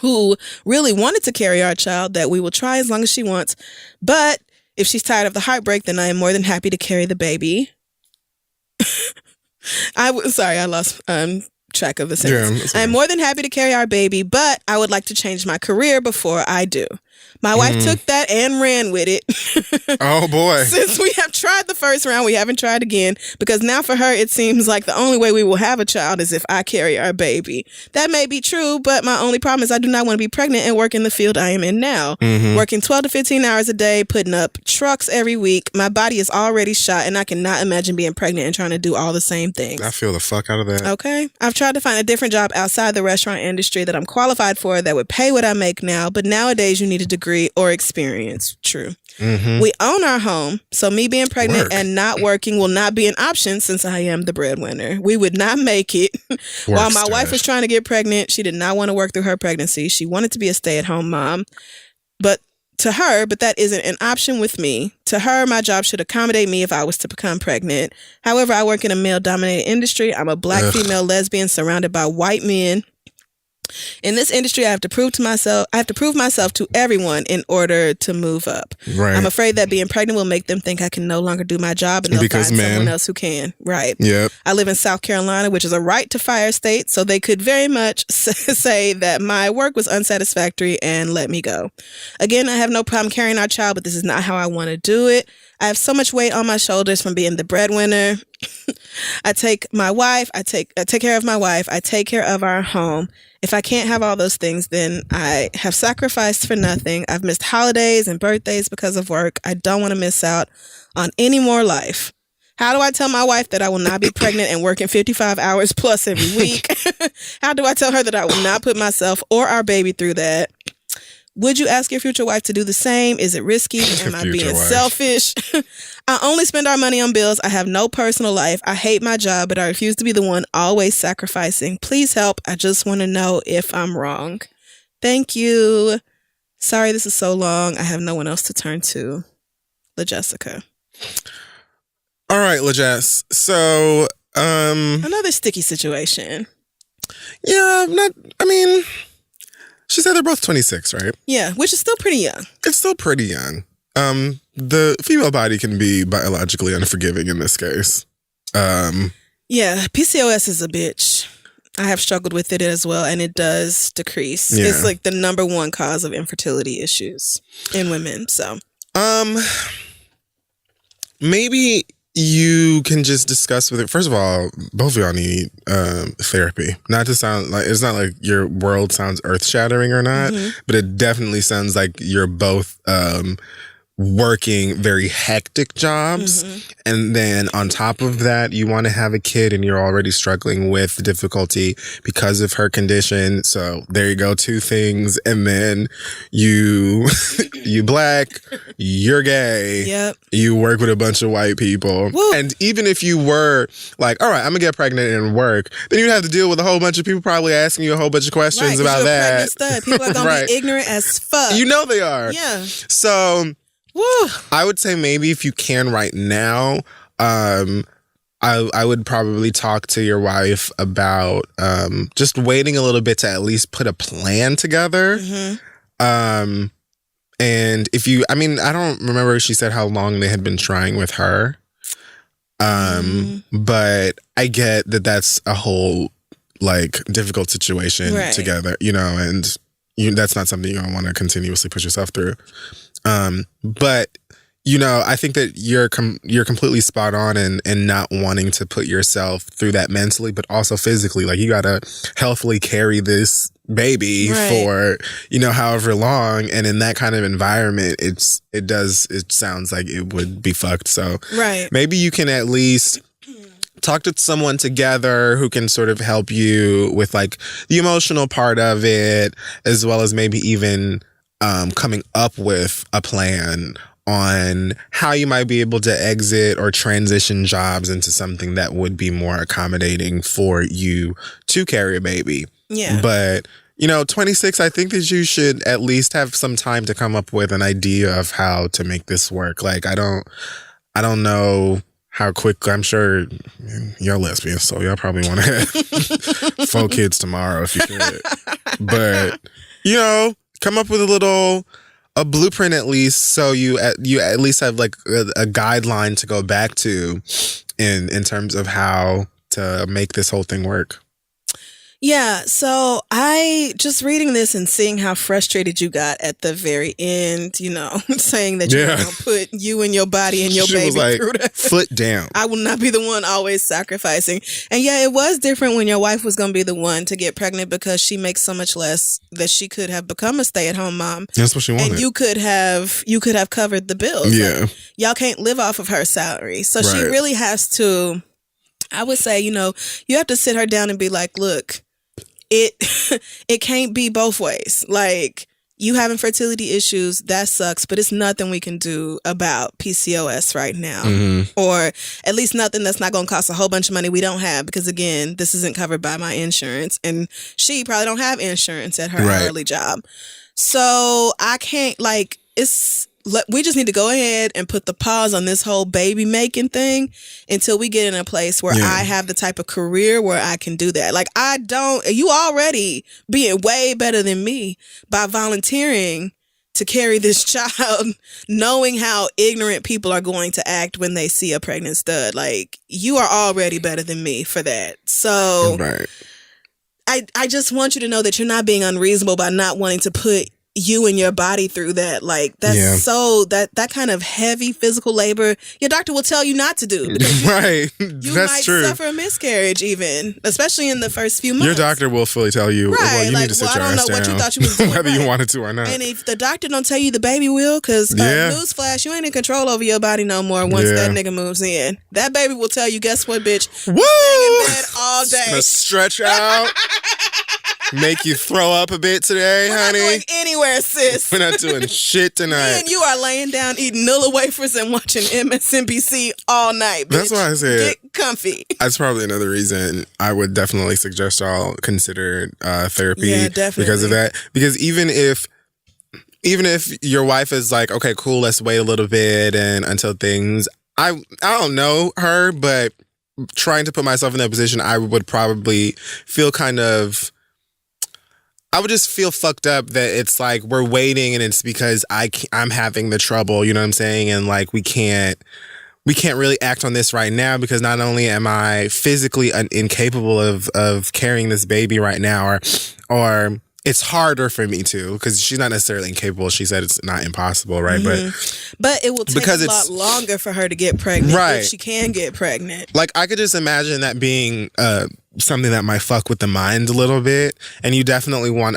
who really wanted to carry our child, that we will try as long as she wants. But if she's tired of the heartbreak, then I am more than happy to carry the baby. I lost track of the sentence. Yeah, I am more than happy to carry our baby, but I would like to change my career before I do. My wife took that and ran with it. Oh, boy. Since we have tried the first round, we haven't tried again, because now for her, it seems like the only way we will have a child is if I carry our baby. That may be true, but my only problem is I do not want to be pregnant and work in the field I am in now. Working 12 to 15 hours a day, putting up trucks every week. My body is already shot, and I cannot imagine being pregnant and trying to do all the same things. I feel the fuck out of that. Okay. I've tried to find a different job outside the restaurant industry that I'm qualified for that would pay what I make now, but nowadays you need a degree or experience. True. We own our home, so me being pregnant and not working will not be an option since I am the breadwinner. We would not make it. While my wife was trying to get pregnant, she did not want to work through her pregnancy. She wanted to be a stay-at-home mom. But that isn't an option with me. To her, my job should accommodate me if I was to become pregnant. However, I work in a male-dominated industry. I'm a black female lesbian surrounded by white men. In this industry, I have to prove myself to everyone in order to move up. Right. I'm afraid that being pregnant will make them think I can no longer do my job and they'll find someone else who can. Right. Yep. I live in South Carolina, which is a right to fire state, so they could very much say that my work was unsatisfactory and let me go. Again, I have no problem carrying our child, but this is not how I want to do it. I have so much weight on my shoulders from being the breadwinner. I take care of my wife. I take care of our home. If I can't have all those things, then I have sacrificed for nothing. I've missed holidays and birthdays because of work. I don't want to miss out on any more life. How do I tell my wife that I will not be pregnant and working 55 hours plus every week? How do I tell her that I will not put myself or our baby through that? Would you ask your future wife to do the same? Is it risky? Am I being selfish? I only spend our money on bills. I have no personal life. I hate my job, but I refuse to be the one always sacrificing. Please help. I just want to know if I'm wrong. Thank you. Sorry this is so long. I have no one else to turn to. LaJessica. All right, LaJess. So, another sticky situation. Yeah, she said they're both 26, right? Yeah, which is still pretty young. It's still pretty young. The female body can be biologically unforgiving in this case. Yeah, PCOS is a bitch. I have struggled with it as well, and it does decrease. Yeah. It's like the number one cause of infertility issues in women. So, maybe you can just discuss with it. First of all, both of y'all need therapy. Not to sound like, it's not like your world sounds earth-shattering or not, but it definitely sounds like you're both working very hectic jobs. And then on top of that, you want to have a kid and you're already struggling with the difficulty because of her condition. So there you go, two things. And then you black, you're gay. Yep. You work with a bunch of white people. Woo. And even if you were like, all right, I'm gonna get pregnant and work, then you'd have to deal with a whole bunch of people probably asking you a whole bunch of questions about that. People are gonna be ignorant as fuck. You know they are. Yeah. So I would say maybe if you can right now, I would probably talk to your wife about just waiting a little bit to at least put a plan together. And if you, I don't remember if she said how long they had been trying with her. But I get that that's a whole difficult situation together, and that's not something you're gonna want to continuously push yourself through. But I think that you're completely spot on in not wanting to put yourself through that mentally, but also physically. Like, you gotta healthily carry this baby for however long, and in that kind of environment, it sounds like it would be fucked. So maybe you can at least talk to someone together who can sort of help you with the emotional part of it, as well as maybe even coming up with a plan on how you might be able to exit or transition jobs into something that would be more accommodating for you to carry a baby. Yeah. But, 26, I think that you should at least have some time to come up with an idea of how to make this work. I don't know how quick. I'm sure you're lesbians, so y'all probably want to have 4 kids tomorrow if you could. But, come up with a blueprint at least, so you at least have a guideline to go back to in terms of how to make this whole thing work. Yeah, so I just reading this and seeing how frustrated you got at the very end, saying that you're not going to put you and your body and your She baby was like, through that. foot down. I will not be the one always sacrificing. And yeah, it was different when your wife was going to be the one to get pregnant because she makes so much less that she could have become a stay-at-home mom. That's what she wanted. And you could have covered the bills. Yeah. Like, y'all can't live off of her salary. So she Right. really has to, I would say, you have to sit her down and be like, look, it can't be both ways. Like, you having fertility issues, that sucks, but it's nothing we can do about PCOS right now. Mm-hmm. Or at least nothing that's not going to cost a whole bunch of money we don't have, because again, this isn't covered by my insurance, and she probably don't have insurance at her hourly job. So I can't, we just need to go ahead and put the pause on this whole baby making thing until we get in a place where I have the type of career where I can do that. Like, you already being way better than me by volunteering to carry this child, knowing how ignorant people are going to act when they see a pregnant stud. Like, you are already better than me for that. So I just want you to know that you're not being unreasonable by not wanting to put you and your body through that. Like, that's so that kind of heavy physical labor your doctor will tell you not to do. Right. You That's might true. suffer a miscarriage, even, especially in the first few months. Your doctor will fully tell you, well, you need to sit your ass down. I don't know what you thought you was doing, whether you wanted to or not. And if the doctor don't tell you, the baby will, because newsflash, you ain't in control over your body no more once that nigga moves in. That baby will tell you, guess what, bitch? Woo! Staying in bed all day. Gonna stretch out. Make you throw up a bit today, honey. We're not going anywhere, sis. We're not doing shit tonight. Me and you are laying down eating Nilla wafers and watching MSNBC all night, bitch. That's why I said get comfy. That's probably another reason I would definitely suggest y'all consider therapy. Yeah, definitely. Because of that. Because even if your wife is like, okay, cool, let's wait a little bit and until things, I don't know her, but trying to put myself in that position, I would probably feel I would just feel fucked up that it's like we're waiting and it's because I'm having the trouble, you know what I'm saying? And like we can't really act on this right now because not only am I physically incapable of carrying this baby right now, or it's harder for me to, because she's not necessarily incapable. She said it's not impossible, right? Mm-hmm. But it will take a lot longer for her to get pregnant, right? If she can get pregnant. Like, I could just imagine that being something that might fuck with the mind a little bit, and you definitely want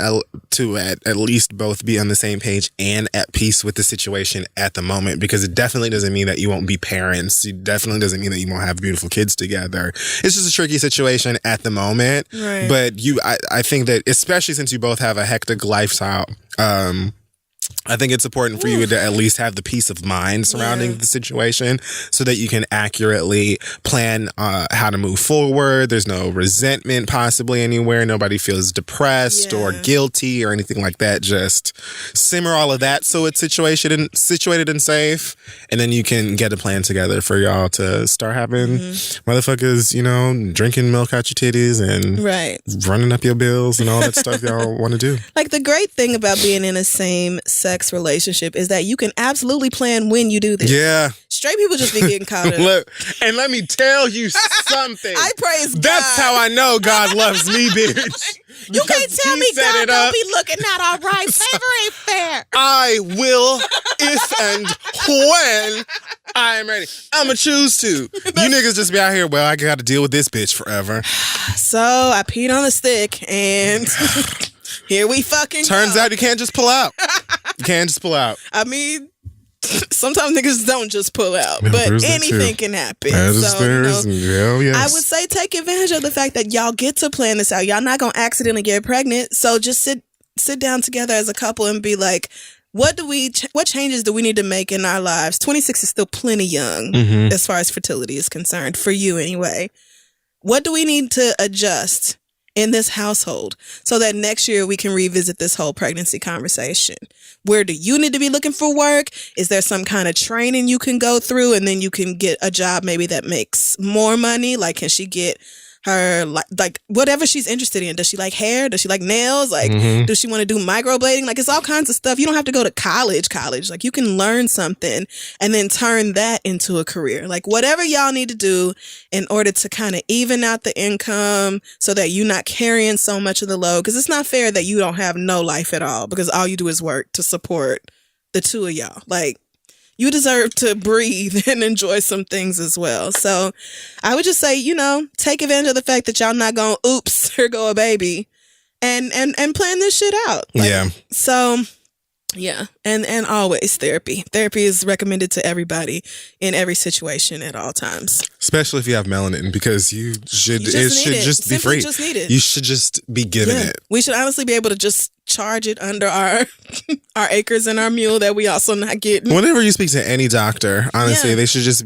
to at least both be on the same page and at peace with the situation at the moment, because it definitely doesn't mean that you won't be parents. It definitely doesn't mean that you won't have beautiful kids together. It's just a tricky situation at the moment. Right. But I think that, especially since you both have a hectic lifestyle, I think it's important for you to at least have the peace of mind surrounding the situation so that you can accurately plan how to move forward. There's no resentment possibly anywhere. Nobody feels depressed or guilty or anything like that. Just simmer all of that so it's situated and safe. And then you can get a plan together for y'all to start having motherfuckers, drinking milk out your titties and running up your bills and all that stuff y'all want to do. Like, the great thing about being in a same sex relationship is that you can absolutely plan when you do this. Yeah. Straight people just be getting caught up. Look, and let me tell you something. I praise God. That's how I know God loves me, bitch. You can't tell me God don't be looking out all right. Favor ain't fair. I will, if and when I am ready. I'ma choose to. You niggas just be out here, well, I got to deal with this bitch forever. So I peed on a stick and here we fucking Turns go. out you can't just pull out. You can't just pull out. I mean, sometimes niggas don't just pull out, but anything can happen. I would say take advantage of the fact that y'all get to plan this out. Y'all not gonna accidentally get pregnant, so just sit down together as a couple and be like, what changes do we need to make in our lives? 26 is still plenty young as far as fertility is concerned, for you anyway. What do we need to adjust in this household so that next year we can revisit this whole pregnancy conversation? Where do you need to be looking for work? Is there some kind of training you can go through and then you can get a job maybe that makes more money? Like, can she get like whatever she's interested in. Does she like hair? Does she like nails? Like, does she want to do microblading? Like, it's all kinds of stuff. You don't have to go to college. Like, you can learn something and then turn that into a career. Like, whatever y'all need to do in order to kind of even out the income so that you're not carrying so much of the load. Because it's not fair that you don't have no life at all because all you do is work to support the two of y'all. Like, you deserve to breathe and enjoy some things as well. So I would just say, take advantage of the fact that y'all not going, oops, here go a baby, and plan this shit out. Like, yeah. So, yeah. And always therapy. Therapy is recommended to everybody in every situation at all times. Especially if you have melanin, because it should just be free. Just need it. You should just be given it. We should honestly be able to just charge it under our acres and our mule that we also not getting. Whenever you speak to any doctor, honestly, they should just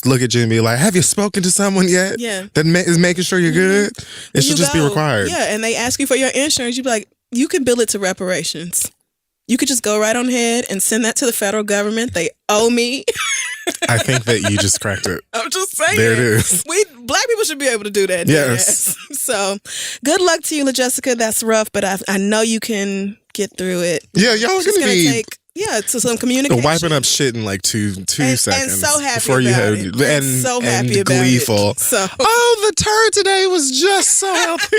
look at you and be like, have you spoken to someone yet? Yeah. That is making sure you're good? It should just be required. Yeah, and they ask you for your insurance. You'd be like, you can bill it to reparations. You could just go right on ahead and send that to the federal government. They owe me. I think that you just cracked it. I'm just saying. There it is. Black people should be able to do that. Yes. So, good luck to you, LaJessica. That's rough, but I know you can get through it. Yeah, y'all It's gonna be to some communication. wiping up shit in like two seconds. And so happy before about you it. And so happy about gleeful. it. So. Oh, the turd today was just so healthy.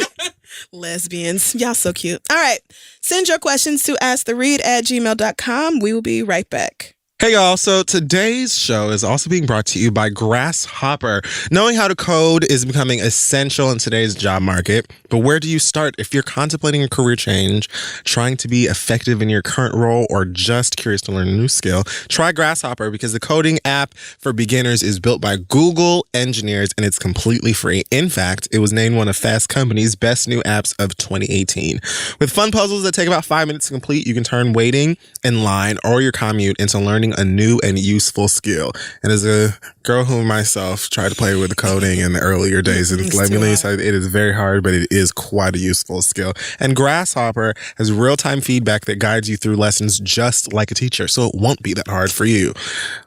Lesbians. Y'all so cute. All right. Send your questions to asktheread@gmail.com. We will be right back. Hey y'all, so today's show is also being brought to you by Grasshopper. Knowing how to code is becoming essential in today's job market, but where do you start if you're contemplating a career change, trying to be effective in your current role, or just curious to learn a new skill? Try Grasshopper because the coding app for beginners is built by Google engineers and it's completely free. In fact, it was named one of Fast Company's best new apps of 2018. With fun puzzles that take about 5 minutes to complete, you can turn waiting in line or your commute into learning a new and useful skill. And as a girl who myself tried to play with the coding in the earlier days, and let me say it is very hard, but it is quite a useful skill. And Grasshopper has real-time feedback that guides you through lessons just like a teacher, so it won't be that hard for you.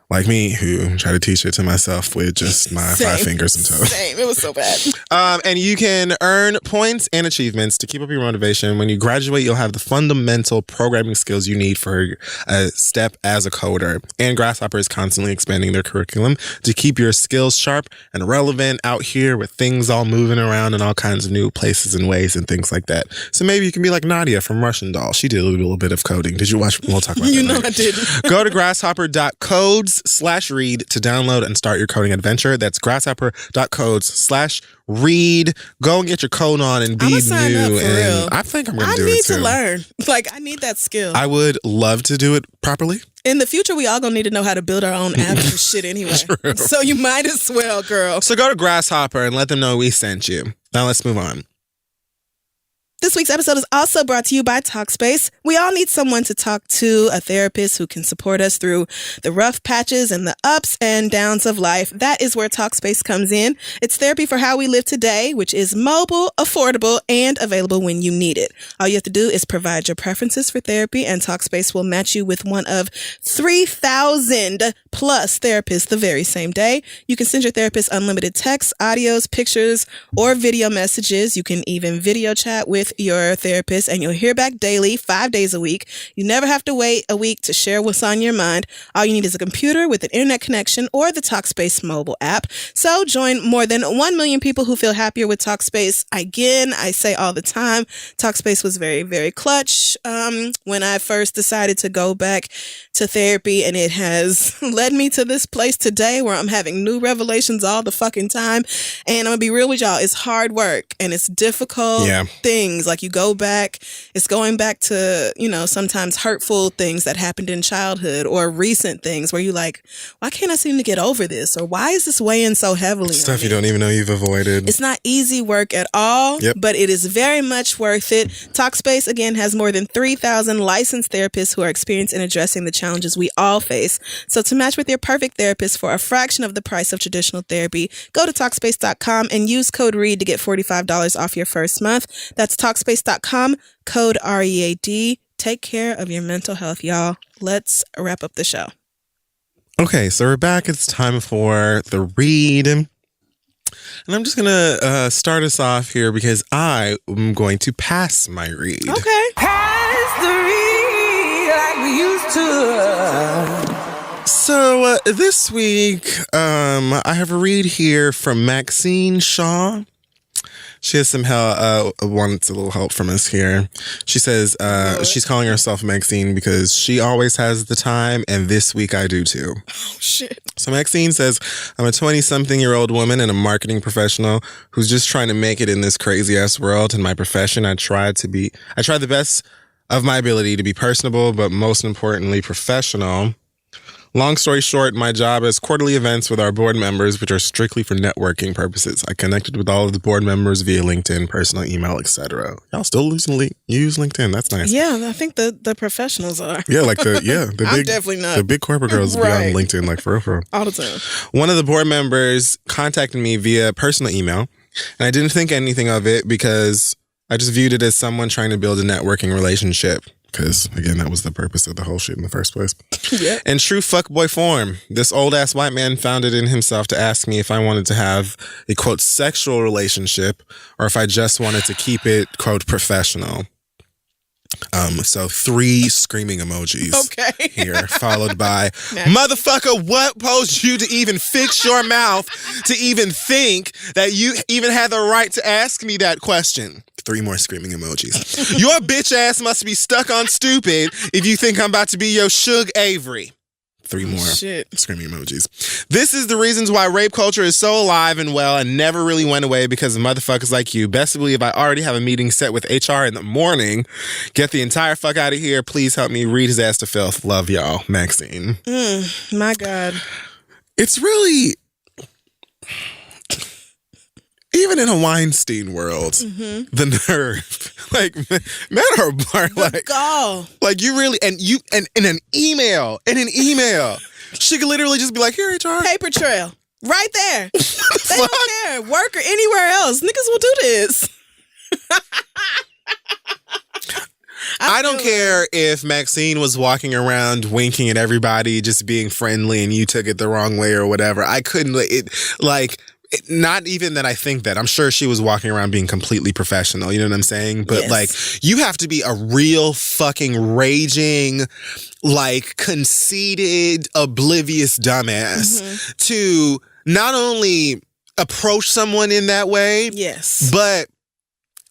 Like me, who tried to teach it to myself with just my 5 fingers and toes. Same. It was so bad. And you can earn points and achievements to keep up your motivation. When you graduate, you'll have the fundamental programming skills you need for a step as a coder. And Grasshopper is constantly expanding their curriculum to keep your skills sharp and relevant out here with things all moving around in all kinds of new places and ways and things like that. So maybe you can be like Nadia from Russian Doll. She did a little bit of coding. Did you watch? We'll talk about that later. I didn't. Go to grasshopper.codes/read to download and start your coding adventure. That's grasshopper.codes/read. Go and get your code on and be new. Real. I think I'm going to do it too. I need to learn. Like, I need that skill. I would love to do it properly. In the future, we all gonna need to know how to build our own apps and shit anyway. True. So you might as well, girl. So go to Grasshopper and let them know we sent you. Now let's move on. This week's episode is also brought to you by Talkspace. We all need someone to talk to, a therapist who can support us through the rough patches and the ups and downs of life. That is where Talkspace comes in. It's therapy for how we live today, which is mobile, affordable, and available when you need it. All you have to do is provide your preferences for therapy, and Talkspace will match you with one of 3,000 plus therapists the very same day. You can send your therapist unlimited texts, audios, pictures, or video messages. You can even video chat with your therapist, and you'll hear back daily, 5 days a week. You never have to wait a week to share what's on your mind. All you need is a computer with an internet connection or the Talkspace mobile app. So join more than 1 million people who feel happier with Talkspace. Again, I say all the time, Talkspace was very, very clutch when I first decided to go back to therapy, and it has led me to this place today where I'm having new revelations all the fucking time. And I'm gonna be real with y'all, it's hard work and it's difficult things. Like, you go back, it's going back to, sometimes hurtful things that happened in childhood or recent things where you like, why can't I seem to get over this? Or why is this weighing so heavily? Stuff you don't even know you've avoided. It's not easy work at all, but it is very much worth it. Talkspace, again, has more than 3,000 licensed therapists who are experienced in addressing the challenges we all face. So to match with your perfect therapist for a fraction of the price of traditional therapy, go to Talkspace.com and use code READ to get $45 off your first month. That's Talkspace.com, code READ. Take care of your mental health, y'all. Let's wrap up the show. Okay, so we're back. It's time for the read. And I'm just going to start us off here because I am going to pass my read. Okay. Pass the read like we used to. So this week, I have a read here from Maxine Shaw. She has some help, wants a little help from us here. She says she's calling herself Maxine because she always has the time, and this week I do too. Oh, shit. So Maxine says, I'm a 20-something-year-old woman and a marketing professional who's just trying to make it in this crazy-ass world. In my profession, I try the best of my ability to be personable, but most importantly, professional. Long story short, my job is quarterly events with our board members, which are strictly for networking purposes. I connected with all of the board members via LinkedIn, personal email, etc. Y'all still use LinkedIn? That's nice. Yeah, I think the professionals are. Yeah, like the I'm big, definitely not. the big corporate girls be on LinkedIn, like for real. All the time. One of the board members contacted me via personal email, and I didn't think anything of it because I just viewed it as someone trying to build a networking relationship. Because, again, that was the purpose of the whole shit in the first place. Yeah. In true fuckboy form, this old-ass white man found it in himself to ask me if I wanted to have a, quote, sexual relationship or if I just wanted to keep it, quote, professional. So 3 screaming emojis here, followed by, motherfucker, what posed you to even fix your mouth to even think that you even had the right to ask me that question? 3 more screaming emojis. Your bitch ass must be stuck on stupid if you think I'm about to be your Suge Avery. 3 more screaming emojis. This is the reasons why rape culture is so alive and well and never really went away because of motherfuckers like you. Best believe I already have a meeting set with HR in the morning. Get the entire fuck out of here. Please help me read his ass to filth. Love y'all. Maxine. My God. It's really... Even in a Weinstein world, the nerve, like men are like, gall. Like you really, and in an email, she could literally just be like, here, HR. Paper trail. Right there. They don't care. Work or anywhere else. Niggas will do this. I don't care if Maxine was walking around winking at everybody, just being friendly, and you took it the wrong way or whatever. I couldn't, not even that I think that. I'm sure she was walking around being completely professional. You know what I'm saying? But like, you have to be a real fucking raging, like conceited, oblivious dumbass to not only approach someone in that way, but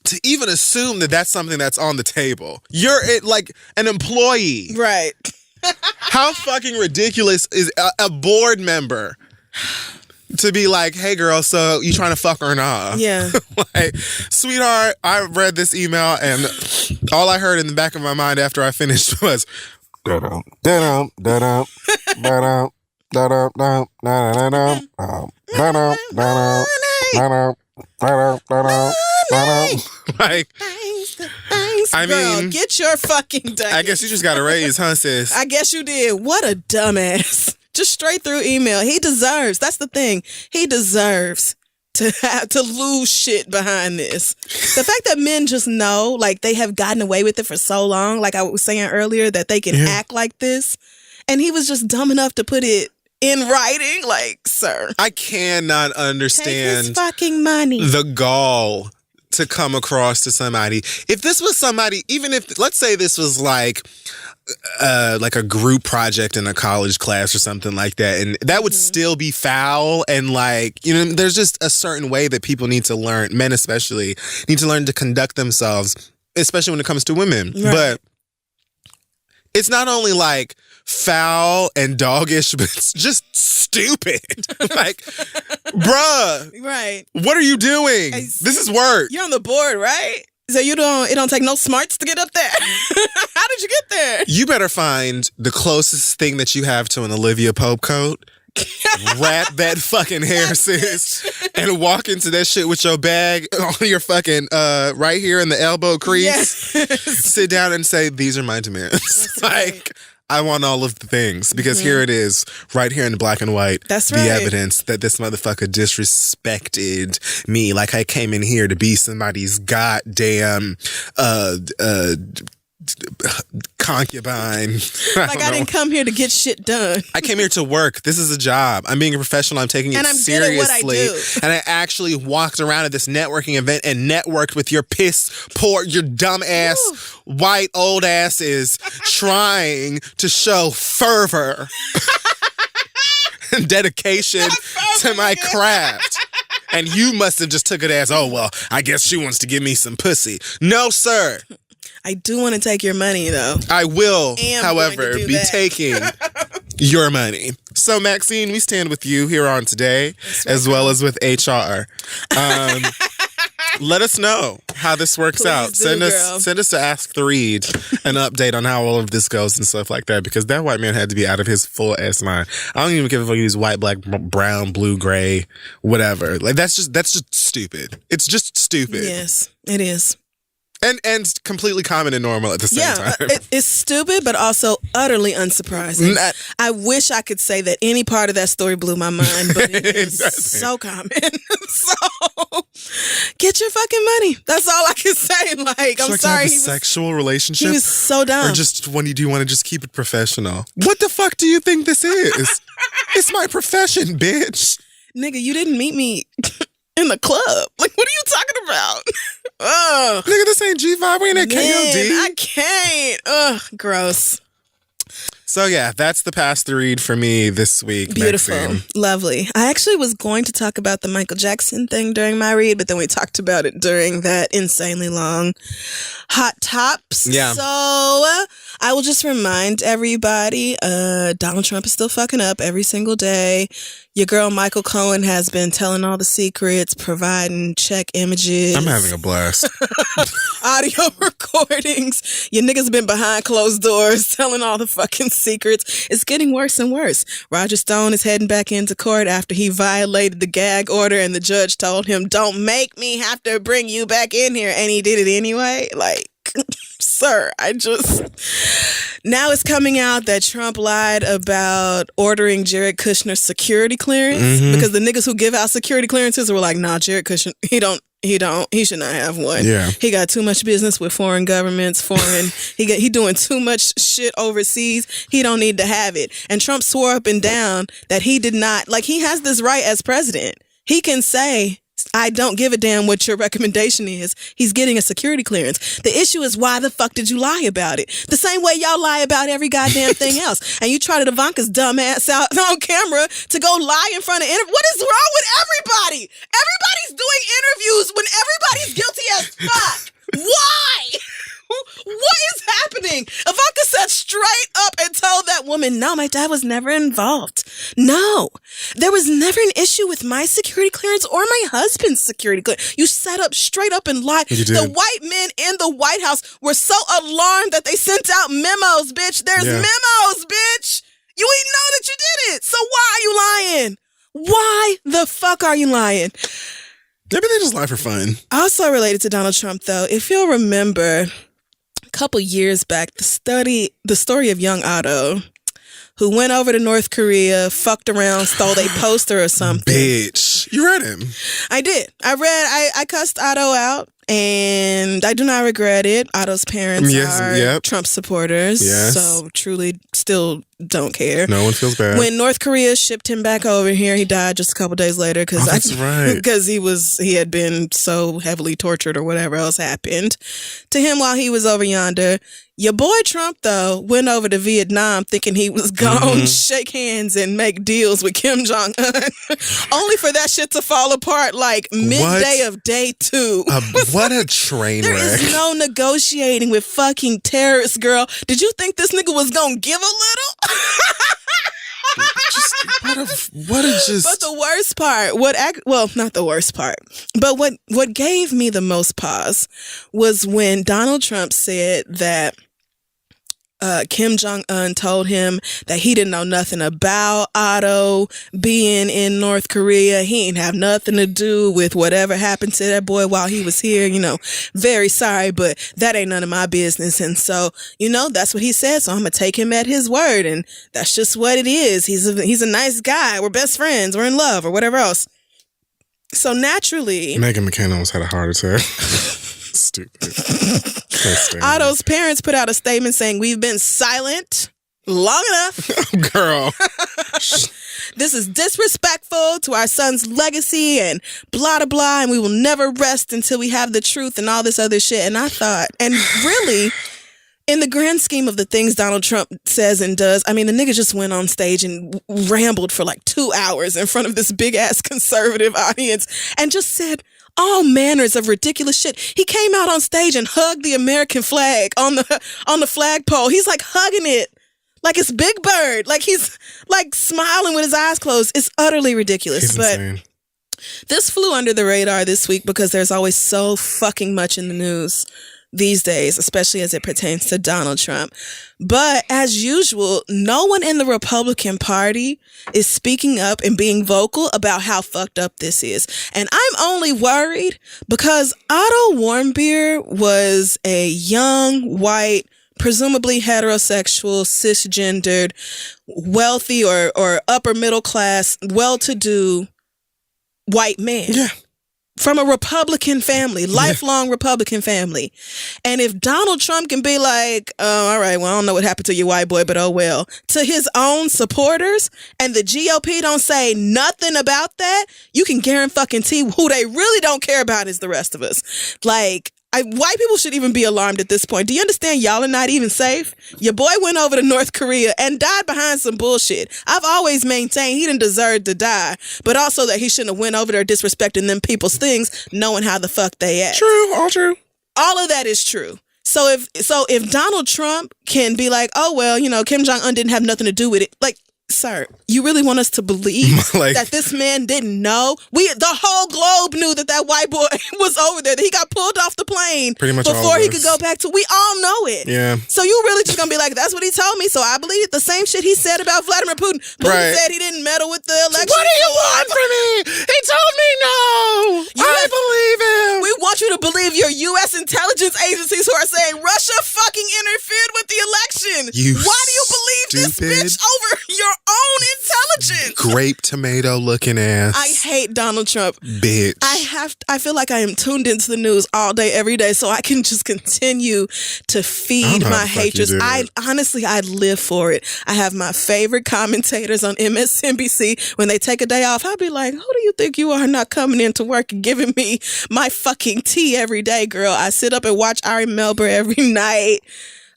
to even assume that that's something that's on the table. You're like an employee. Right. How fucking ridiculous is a board member to be like, hey girl, so you trying to fuck or not? Yeah. Like, sweetheart, I read this email and all I heard in the back of my mind after I finished was da-dum, da-dum, da-dum, da-dum, da-dum, da-dum, da-dum, da-dum, da-dum, da-dum, da-dum, da-dum, da-dum. Like, I girl, mean, get your fucking ducats. I guess you just got a raise, huh, sis? I guess you did. What a dumbass. Just straight through email. He deserves. That's the thing. He deserves to lose shit behind this. The fact that men just know, like, they have gotten away with it for so long, like I was saying earlier, that they can act like this. And he was just dumb enough to put it in writing. Like, sir. I cannot understand take his fucking money. The gall to come across to somebody. If this was somebody, even if, let's say this was like a group project in a college class or something like that, and that would still be foul, and like, you know, there's just a certain way that people need to learn, men especially, need to learn to conduct themselves, especially when it comes to women. Right. But it's not only like foul and doggish, but it's just stupid. Like, bruh. Right. What are you doing? This is work. You're on the board, right? So it don't take no smarts to get up there. How did you get there? You better find the closest thing that you have to an Olivia Pope coat. Wrap that fucking hair, sis, and walk into that shit with your bag on your fucking right here in the elbow crease. Yes. Sit down and say, these are my demands. Like, right. I want all of the things because here it is, right here in black and white. That's right. The evidence that this motherfucker disrespected me, like I came in here to be somebody's goddamn concubine. Like I didn't come here to get shit done. I came here to work. This is a job. I'm being a professional. I'm taking it seriously. And I'm good at what I do. And I actually walked around at this networking event and networked with your your dumb ass, white old asses trying to show fervor and dedication to my craft. And you must have just took it as, oh, well, I guess she wants to give me some pussy. No, sir. I do want to take your money, though. I will, however, be taking your money. So, Maxine, we stand with you here on Today, as well as with HR. Let us know how this works out. Send us to Ask the Read an update on how all of this goes and stuff like that, because that white man had to be out of his full ass mind. I don't even give a fuck if he's white, black, brown, blue, gray, whatever. Like that's just stupid. It's just stupid. Yes, it is. And completely common and normal at the same time. It's stupid, but also utterly unsurprising. I wish I could say that any part of that story blew my mind, but it is so common. So, get your fucking money. That's all I can say. Like, I'm sorry. He was sexual relationship? He was so dumb. Or just when you do want to just keep it professional? What the fuck do you think this is? It's my profession, bitch. Nigga, you didn't meet me in the club. Like, what are you talking about? Ugh. Nigga, this ain't G5. We ain't at KOD. I can't. Ugh, gross. So yeah, that's the past the read for me this week. Beautiful. Maxine. Lovely. I actually was going to talk about the Michael Jackson thing during my read, but then we talked about it during that insanely long Hot Tops. Yeah. So I will just remind everybody, Donald Trump is still fucking up every single day. Your girl Michael Cohen has been telling all the secrets, providing check images. I'm having a blast. Audio recordings. Your niggas been behind closed doors telling all the fucking secrets. It's getting worse and worse. Roger Stone is heading back into court after he violated the gag order and the judge told him, don't make me have to bring you back in here. And he did it anyway. Like, sir, now it's coming out that Trump lied about ordering Jared Kushner's security clearance because the niggas who give out security clearances were like, nah, Jared Kushner, he should not have one. Yeah. He got too much business with foreign governments, he doing too much shit overseas. He don't need to have it. And Trump swore up and down that he did not, like, he has this right as president. He can say, I don't give a damn what your recommendation is. He's getting a security clearance. The issue is, why the fuck did you lie about it? The same way y'all lie about every goddamn thing else. And you trotted Ivanka's dumb ass out on camera to go lie in front of what is wrong with everybody? Everybody's doing interviews when everybody's guilty as fuck. Why? What is happening? Ivanka sat straight up and told that woman, no, my dad was never involved. No, there was never an issue with my security clearance or my husband's security clearance. You sat up straight up and lied. The white men in the White House were so alarmed that they sent out memos, bitch. There's memos, bitch. You ain't know that you did it. So why are you lying? Why the fuck are you lying? Maybe they just lie for fun. Also related to Donald Trump, though, if you'll remember, a couple years back, the story of young Otto, who went over to North Korea, fucked around, stole a poster or something. Bitch. You read him. I did. I cussed Otto out, and I do not regret it. Otto's parents are Trump supporters, so truly still don't care. No one feels bad. When North Korea shipped him back over here, he died just a couple days later because he had been so heavily tortured or whatever else happened to him while he was over yonder. Your boy Trump, though, went over to Vietnam thinking he was going to shake hands and make deals with Kim Jong-un, only for that shit to fall apart like midday of day 2. What a train wreck. There is no negotiating with fucking terrorists, girl. Did you think this nigga was going to give a little? But the worst part, not the worst part, but what gave me the most pause was when Donald Trump said that Kim Jong-un told him that he didn't know nothing about Otto being in North Korea. He ain't have nothing to do with whatever happened to that boy while he was here. Very sorry, but that ain't none of my business. And so, that's what he said. So I'm going to take him at his word. And that's just what it is. He's a nice guy. We're best friends. We're in love or whatever else. So naturally, Meghan McCain almost had a heart attack. Stupid. Can't stand Otto's parents put out a statement saying, "We've been silent long enough. it. Girl. This is disrespectful to our son's legacy and blah, blah, blah. And we will never rest until we have the truth and all this other shit." And I thought, and really, in the grand scheme of the things Donald Trump says and does, I mean, the nigga just went on stage and rambled for like 2 hours in front of this big ass conservative audience and just said all manners of ridiculous shit. He came out on stage and hugged the American flag on the flagpole. He's like hugging it like it's Big Bird. Like he's like smiling with his eyes closed. It's utterly ridiculous. He's but insane. this flew under the radar this week because there's always so fucking much in the news these days, especially as it pertains to Donald Trump. But as usual, no one in the Republican Party is speaking up and being vocal about how fucked up this is. And I'm only worried because Otto Warmbier was a young, white, presumably heterosexual, cisgendered, wealthy or upper middle class, well-to-do white man. Yeah. From a Republican family, lifelong Republican family. And if Donald Trump can be like, "Oh, all right, well, I don't know what happened to your white boy, but oh well," to his own supporters, and the GOP don't say nothing about that, you can guarantee who they really don't care about is the rest of us. Like, white people should even be alarmed at this point. Do you understand y'all are not even safe? Your boy went over to North Korea and died behind some bullshit. I've always maintained he didn't deserve to die, but also that he shouldn't have went over there disrespecting them people's things, knowing how the fuck they act. True, all true. All of that is true. So if Donald Trump can be like, "Oh well, Kim Jong-un didn't have nothing to do with it," like, sir, you really want us to believe that this man didn't know? The whole globe knew that white boy was over there, that he got pulled off the plane Pretty much before he could go back to. We all know it. Yeah. So you really just gonna be like, "That's what he told me, so I believe it." The same shit he said about Vladimir Putin. Putin said he didn't meddle with the election. What do you want from me? He told me no. I believe him. We want you to believe your U.S. intelligence agencies who are saying Russia fucking interfered with the election. Why do you believe this bitch over your own intelligence? Grape tomato looking ass. I hate Donald Trump. Bitch. I feel like I am tuned into the news all day, every day, so I can just continue to feed my hatred. I live for it. I have my favorite commentators on MSNBC. When they take a day off, I'll be like, "Who do you think you are, not coming into work and giving me my fucking tea every day, girl?" I sit up and watch Ari Melber every night.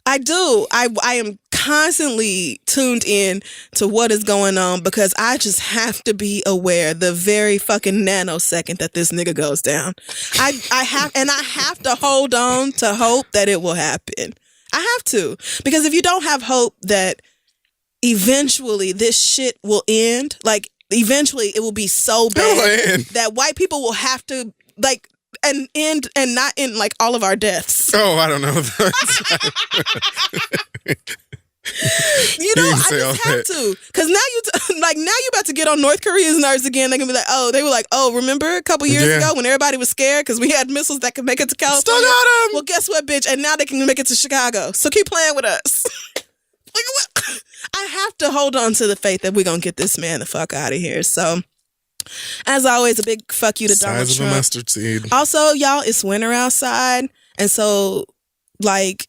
I do. I am constantly tuned in to what is going on because I just have to be aware the very fucking nanosecond that this nigga goes down. I have to hold on to hope that it will happen. I have to. Because if you don't have hope that eventually this shit will end, like eventually it will be so bad that white people will have to like and end and not end like all of our deaths. Oh, I don't know. I just have to, because now you about to get on North Korea's nerves again. They can be like, remember a couple years ago when everybody was scared because we had missiles that could make it to California? Still got them. Well, guess what, bitch? And now they can make it to Chicago. So keep playing with us. I have to hold on to the faith that we're gonna get this man the fuck out of here. So, as always, a big fuck you to Donald Trump. Size of a mustard seed. Also, y'all, it's winter outside, and so like.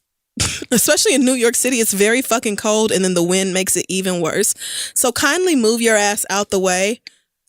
Especially in New York City, it's very fucking cold, and then the wind makes it even worse. So kindly move your ass out the way.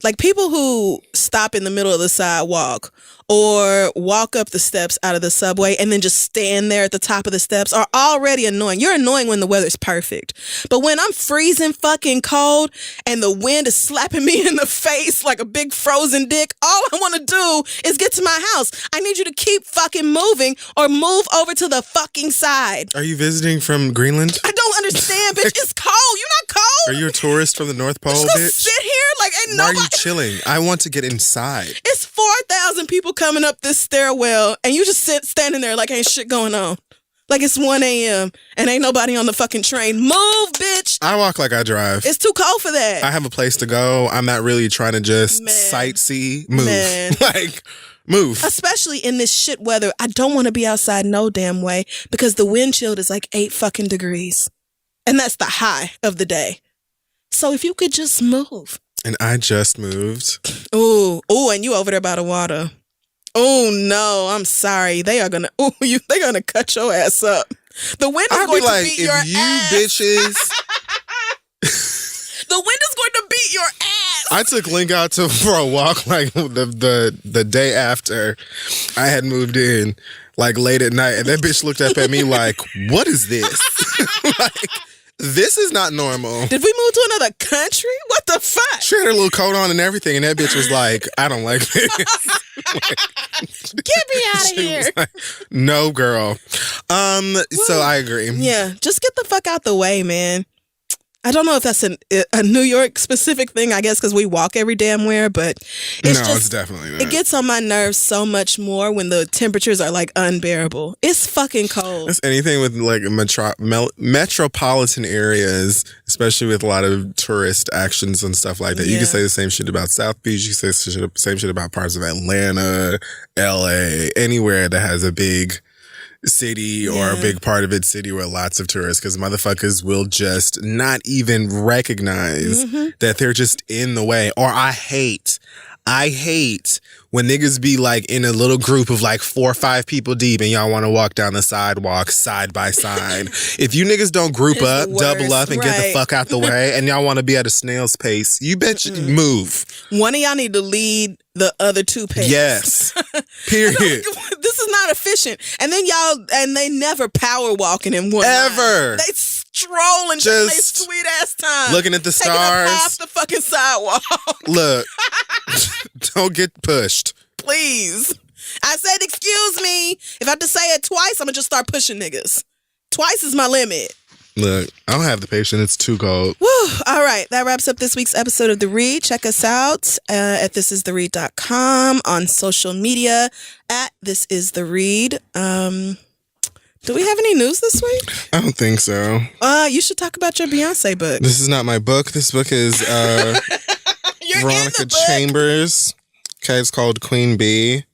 Like people who stop in the middle of the sidewalk or walk up the steps out of the subway and then just stand there at the top of the steps are already annoying. You're annoying when the weather's perfect. But when I'm freezing fucking cold and the wind is slapping me in the face like a big frozen dick, all I want to do is get to my house. I need you to keep fucking moving or move over to the fucking side. Are you visiting from Greenland? I don't understand, bitch. It's cold. You're not cold. Are you a tourist from the North Pole, bitch? Sit here like ain't Why nobody. are you chilling? I want to get inside. It's 4,000 people coming up this stairwell, and you just standing there like ain't shit going on. Like it's 1 a.m. and ain't nobody on the fucking train. Move, bitch. I walk like I drive. It's too cold for that. I have a place to go. I'm not really trying to just sightsee. Move. Like, move. Especially in this shit weather. I don't want to be outside no damn way because the wind chill is like 8 fucking degrees. And that's the high of the day. So if you could just move. And I just moved. Ooh, and you over there by the water. Oh no, I'm sorry. They're gonna cut your ass up. The wind is I'd going be like, to beat if your you ass. bitches. The wind is going to beat your ass. I took Link out for a walk like the day after I had moved in, like late at night, and that bitch looked up at me like, "What is this? Like, this is not normal." Did we move to another country? What the fuck? She had her little coat on and everything, and that bitch was like, "I don't like this." Get me out of She here. was like, no, girl. So I agree. Yeah, just get the fuck out the way, man. I don't know if that's a New York specific thing, I guess, because we walk every damn where, but It's definitely not. It gets on my nerves so much more when the temperatures are like unbearable. It's fucking cold. It's anything with like metropolitan areas, especially with a lot of tourist actions and stuff like that. You can say the same shit about South Beach. You can say the same shit about parts of Atlanta, LA, anywhere that has a big city or a big part of its city where lots of tourists, because motherfuckers will just not even recognize that they're just in the way. Or I hate when niggas be like in a little group of like 4 or 5 people deep and y'all want to walk down the sidewalk side by side. If you niggas don't group up, double up, and get the fuck out the way, and y'all want to be at a snail's pace, you bet you move. One of y'all need to lead the other 2 pace. Yes. Period. This is not efficient. And then they never power walking in one Ever. line. They strolling Just they sweet ass time. looking at the taking stars. Up half the fucking sidewalk. Look, don't get pushed. Please. I said, excuse me. If I have to say it twice, I'm going to just start pushing niggas. Twice is my limit. Look, I don't have the patience. It's too cold. Woo. All right. That wraps up this week's episode of The Read. Check us out at thisistheread.com, on social media at thisistheread. Do we have any news this week? I don't think so. You should talk about your Beyonce book. This is not my book. This book is You're Veronica in the book. Chambers. Okay, it's called Queen Bee.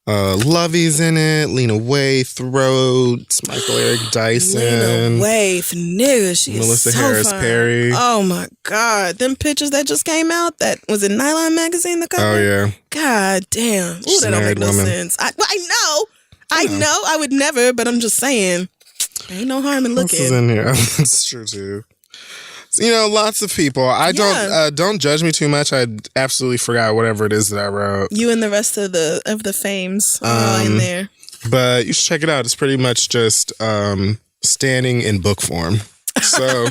Lovey's in it. Lena Waithe, Throat, Michael Eric Dyson. Lena Waithe, nigga, she Melissa is so Harris fine. Perry. Oh my God, them pictures that just came out. That was in Nylon magazine. The cover. Oh yeah. God damn. Ooh, She's that a don't make married no woman. sense. I know. I would never, but I'm just saying, ain't no harm in What else is looking. in here? That's true too. So, lots of people. I don't judge me too much. I absolutely forgot whatever it is that I wrote. You and the rest of the fames are all in there. But you should check it out. It's pretty much just standing in book form. So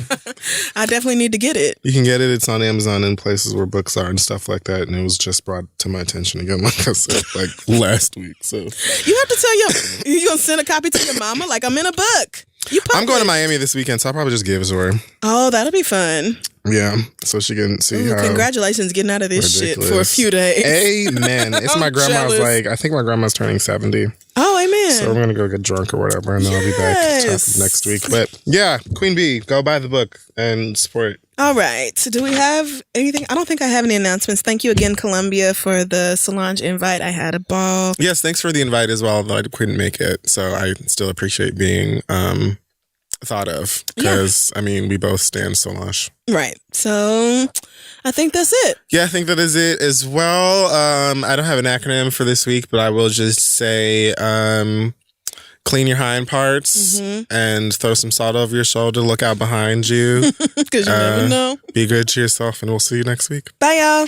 I definitely need to get it. you can get it. It's on Amazon and places where books are and stuff like that. And it was just brought to my attention again, like I said, like last week. So You have to tell you gonna send a copy to your mama. Like, I'm in a book. I'm going to Miami this weekend, so I'll probably just give it to her. Oh, that'll be fun. Yeah, so she can see how Congratulations getting out of this shit for a ridiculous. few days. Amen. It's my I'm grandma's jealous. I think my grandma's turning 70. Oh, amen. So we're going to go get drunk or whatever, and then I'll be back top Yes. of next week. But yeah, Queen Bee, go buy the book and support it. All right. So do we have anything? I don't think I have any announcements. Thank you again, Columbia, for the Solange invite. I had a ball. Yes, thanks for the invite as well, though I couldn't make it. So I still appreciate being thought of because, I mean, we both stand Solange. Right. So I think that's it. Yeah, I think that is it as well. I don't have an acronym for this week, but I will just say clean your hind parts and throw some salt over your shoulder. Look out behind you. Because you never know. Be good to yourself, and we'll see you next week. Bye, y'all.